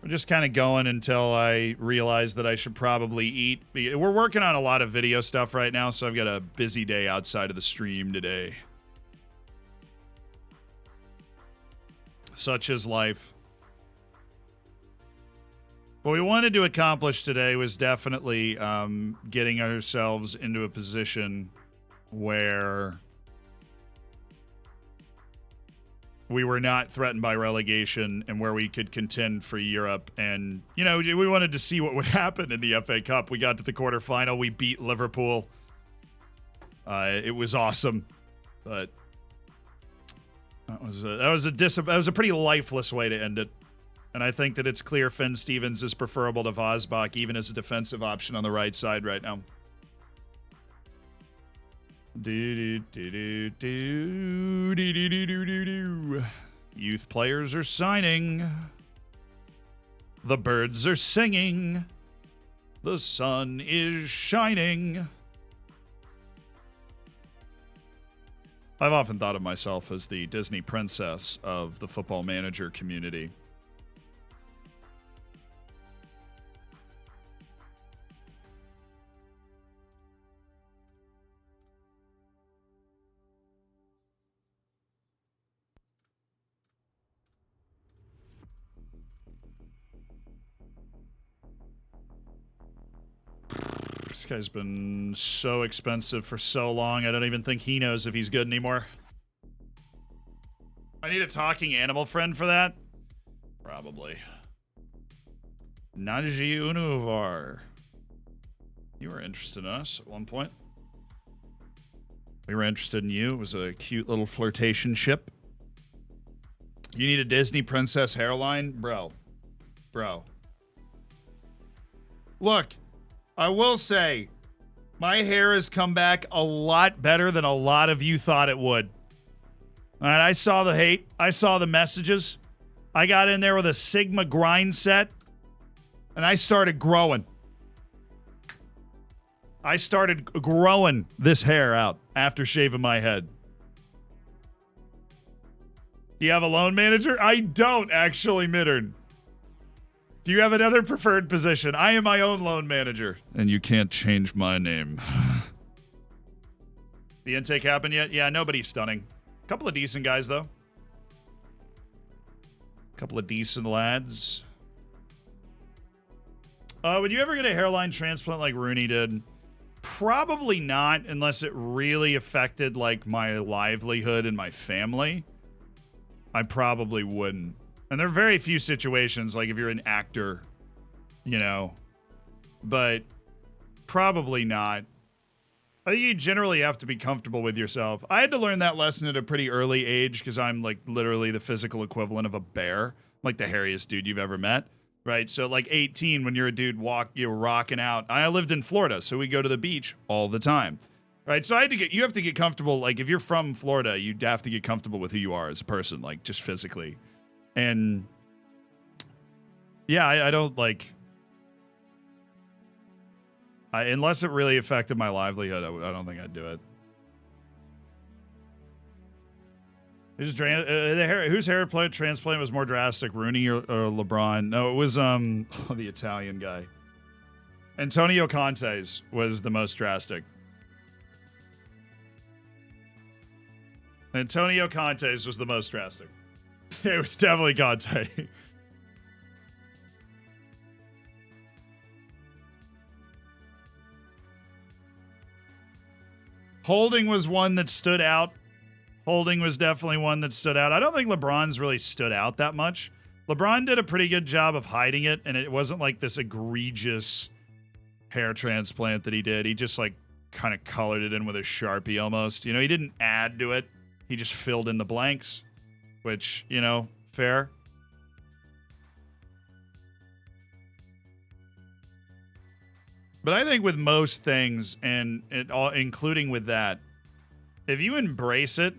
We're just kind of going until I realize that I should probably eat. We're working on a lot of video stuff right now, so I've got a busy day outside of the stream today. Such is life. What we wanted to accomplish today was definitely getting ourselves into a position where we were not threatened by relegation and where we could contend for Europe. And, we wanted to see what would happen in the FA Cup. We got to the quarterfinal. We beat Liverpool. It was awesome. But that was a pretty lifeless way to end it. And I think that it's clear Finn Stevens is preferable to Vosbach, even as a defensive option on the right side right now. Youth players are signing. The birds are singing. The sun is shining. I've often thought of myself as the Disney princess of the Football Manager community. This guy's been so expensive for so long, I don't even think he knows if he's good anymore. I need a talking animal friend for that? Probably. Naji Unuvar. You were interested in us at one point. We were interested in you. It was a cute little flirtation ship. You need a Disney princess hairline? Bro. Look, I will say, my hair has come back a lot better than a lot of you thought it would. All right, I saw the hate. I saw the messages. I got in there with a Sigma grind set, and I started growing. I started growing this hair out after shaving my head. Do you have a loan manager? I don't, actually, Mittern. Do you have another preferred position? I am my own loan manager. And you can't change my name. The intake happened yet? Yeah, nobody's stunning. Couple of decent guys, though. Couple of decent lads. Would you ever get a hairline transplant like Rooney did? Probably not, unless it really affected, like, my livelihood and my family. I probably wouldn't. And there are very few situations, like if you're an actor, you know. But probably not. I think you generally have to be comfortable with yourself. I had to learn that lesson at a pretty early age because I'm, like, literally the physical equivalent of a bear. Like the hairiest dude you've ever met. Right, so like 18, when you're a dude you're rocking out. I lived in Florida, so we go to the beach all the time. Right, so you have to get comfortable. Like if you're from Florida, you have to get comfortable with who you are as a person, like just physically. And yeah, I don't like, unless it really affected my livelihood, I don't think I'd do it. Whose hair transplant was more drastic, Rooney or LeBron? No, it was the Italian guy. Antonio Conte's was the most drastic. Antonio Conte's was the most drastic. It was definitely Conte. Holding was one that stood out. Holding was definitely one that stood out. I don't think LeBron's really stood out that much. LeBron did a pretty good job of hiding it, and it wasn't like this egregious hair transplant that he did. He just like kind of colored it in with a Sharpie almost. You know, he didn't add to it. He just filled in the blanks, which, you know, fair. But I think with most things, and it all, including with that, if you embrace it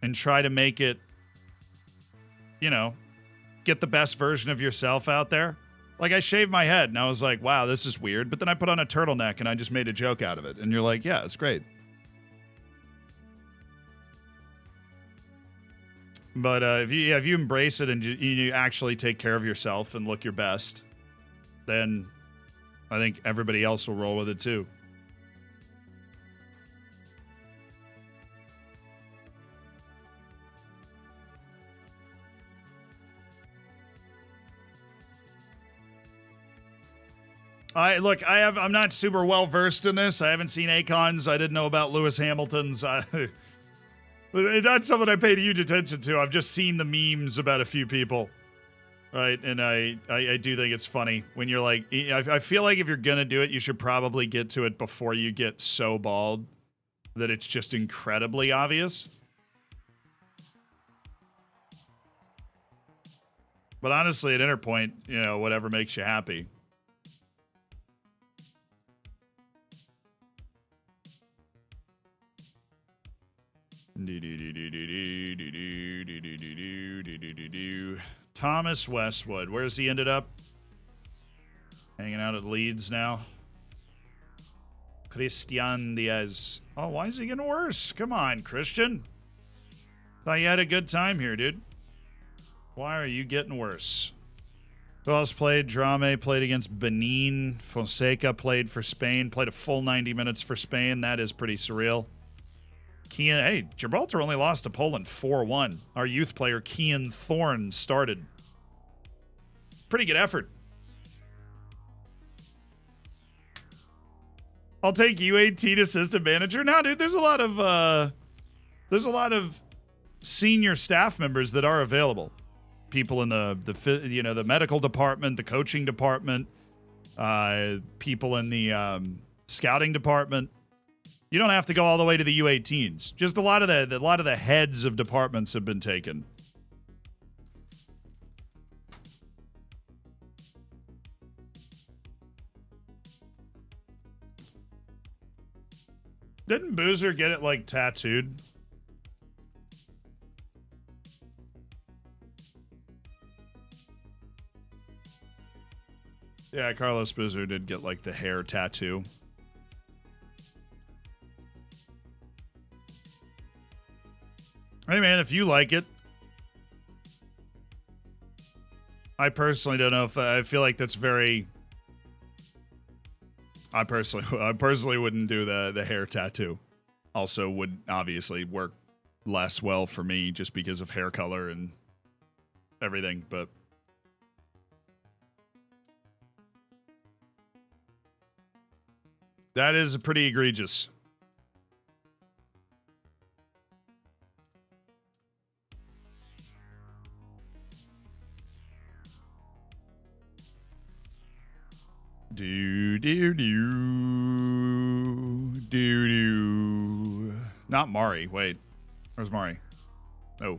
and try to make it, you know, get the best version of yourself out there. Like, I shaved my head, and I was like, wow, this is weird. But then I put on a turtleneck, and I just made a joke out of it. And you're like, yeah, it's great. But if you embrace it and you actually take care of yourself and look your best, then I think everybody else will roll with it, too. I'm not super well versed in this. I haven't seen AFCONs. I didn't know about Lewis Hamilton's. It's not something I paid huge attention to. I've just seen the memes about a few people, right? And I do think it's funny when you're like, I feel like if you're gonna do it, you should probably get to it before you get so bald that it's just incredibly obvious. But honestly, at Interpoint, you know, whatever makes you happy. Thomas Westwood. Where's he ended up? Hanging out at Leeds now. Christian Diaz. Oh, why is he getting worse? Come on, Christian. Thought you had a good time here, dude. Why are you getting worse? Who else played? Drame played against Benin. Fonseca played for Spain. Played a full 90 minutes for Spain. That is pretty surreal. Hey, Gibraltar only lost to Poland 4-1. Our youth player, Kian Thorne, started. Pretty good effort. I'll take U18 assistant manager. No, dude, there's a lot of senior staff members that are available. People in the medical department, the coaching department, people in the scouting department. You don't have to go all the way to the U18s. Just a lot of the heads of departments have been taken. Didn't Boozer get it like tattooed? Yeah, Carlos Boozer did get like the hair tattoo. Hey man, if you like it. I personally don't know if I feel like that's very. I personally wouldn't do the hair tattoo. Also would obviously work less well for me just because of hair color and everything, but that is pretty egregious. Do. Not Mari. Wait. Where's Mari? Oh.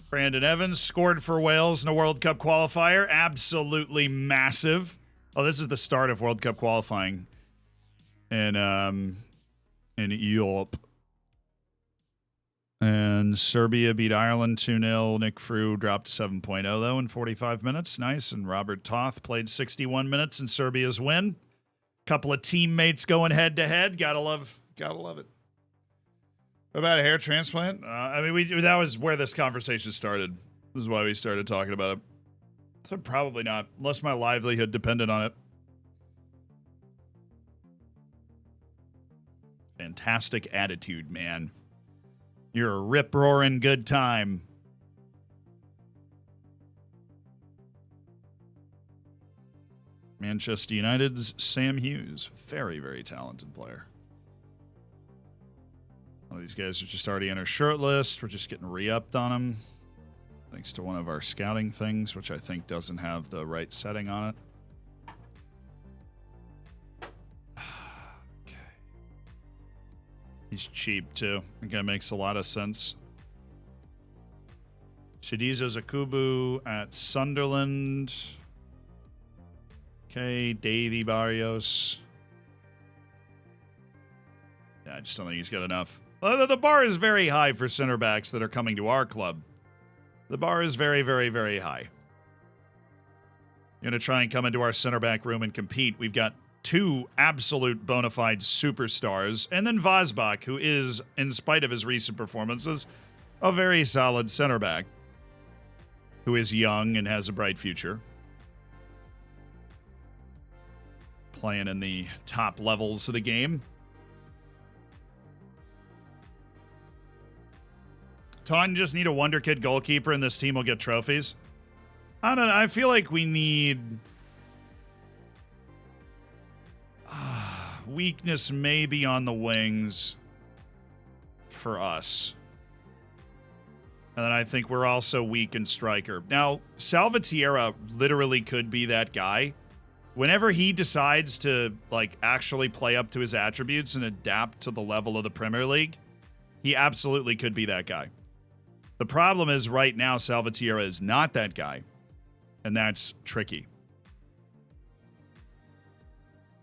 Brandon Evans scored for Wales in a World Cup qualifier. Absolutely massive. Oh, this is the start of World Cup qualifying in Europe. And Serbia beat Ireland 2-0. Nick Frew dropped to 7.0, though, in 45 minutes. Nice. And Robert Toth played 61 minutes in Serbia's win. Couple of teammates going head-to-head. Gotta love it. About a hair transplant? That was where this conversation started. This is why we started talking about it. So probably not, unless my livelihood depended on it. Fantastic attitude, man. You're a rip-roaring good time. Manchester United's Sam Hughes. Very, very talented player. All these guys are just already in our short list. We're just getting re-upped on them. Thanks to one of our scouting things, which I think doesn't have the right setting on it. Okay. He's cheap, too. I think that makes a lot of sense. Shidizo Zakubu at Sunderland. Okay, Davy Barrios. Yeah, I just don't think he's got enough. The bar is very high for center backs that are coming to our club. The bar is very, very, very high. You're going to try and come into our center back room and compete. We've got two absolute bona fide superstars, and then Vazbach, who is, in spite of his recent performances, a very solid center back, who is young and has a bright future. Playing in the top levels of the game. Taunton just need a wonder kid goalkeeper and this team will get trophies. I don't know. I feel like we need weakness maybe on the wings for us. And then I think we're also weak in striker. Now, Salvatierra literally could be that guy. Whenever he decides to actually play up to his attributes and adapt to the level of the Premier League, he absolutely could be that guy. The problem is right now Salvatierra is not that guy, and that's tricky.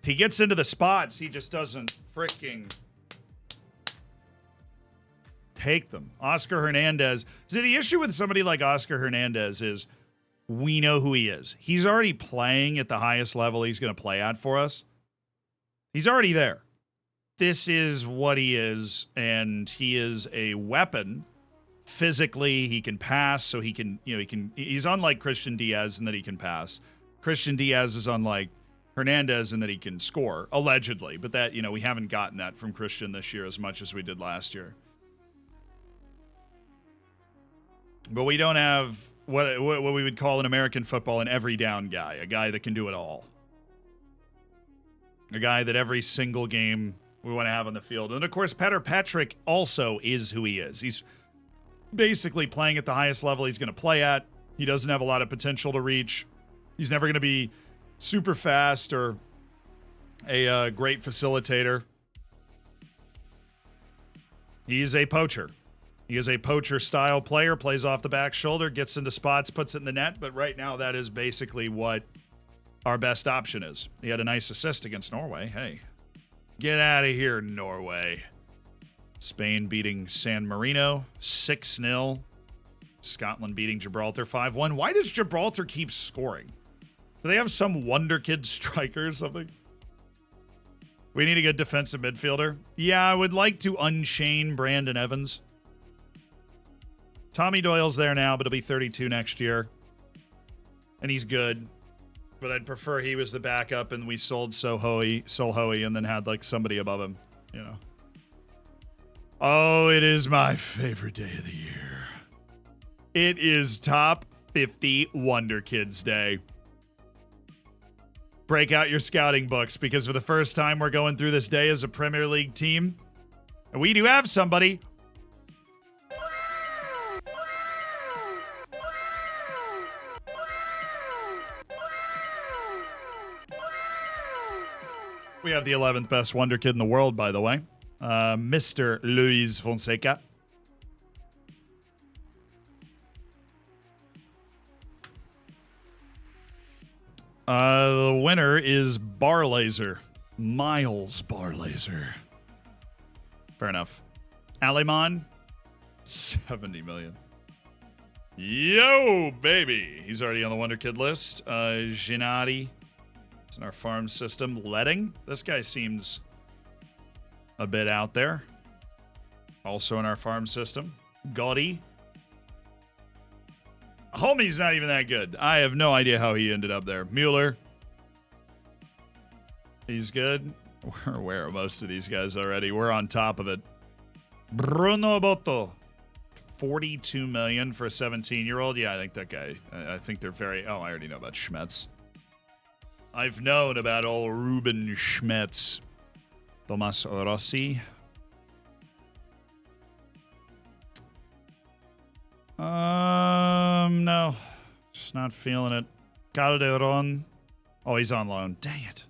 He gets into the spots, he just doesn't freaking take them. Oscar Hernandez. See, the issue with somebody like Oscar Hernandez is we know who he is. He's already playing at the highest level he's going to play at for us. He's already there. This is what he is, and he is a weapon. Physically, he can pass, so he's unlike Christian Diaz in that he can pass. Christian Diaz is unlike Hernandez in that he can score, allegedly. But that, we haven't gotten that from Christian this year as much as we did last year. But we don't have what we would call in American football an every down guy, a guy that can do it all. A guy that every single game we want to have on the field. And of course, Petr Patrick also is who he is. He's basically playing at the highest level he's going to play at. He doesn't have a lot of potential to reach. He's never going to be super fast or a great facilitator. He's a poacher. He is a poacher-style player, plays off the back shoulder, gets into spots, puts it in the net, but right now that is basically what our best option is. He had a nice assist against Norway. Hey, get out of here, Norway. Spain beating San Marino 6-0. Scotland beating Gibraltar 5-1. Why does Gibraltar keep scoring? Do they have some wonder kid striker or something? We need a good defensive midfielder. Yeah, I would like to unchain Brandon Evans. Tommy Doyle's there now, but he'll be 32 next year. And he's good. But I'd prefer he was the backup and we sold Solhoe and then had like somebody above him, you know. Oh, it is my favorite day of the year. It is Top 50 Wonder Kids Day. Break out your scouting books because for the first time we're going through this day as a Premier League team. And we do have somebody. We have the 11th best Wonder Kid in the world, by the way. Mr. Luis Fonseca. The winner is Barlaser. Miles Barlaser. Fair enough. Aleman, 70 million. Yo, baby. He's already on the Wonder Kid list. Gennady. It's in our farm system. Letting. This guy seems a bit out there. Also in our farm system. Gotti. Homie's not even that good. I have no idea how he ended up there. Mueller. He's good. We're aware of most of these guys already. We're on top of it. Bruno Botto. 42 million for a 17-year-old. Yeah, I think that guy. I think they're very... Oh, I already know about Schmetz. I've known about old Ruben Schmetz. Tomas Rossi. No. Just not feeling it. Calderon. Oh, he's on loan. Dang it.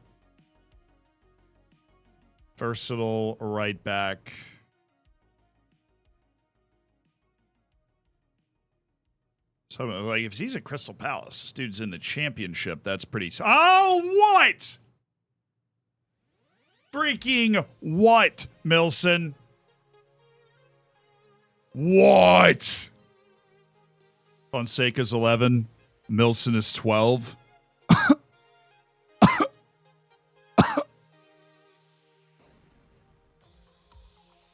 Versatile right back. So, like, if he's at Crystal Palace, this dude's in the championship. That's pretty... Oh, what? Freaking what, Milson? What? Fonseca's 11. Milson is 12.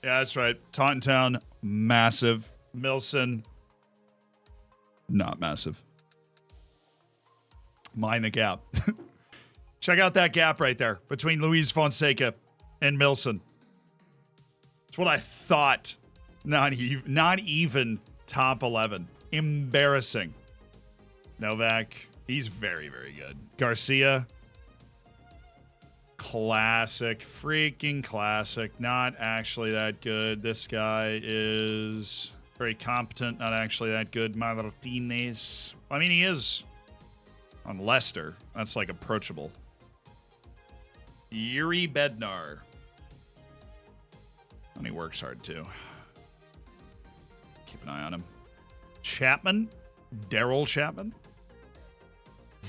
Yeah, that's right. Taunton Town, massive. Milson, not massive. Mind the gap. Check out that gap right there between Luis Fonseca and Milson. That's what I thought. Not even top 11. Embarrassing. Novak, he's very, very good. Garcia, classic. Freaking classic. Not actually that good. This guy is very competent. Not actually that good. Martinez. I mean, he is on Leicester. That's like approachable. Yuri Bednar. And he works hard too. Keep an eye on him. Chapman. Daryl Chapman.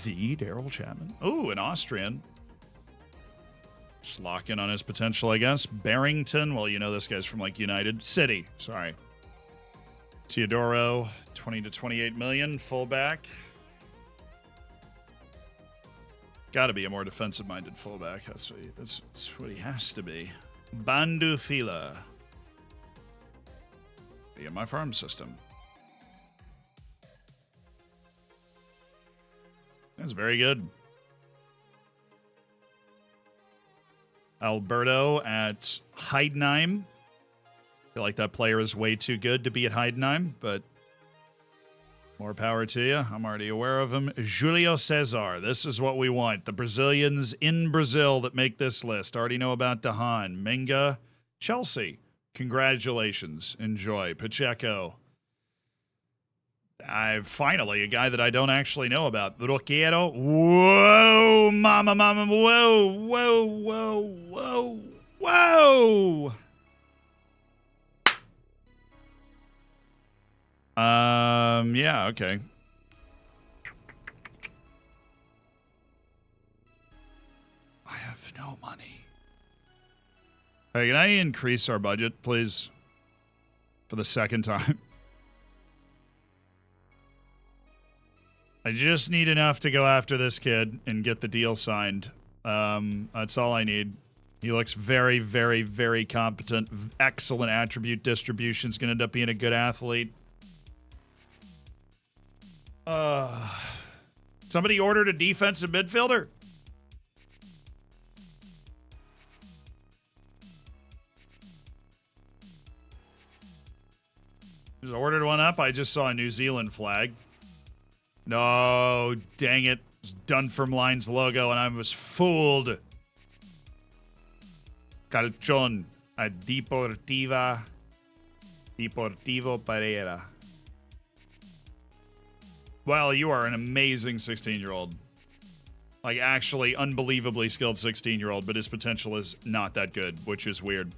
The Daryl Chapman. Oh, an Austrian. Just lock in on his potential, I guess. Barrington. Well, you know this guy's from, like, United City. Sorry. Teodoro. 20 to 28 million. Fullback. Got to be a more defensive-minded fullback. That's what he has to be. Bandufila. Be in my farm system. That's very good. Alberto at Heidenheim. I feel like that player is way too good to be at Heidenheim, but More power to you. I'm already aware of him. Julio Cesar. This is what we want. The Brazilians in Brazil that make this list. Already know about Dahan. Minga. Chelsea. Congratulations. Enjoy. Pacheco. Finally, a guy that I don't actually know about. Roquero. Whoa, mama. Whoa. Yeah, okay. I have no money. Hey, can I increase our budget, please? For the second time. I just need enough to go after this kid and get the deal signed. That's all I need. He looks very, very, very competent. Excellent attribute distribution. Is going to end up being a good athlete. Somebody ordered a defensive midfielder? Just ordered one up. I just saw a New Zealand flag. No, dang it. It's Dunfermline's logo, and I was fooled. Calchon, a Deportivo Pereira. Well, you are an amazing 16-year-old. Like, actually unbelievably skilled 16-year-old, but his potential is not that good, which is weird.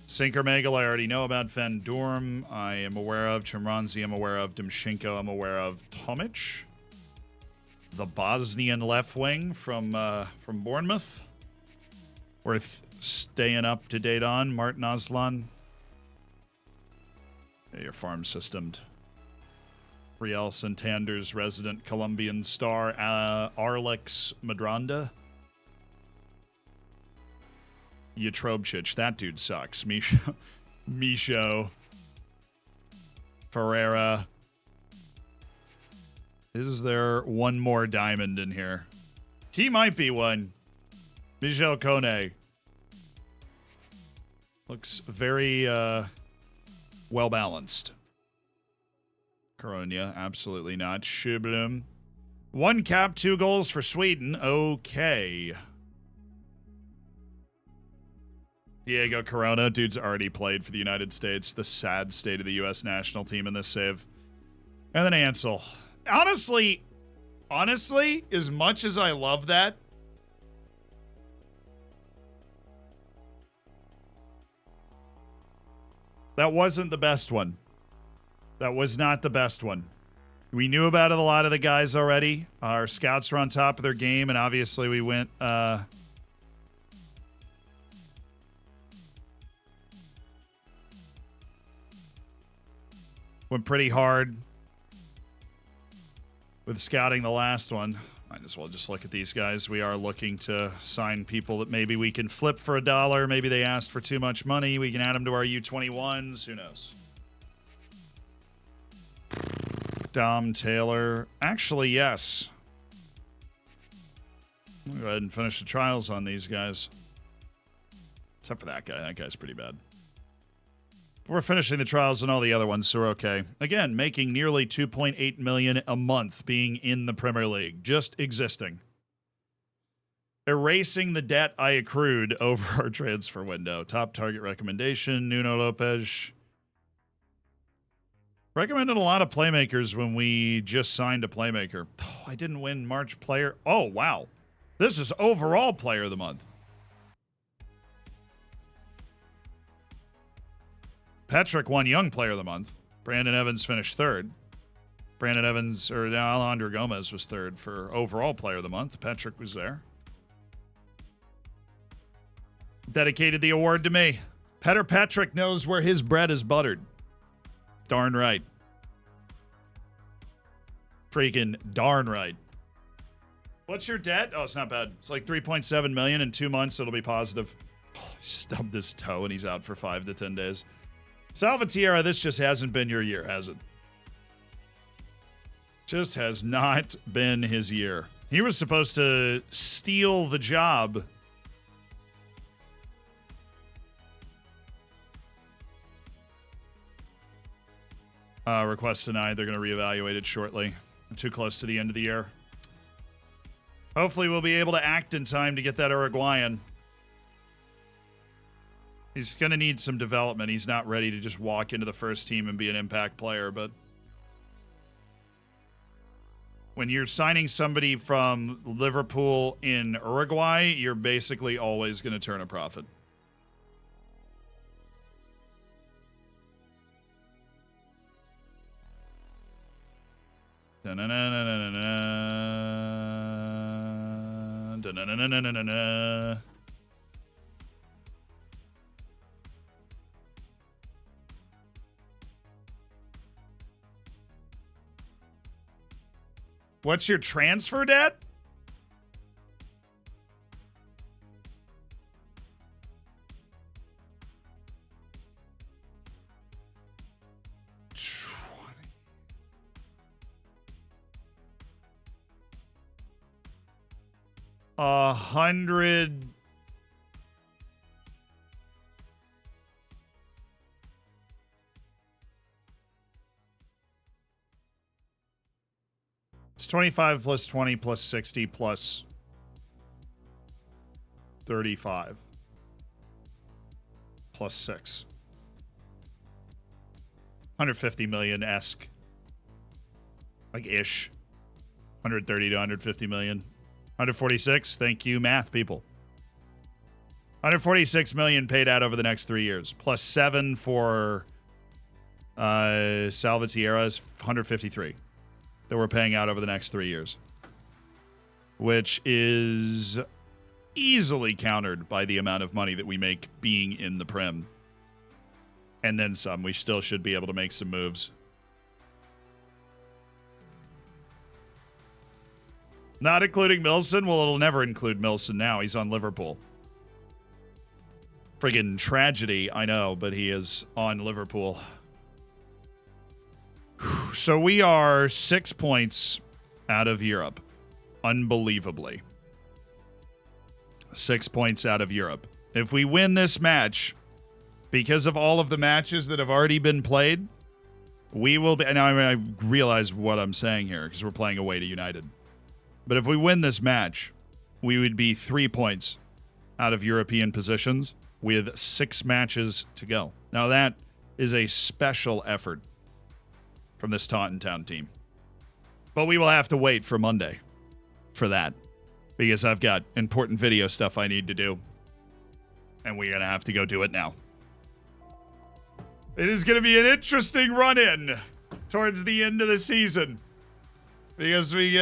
Sinker Megal, I already know about. Van Dorm, I am aware of. Chimranzi, I'm aware of. Dimchenko, I'm aware of. Tomic, the Bosnian left wing from Bournemouth. Worth staying up to date on. Martin Aslan. Yeah, your farm systemed. Riel Santander's resident Colombian star, Arlex Madranda. Yatrobchich, that dude sucks. Misho. Ferreira. Is there one more diamond in here? He might be one. Michel Kone. Looks very well balanced. Coronia, absolutely not. Schublum. 1 cap, 2 goals for Sweden. Okay. Diego Corona, dude's already played for the United States. The sad state of the U.S. national team in this save. And then Ansel. Honestly, as much as I love that, that wasn't the best one. That was not the best one. We knew about a lot of the guys already. Our scouts were on top of their game, and obviously we went pretty hard with scouting the last one. Might as well just look at these guys. We are looking to sign people that maybe we can flip for $1. Maybe they asked for too much money. We can add them to our U21s. Who knows? Dom Taylor. Actually, yes. I'll go ahead and finish the trials on these guys. Except for that guy. That guy's pretty bad. We're finishing the trials on all the other ones, so we're okay. Again, making nearly $2.8 million a month being in the Premier League. Just existing. Erasing the debt I accrued over our transfer window. Top target recommendation, Nuno Lopez. Recommended a lot of playmakers when we just signed a playmaker. Oh, I didn't win March player. Oh, wow. This is overall player of the month. Petrick won Young Player of the Month. Brandon Evans finished third. Alejandro Gomez was third for overall Player of the Month. Petrick was there. Dedicated the award to me. Petr Petrick knows where his bread is buttered. Darn right. Freaking darn right. What's your debt? Oh, it's not bad. It's like 3.7 million in 2 months. It'll be positive. Oh, he stubbed his toe and he's out for 5 to 10 days. Salvatierra, this just hasn't been your year, has it? Just has not been his year. He was supposed to steal the job. Request denied. They're going to reevaluate it shortly. I'm too close to the end of the year. Hopefully we'll be able to act in time to get that Uruguayan. He's going to need some development. He's not ready to just walk into the first team and be an impact player, but when you're signing somebody from Liverpool in Uruguay, you're basically always going to turn a profit. What's your transfer debt? $100. It's 25 plus 20 plus 60 plus 35 plus 6. 150 million-esque. Like ish. 130 to 150 million. 146. Thank you, math people. 146 million paid out over the next 3 years. Plus 7 for Salvatierra's 153 that we're paying out over the next 3 years. Which is easily countered by the amount of money that we make being in the Prem. And then some. We still should be able to make some moves. Not including Milson? Well, it'll never include Milson now. He's on Liverpool. Friggin' tragedy, I know, but he is on Liverpool. So we are 6 points out of Europe. Unbelievably. 6 points out of Europe. If we win this match, because of all of the matches that have already been played, we will be... Now, I realize what I'm saying here, because we're playing away to United. But if we win this match, we would be 3 points out of European positions with 6 matches to go. Now, that is a special effort from this Taunton Town team. But we will have to wait for Monday for that, because I've got important video stuff I need to do, and we're going to have to go do it now. It is going to be an interesting run-in towards the end of the season, because we've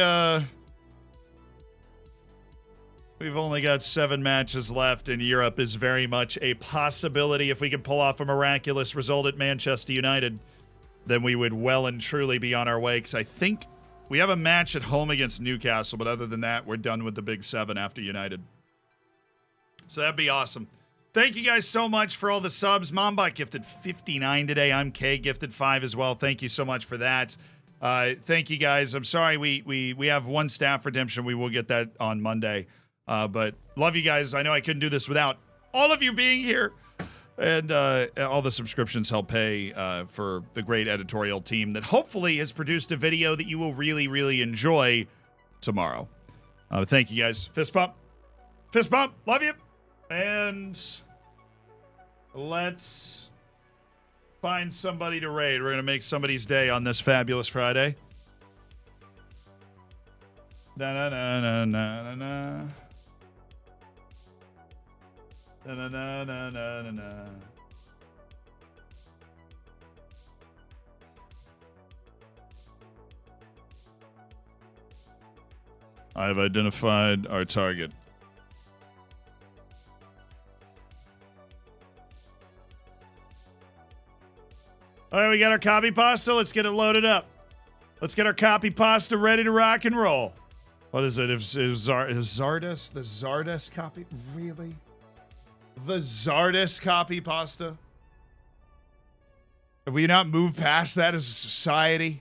only got 7 matches left, and Europe is very much a possibility. If we can pull off a miraculous result at Manchester United, then we would well and truly be on our way, because I think we have a match at home against Newcastle, but other than that, we're done with the Big 7 after United. So that'd be awesome. Thank you guys so much for all the subs. Mombot gifted 59 today. I'm K gifted 5 as well. Thank you so much for that. Thank you guys. I'm sorry we have one staff redemption. We will get that on Monday. But love you guys. I know I couldn't do this without all of you being here. And all the subscriptions help pay for the great editorial team that hopefully has produced a video that you will really, really enjoy tomorrow. Thank you guys. Fist bump. Fist bump. Love you. And let's find somebody to raid. We're going to make somebody's day on this fabulous Friday. Na-na-na-na-na-na-na. Na-na-na-na-na-na. I've identified our target. All right, we got our copy pasta. Let's get it loaded up. Let's get our copy pasta ready to rock and roll. What is it? Is Zardes? The Zardes copy? Really? The Zardes copy pasta? Have we not moved past that as a society?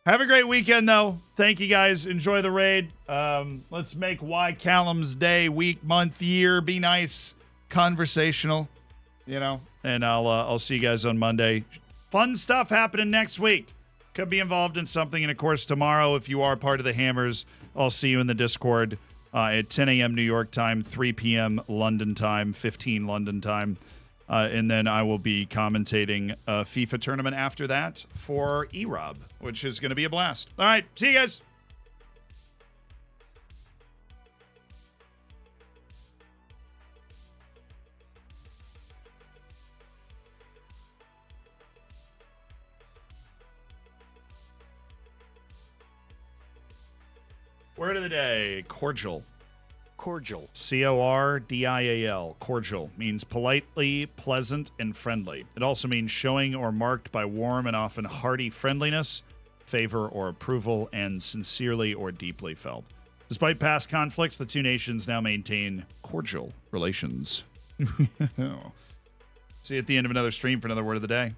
Have a great weekend, though. Thank you, guys. Enjoy the raid. Let's make Y Callum's day, week, month, year be nice, conversational. you know, and I'll see you guys on Monday. Fun stuff happening next week. Could be involved in something. And, of course, tomorrow, if you are part of the Hammers, I'll see you in the Discord at 10 a.m. New York time, 3 p.m. London time, 15 London time. And then I will be commentating a FIFA tournament after that for E-Rob, which is going to be a blast. All right. See you guys. Word of the day, cordial. Cordial. C-O-R-D-I-A-L. Cordial means politely, pleasant, and friendly. It also means showing or marked by warm and often hearty friendliness, favor, or approval, and sincerely or deeply felt. Despite past conflicts, the two nations now maintain cordial relations. See you at the end of another stream for another Word of the Day.